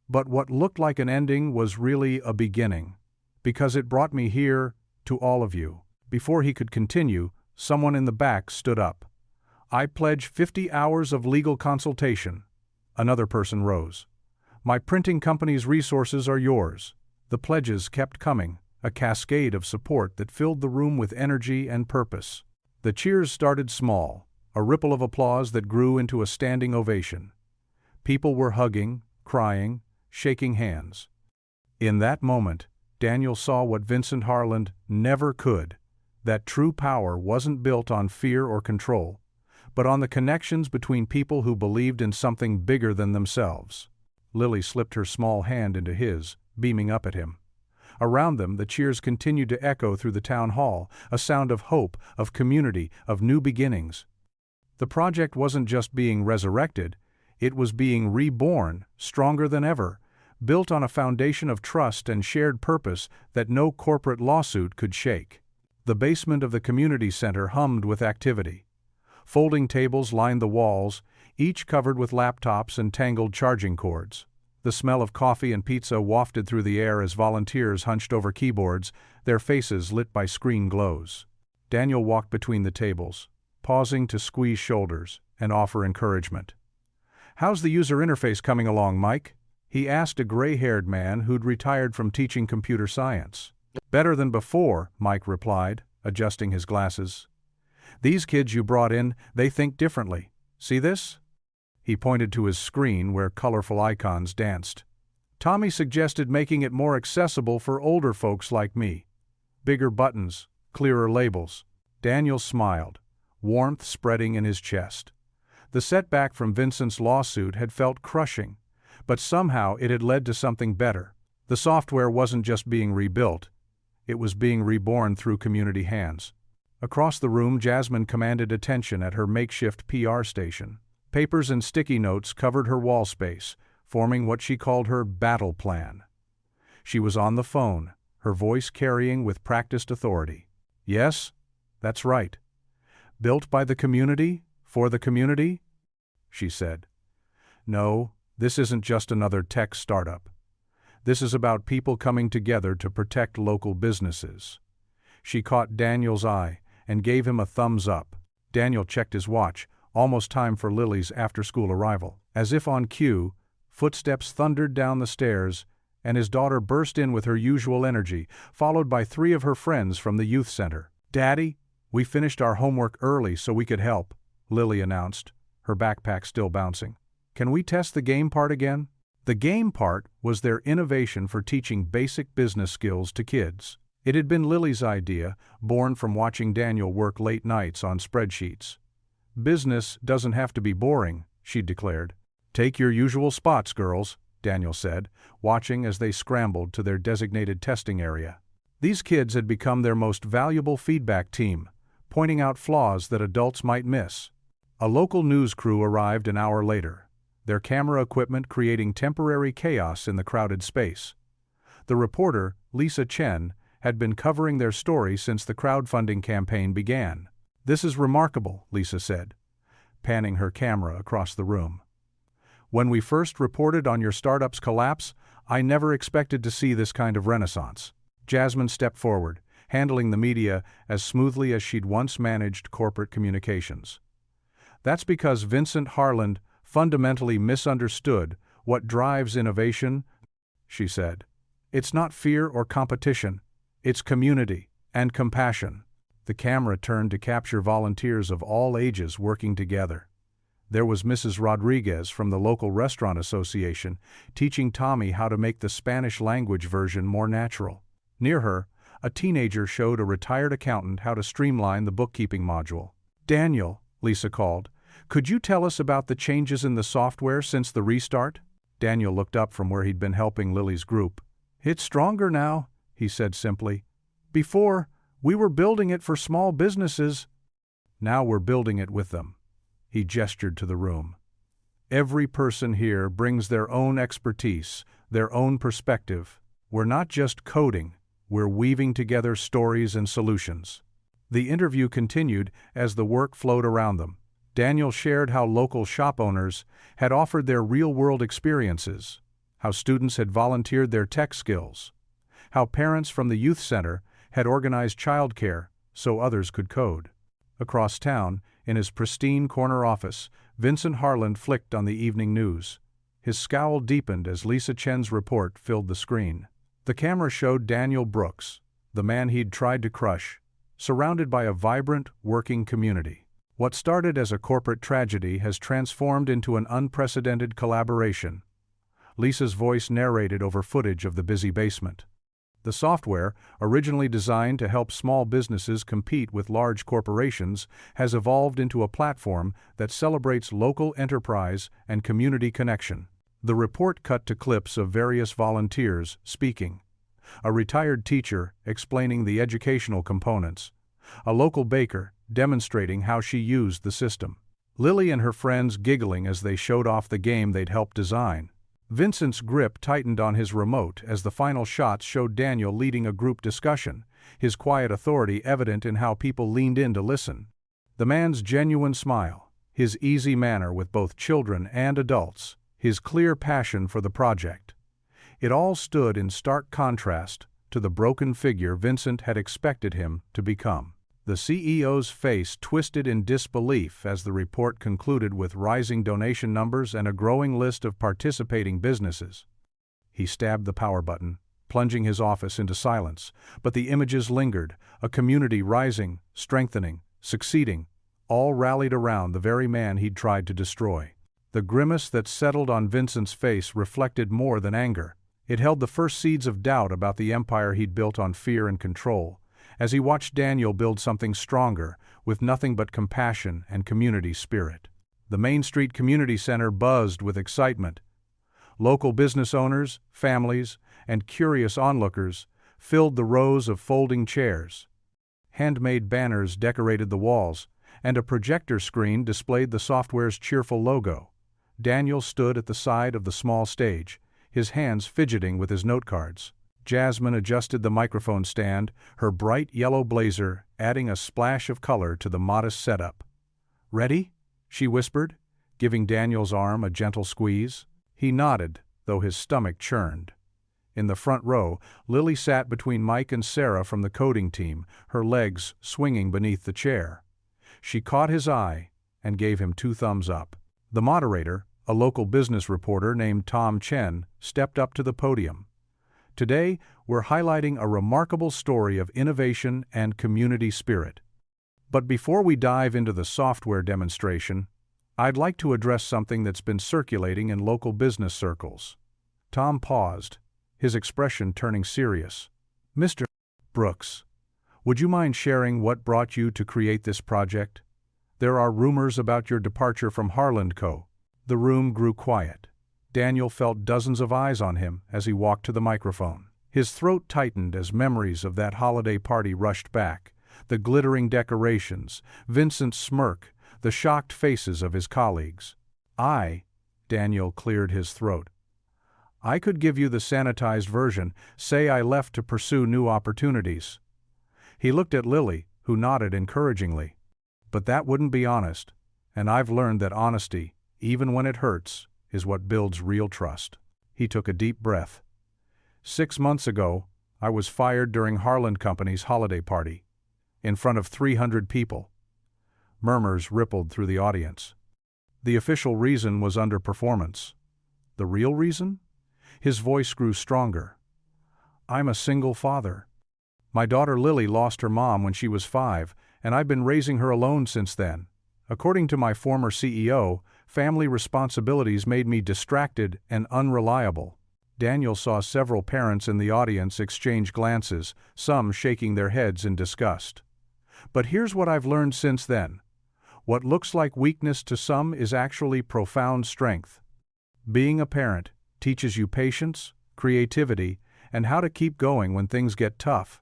But what looked like an ending was really a beginning. Because it brought me here, to all of you." Before he could continue, someone in the back stood up. "I pledge 50 hours of legal consultation." Another person rose. "My printing company's resources are yours." The pledges kept coming, a cascade of support that filled the room with energy and purpose. The cheers started small, a ripple of applause that grew into a standing ovation. People were hugging, crying, shaking hands. In that moment, Daniel saw what Vincent Harland never could, that true power wasn't built on fear or control, but on the connections between people who believed in something bigger than themselves. Lily slipped her small hand into his, beaming up at him. Around them, the cheers continued to echo through the town hall, a sound of hope, of community, of new beginnings. The project wasn't just being resurrected, it was being reborn, stronger than ever, built on a foundation of trust and shared purpose that no corporate lawsuit could shake. The basement of the community center hummed with activity. Folding tables lined the walls, each covered with laptops and tangled charging cords. The smell of coffee and pizza wafted through the air as volunteers hunched over keyboards, their faces lit by screen glows. Daniel walked between the tables, pausing to squeeze shoulders and offer encouragement. "How's the user interface coming along, Mike?" he asked a gray-haired man who'd retired from teaching computer science. "Better than before," Mike replied, adjusting his glasses. "These kids you brought in, they think differently. See this?" He pointed to his screen where colorful icons danced. "Tommy suggested making it more accessible for older folks like me. Bigger buttons, clearer labels." Daniel smiled, warmth spreading in his chest. The setback from Vincent's lawsuit had felt crushing, but somehow it had led to something better. The software wasn't just being rebuilt, it was being reborn through community hands. Across the room, Jasmine commanded attention at her makeshift PR station. Papers and sticky notes covered her wall space, forming what she called her battle plan. She was on the phone, her voice carrying with practiced authority. "Yes, that's right. Built by the community, for the community?" she said. "No, this isn't just another tech startup. This is about people coming together to protect local businesses." She caught Daniel's eye and gave him a thumbs up. Daniel checked his watch, almost time for Lily's after-school arrival. As if on cue, footsteps thundered down the stairs, and his daughter burst in with her usual energy, followed by 3 of her friends from the youth center. "Daddy, we finished our homework early so we could help," Lily announced, her backpack still bouncing. "Can we test the game part again?" The game part was their innovation for teaching basic business skills to kids. It had been Lily's idea, born from watching Daniel work late nights on spreadsheets. "Business doesn't have to be boring," she declared. "Take your usual spots, girls," Daniel said, watching as they scrambled to their designated testing area. These kids had become their most valuable feedback team, pointing out flaws that adults might miss. A local news crew arrived an hour later, their camera equipment creating temporary chaos in the crowded space. The reporter, Lisa Chen, had been covering their story since the crowdfunding campaign began. "This is remarkable," Lisa said, panning her camera across the room. "When we first reported on your startup's collapse, I never expected to see this kind of renaissance." Jasmine stepped forward, handling the media as smoothly as she'd once managed corporate communications. "That's because Vincent Harland fundamentally misunderstood what drives innovation," she said. "It's not fear or competition, it's community and compassion." The camera turned to capture volunteers of all ages working together. There was Mrs. Rodriguez from the local restaurant association, teaching Tommy how to make the Spanish language version more natural. Near her, a teenager showed a retired accountant how to streamline the bookkeeping module. "Daniel," Lisa called, "could you tell us about the changes in the software since the restart?" Daniel looked up from where he'd been helping Lily's group. "It's stronger now," he said simply. "Before, we were building it for small businesses. Now we're building it with them." He gestured to the room. "Every person here brings their own expertise, their own perspective. We're not just coding, we're weaving together stories and solutions." The interview continued as the work flowed around them. Daniel shared how local shop owners had offered their real-world experiences, how students had volunteered their tech skills, how parents from the youth center had organized childcare so others could code. Across town, in his pristine corner office, Vincent Harland flicked on the evening news. His scowl deepened as Lisa Chen's report filled the screen. The camera showed Daniel Brooks, the man he'd tried to crush, surrounded by a vibrant, working community. What started as a corporate tragedy has transformed into an unprecedented collaboration. Lisa's voice narrated over footage of the busy basement. The software, originally designed to help small businesses compete with large corporations, has evolved into a platform that celebrates local enterprise and community connection. The report cut to clips of various volunteers speaking. A retired teacher explaining the educational components. A local baker demonstrating how she used the system. Lily and her friends giggling as they showed off the game they'd helped design. Vincent's grip tightened on his remote as the final shots showed Daniel leading a group discussion, his quiet authority evident in how people leaned in to listen. The man's genuine smile, his easy manner with both children and adults, his clear passion for the project. It all stood in stark contrast to the broken figure Vincent had expected him to become. The CEO's face twisted in disbelief as the report concluded with rising donation numbers and a growing list of participating businesses. He stabbed the power button, plunging his office into silence, but the images lingered, a community rising, strengthening, succeeding, all rallied around the very man he'd tried to destroy. The grimace that settled on Vincent's face reflected more than anger. It held the first seeds of doubt about the empire he'd built on fear and control, as he watched Daniel build something stronger, with nothing but compassion and community spirit. The Main Street Community Center buzzed with excitement. Local business owners, families, and curious onlookers filled the rows of folding chairs. Handmade banners decorated the walls, and a projector screen displayed the software's cheerful logo. Daniel stood at the side of the small stage, his hands fidgeting with his note cards. Jasmine adjusted the microphone stand, her bright yellow blazer adding a splash of color to the modest setup. "Ready?" she whispered, giving Daniel's arm a gentle squeeze. He nodded, though his stomach churned. In the front row, Lily sat between Mike and Sarah from the coding team, her legs swinging beneath the chair. She caught his eye and gave him 2 thumbs up. The moderator, a local business reporter named Tom Chen, stepped up to the podium. Today, we're highlighting a remarkable story of innovation and community spirit. But before we dive into the software demonstration, I'd like to address something that's been circulating in local business circles. Tom paused, his expression turning serious. Mr. Brooks, would you mind sharing what brought you to create this project? There are rumors about your departure from Harland Co. The room grew quiet. Daniel felt dozens of eyes on him as he walked to the microphone. His throat tightened as memories of that holiday party rushed back. The glittering decorations, Vincent's smirk, the shocked faces of his colleagues. Daniel cleared his throat. I could give you the sanitized version, say I left to pursue new opportunities. He looked at Lily, who nodded encouragingly. But that wouldn't be honest, and I've learned that honesty, even when it hurts, is what builds real trust. He took a deep breath. 6 months ago, I was fired during Harland Company's holiday party, in front of 300 people. Murmurs rippled through the audience. The official reason was underperformance. The real reason? His voice grew stronger. I'm a single father. My daughter Lily lost her mom when she was 5, and I've been raising her alone since then. According to my former CEO, family responsibilities made me distracted and unreliable. Daniel saw several parents in the audience exchange glances, some shaking their heads in disgust. But here's what I've learned since then. What looks like weakness to some is actually profound strength. Being a parent teaches you patience, creativity, and how to keep going when things get tough.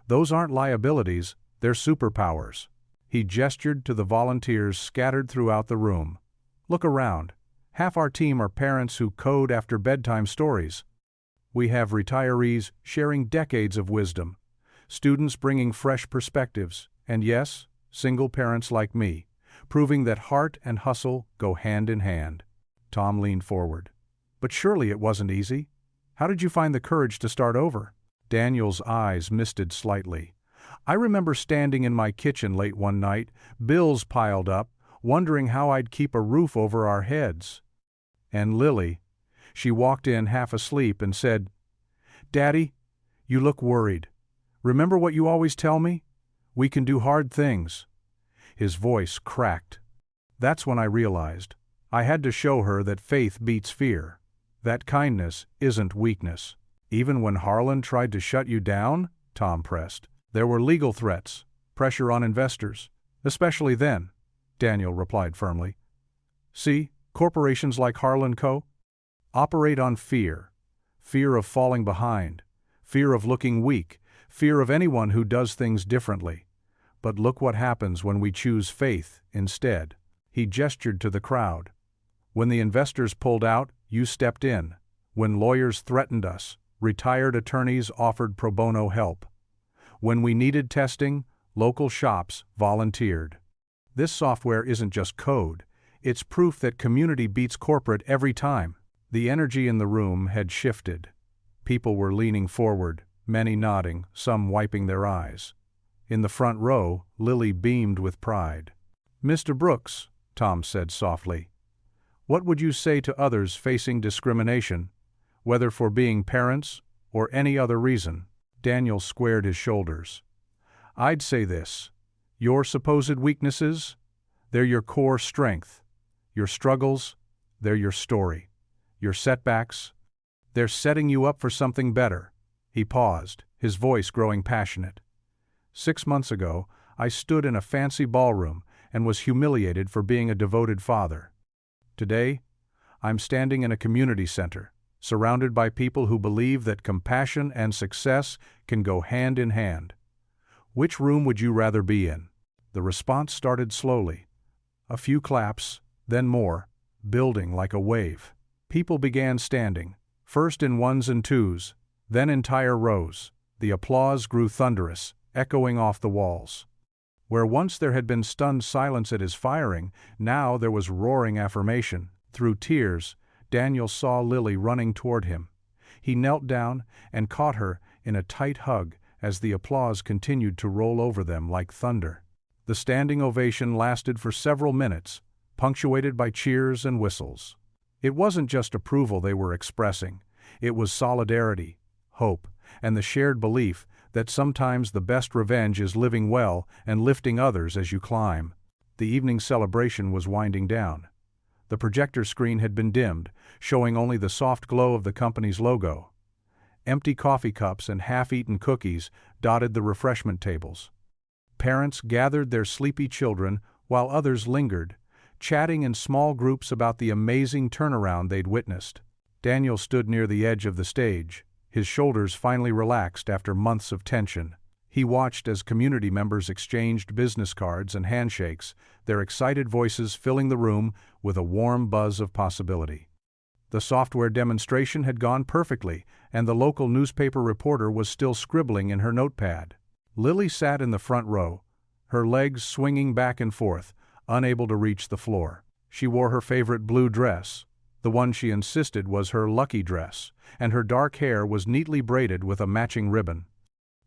Those aren't liabilities, they're superpowers. He gestured to the volunteers scattered throughout the room. Look around. Half our team are parents who code after bedtime stories. We have retirees sharing decades of wisdom, students bringing fresh perspectives, and yes, single parents like me, proving that heart and hustle go hand in hand. Tom leaned forward. But surely it wasn't easy. How did you find the courage to start over? Daniel's eyes misted slightly. I remember standing in my kitchen late one night, bills piled up, wondering how I'd keep a roof over our heads. And Lily, she walked in half asleep and said, Daddy, you look worried. Remember what you always tell me? We can do hard things. His voice cracked. That's when I realized I had to show her that faith beats fear, that kindness isn't weakness. Even when Harland tried to shut you down, Tom pressed, there were legal threats, pressure on investors. Especially then, Daniel replied firmly. See, corporations like Harland Co. operate on fear. Fear of falling behind, fear of looking weak, fear of anyone who does things differently. But look what happens when we choose faith instead. He gestured to the crowd. When the investors pulled out, you stepped in. When lawyers threatened us, retired attorneys offered pro bono help. When we needed testing, local shops volunteered. This software isn't just code, it's proof that community beats corporate every time. The energy in the room had shifted. People were leaning forward, many nodding, some wiping their eyes. In the front row, Lily beamed with pride. Mr. Brooks, Tom said softly, what would you say to others facing discrimination, whether for being parents or any other reason? Daniel squared his shoulders. I'd say this. Your supposed weaknesses, they're your core strength. Your struggles, they're your story. Your setbacks, they're setting you up for something better. He paused, his voice growing passionate. 6 months ago, I stood in a fancy ballroom and was humiliated for being a devoted father. Today, I'm standing in a community center, surrounded by people who believe that compassion and success can go hand in hand. Which room would you rather be in? The response started slowly. A few claps, then more, building like a wave. People began standing, first in ones and twos, then entire rows. The applause grew thunderous, echoing off the walls. Where once there had been stunned silence at his firing, now there was roaring affirmation. Through tears, Daniel saw Lily running toward him. He knelt down and caught her in a tight hug as the applause continued to roll over them like thunder. The standing ovation lasted for several minutes, punctuated by cheers and whistles. It wasn't just approval they were expressing. It was solidarity, hope, and the shared belief that sometimes the best revenge is living well and lifting others as you climb. The evening celebration was winding down. The projector screen had been dimmed, showing only the soft glow of the company's logo. Empty coffee cups and half-eaten cookies dotted the refreshment tables. Parents gathered their sleepy children while others lingered, chatting in small groups about the amazing turnaround they'd witnessed. Daniel stood near the edge of the stage, his shoulders finally relaxed after months of tension. He watched as community members exchanged business cards and handshakes, their excited voices filling the room with a warm buzz of possibility. The software demonstration had gone perfectly, and the local newspaper reporter was still scribbling in her notepad. Lily sat in the front row, her legs swinging back and forth, unable to reach the floor. She wore her favorite blue dress, the one she insisted was her lucky dress, and her dark hair was neatly braided with a matching ribbon.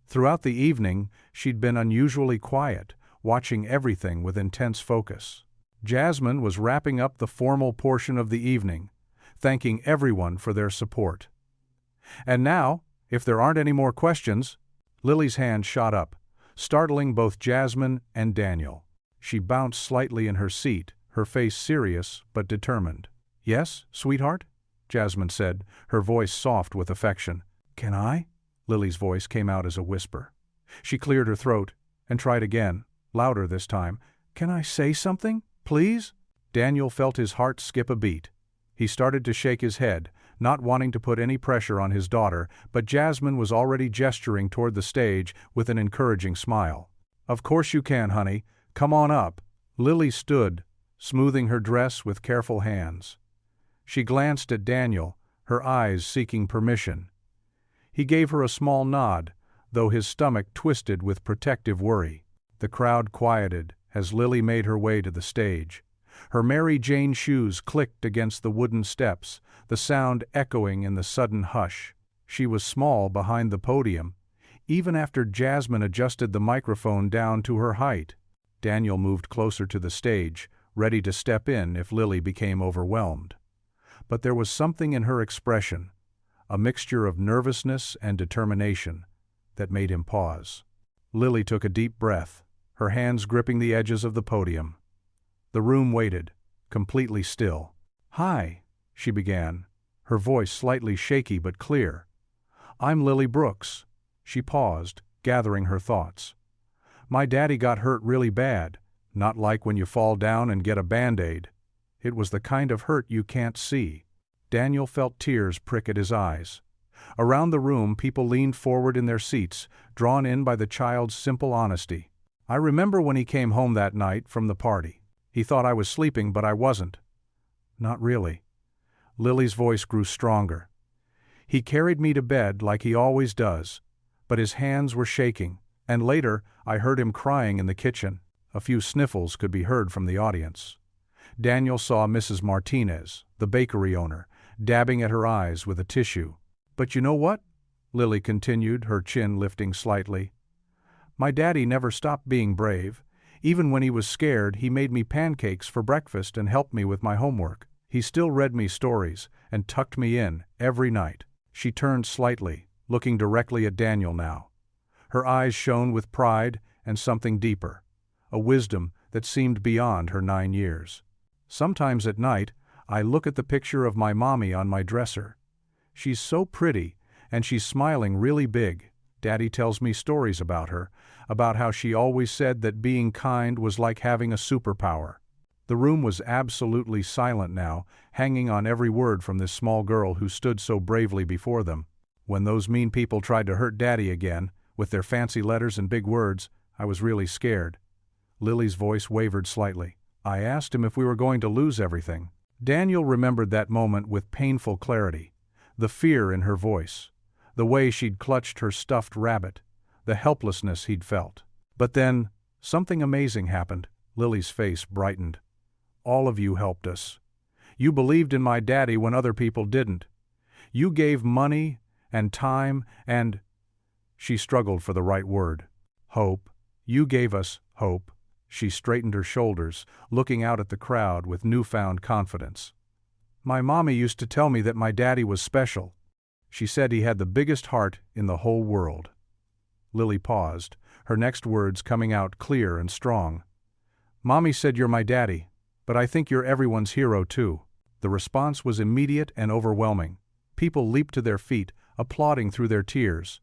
Throughout the evening, she'd been unusually quiet, watching everything with intense focus. Jasmine was wrapping up the formal portion of the evening, thanking everyone for their support. And now, if there aren't any more questions, Lily's hand shot up, startling both Jasmine and Daniel. She bounced slightly in her seat, her face serious but determined. "Yes, sweetheart?" Jasmine said, her voice soft with affection. "Can I?" Lily's voice came out as a whisper. She cleared her throat and tried again, louder this time. "Can I say something, please?" Daniel felt his heart skip a beat. He started to shake his head, not wanting to put any pressure on his daughter, but Jasmine was already gesturing toward the stage with an encouraging smile. "Of course you can, honey. Come on up." Lily stood, smoothing her dress with careful hands. She glanced at Daniel, her eyes seeking permission. He gave her a small nod, though his stomach twisted with protective worry. The crowd quieted as Lily made her way to the stage. Her Mary Jane shoes clicked against the wooden steps, the sound echoing in the sudden hush. She was small behind the podium, even after Jasmine adjusted the microphone down to her height. Daniel moved closer to the stage, ready to step in if Lily became overwhelmed. But there was something in her expression, a mixture of nervousness and determination, that made him pause. Lily took a deep breath, her hands gripping the edges of the podium. The room waited, completely still. "Hi," she began, her voice slightly shaky but clear. "I'm Lily Brooks." She paused, gathering her thoughts. "My daddy got hurt really bad, not like when you fall down and get a Band-Aid. It was the kind of hurt you can't see." Daniel felt tears prick at his eyes. Around the room, people leaned forward in their seats, drawn in by the child's simple honesty. "I remember when he came home that night from the party. He thought I was sleeping, but I wasn't." "Not really." Lily's voice grew stronger. "He carried me to bed like he always does, but his hands were shaking, and later I heard him crying in the kitchen." A few sniffles could be heard from the audience. Daniel saw Mrs. Martinez, the bakery owner, dabbing at her eyes with a tissue. "But you know what?" Lily continued, her chin lifting slightly. "My daddy never stopped being brave. Even when he was scared, he made me pancakes for breakfast and helped me with my homework. He still read me stories and tucked me in every night." She turned slightly, looking directly at Daniel now. Her eyes shone with pride and something deeper, a wisdom that seemed beyond her 9 years. "Sometimes at night, I look at the picture of my mommy on my dresser. She's so pretty, and she's smiling really big. Daddy tells me stories about her, about how she always said that being kind was like having a superpower." The room was absolutely silent now, hanging on every word from this small girl who stood so bravely before them. "When those mean people tried to hurt Daddy again, with their fancy letters and big words, I was really scared." Lily's voice wavered slightly. "I asked him if we were going to lose everything." Daniel remembered that moment with painful clarity, the fear in her voice, the way she'd clutched her stuffed rabbit, the helplessness he'd felt. But then, something amazing happened. Lily's face brightened. "All of you helped us. You believed in my daddy when other people didn't. You gave money and time and—" she struggled for the right word. "Hope. You gave us hope. She straightened her shoulders, looking out at the crowd with newfound confidence. My mommy used to tell me that my daddy was special. She said he had the biggest heart in the whole world. Lily paused, her next words coming out clear and strong. Mommy said you're my daddy, but I think you're everyone's hero too. The response was immediate and overwhelming. People leaped to their feet, applauding through their tears.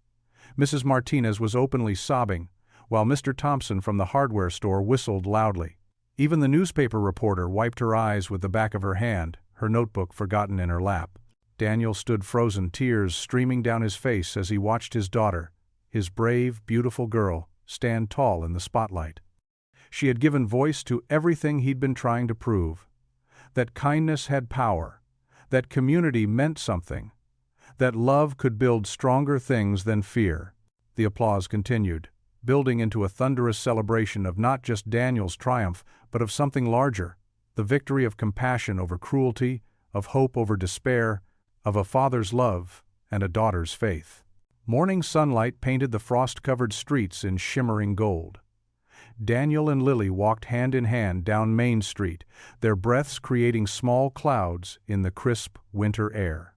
Mrs. Martinez was openly sobbing, while Mr. Thompson from the hardware store whistled loudly. Even the newspaper reporter wiped her eyes with the back of her hand, her notebook forgotten in her lap. Daniel stood frozen, tears streaming down his face as he watched his daughter, his brave, beautiful girl, stand tall in the spotlight. She had given voice to everything he'd been trying to prove. That kindness had power, that community meant something, that love could build stronger things than fear. The applause continued, building into a thunderous celebration of not just Daniel's triumph, but of something larger, the victory of compassion over cruelty, of hope over despair, of a father's love and a daughter's faith. Morning sunlight painted the frost-covered streets in shimmering gold. Daniel and Lily walked hand in hand down Main Street, their breaths creating small clouds in the crisp winter air.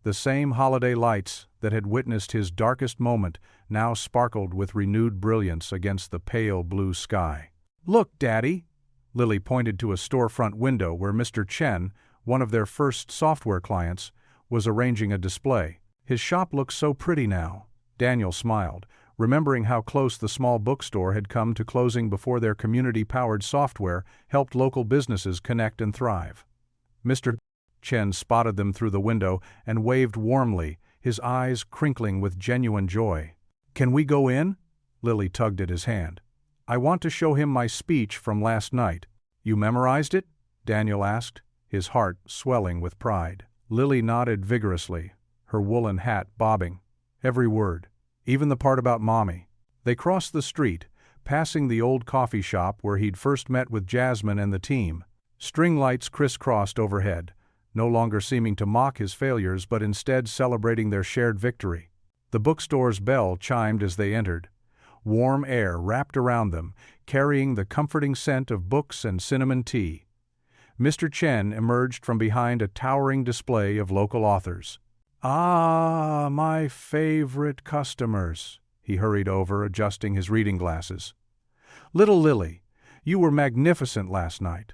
The same holiday lights that had witnessed his darkest moment now sparkled with renewed brilliance against the pale blue sky. Look, Daddy! Lily pointed to a storefront window where Mr. Chen, one of their first software clients, was arranging a display. His shop looked so pretty now. Daniel smiled, remembering how close the small bookstore had come to closing before their community-powered software helped local businesses connect and thrive. Mr. Chen spotted them through the window and waved warmly, his eyes crinkling with genuine joy. Can we go in? Lily tugged at his hand. I want to show him my speech from last night. You memorized it? Daniel asked, his heart swelling with pride. Lily nodded vigorously, her woolen hat bobbing. Every word, even the part about Mommy. They crossed the street, passing the old coffee shop where he'd first met with Jasmine and the team. String lights crisscrossed overhead, no longer seeming to mock his failures but instead celebrating their shared victory. The bookstore's bell chimed as they entered. Warm air wrapped around them, carrying the comforting scent of books and cinnamon tea. Mr. Chen emerged from behind a towering display of local authors. Ah, my favorite customers, he hurried over, adjusting his reading glasses. Little Lily, you were magnificent last night.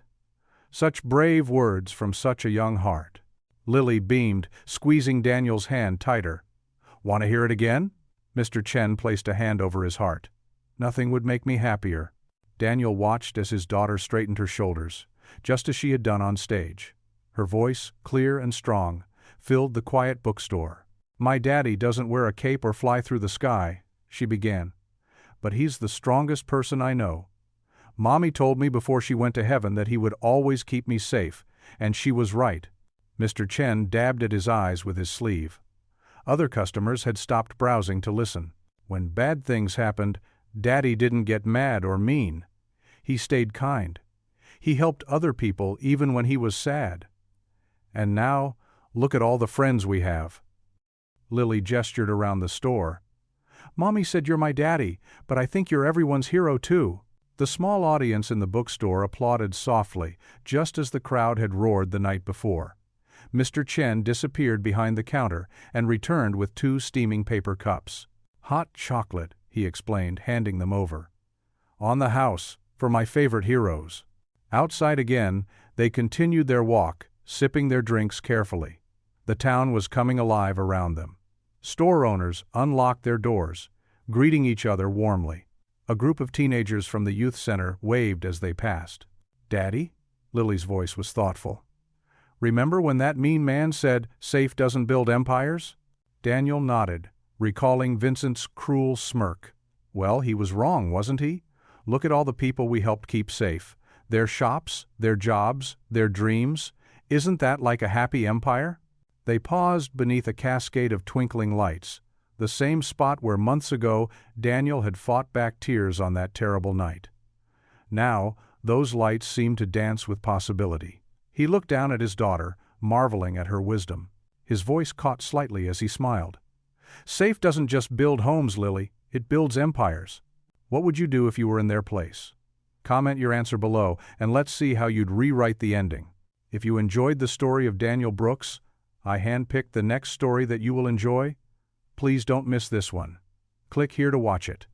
Such brave words from such a young heart. Lily beamed, squeezing Daniel's hand tighter. Want to hear it again? Mr. Chen placed a hand over his heart. Nothing would make me happier. Daniel watched as his daughter straightened her shoulders, just as she had done on stage. Her voice, clear and strong, filled the quiet bookstore. My daddy doesn't wear a cape or fly through the sky, she began. But he's the strongest person I know. Mommy told me before she went to heaven that he would always keep me safe, and she was right. Mr. Chen dabbed at his eyes with his sleeve. Other customers had stopped browsing to listen. When bad things happened, Daddy didn't get mad or mean. He stayed kind. He helped other people even when he was sad. And now, look at all the friends we have. Lily gestured around the store. Mommy said you're my daddy, but I think you're everyone's hero too. The small audience in the bookstore applauded softly, just as the crowd had roared the night before. Mr. Chen disappeared behind the counter and returned with 2 steaming paper cups. Hot chocolate, he explained, handing them over. On the house, for my favorite heroes. Outside again, they continued their walk, sipping their drinks carefully. The town was coming alive around them. Store owners unlocked their doors, greeting each other warmly. A group of teenagers from the youth center waved as they passed. Daddy? Lily's voice was thoughtful. Remember when that mean man said, "Safe doesn't build empires"? Daniel nodded, recalling Vincent's cruel smirk. Well, he was wrong, wasn't he? Look at all the people we helped keep safe. Their shops, their jobs, their dreams. Isn't that like a happy empire? They paused beneath a cascade of twinkling lights, the same spot where months ago Daniel had fought back tears on that terrible night. Now, those lights seemed to dance with possibility. He looked down at his daughter, marveling at her wisdom. His voice caught slightly as he smiled. Safe doesn't just build homes, Lily, it builds empires. What would you do if you were in their place? Comment your answer below, and let's see how you'd rewrite the ending. If you enjoyed the story of Daniel Brooks, I handpicked the next story that you will enjoy. Please don't miss this one. Click here to watch it.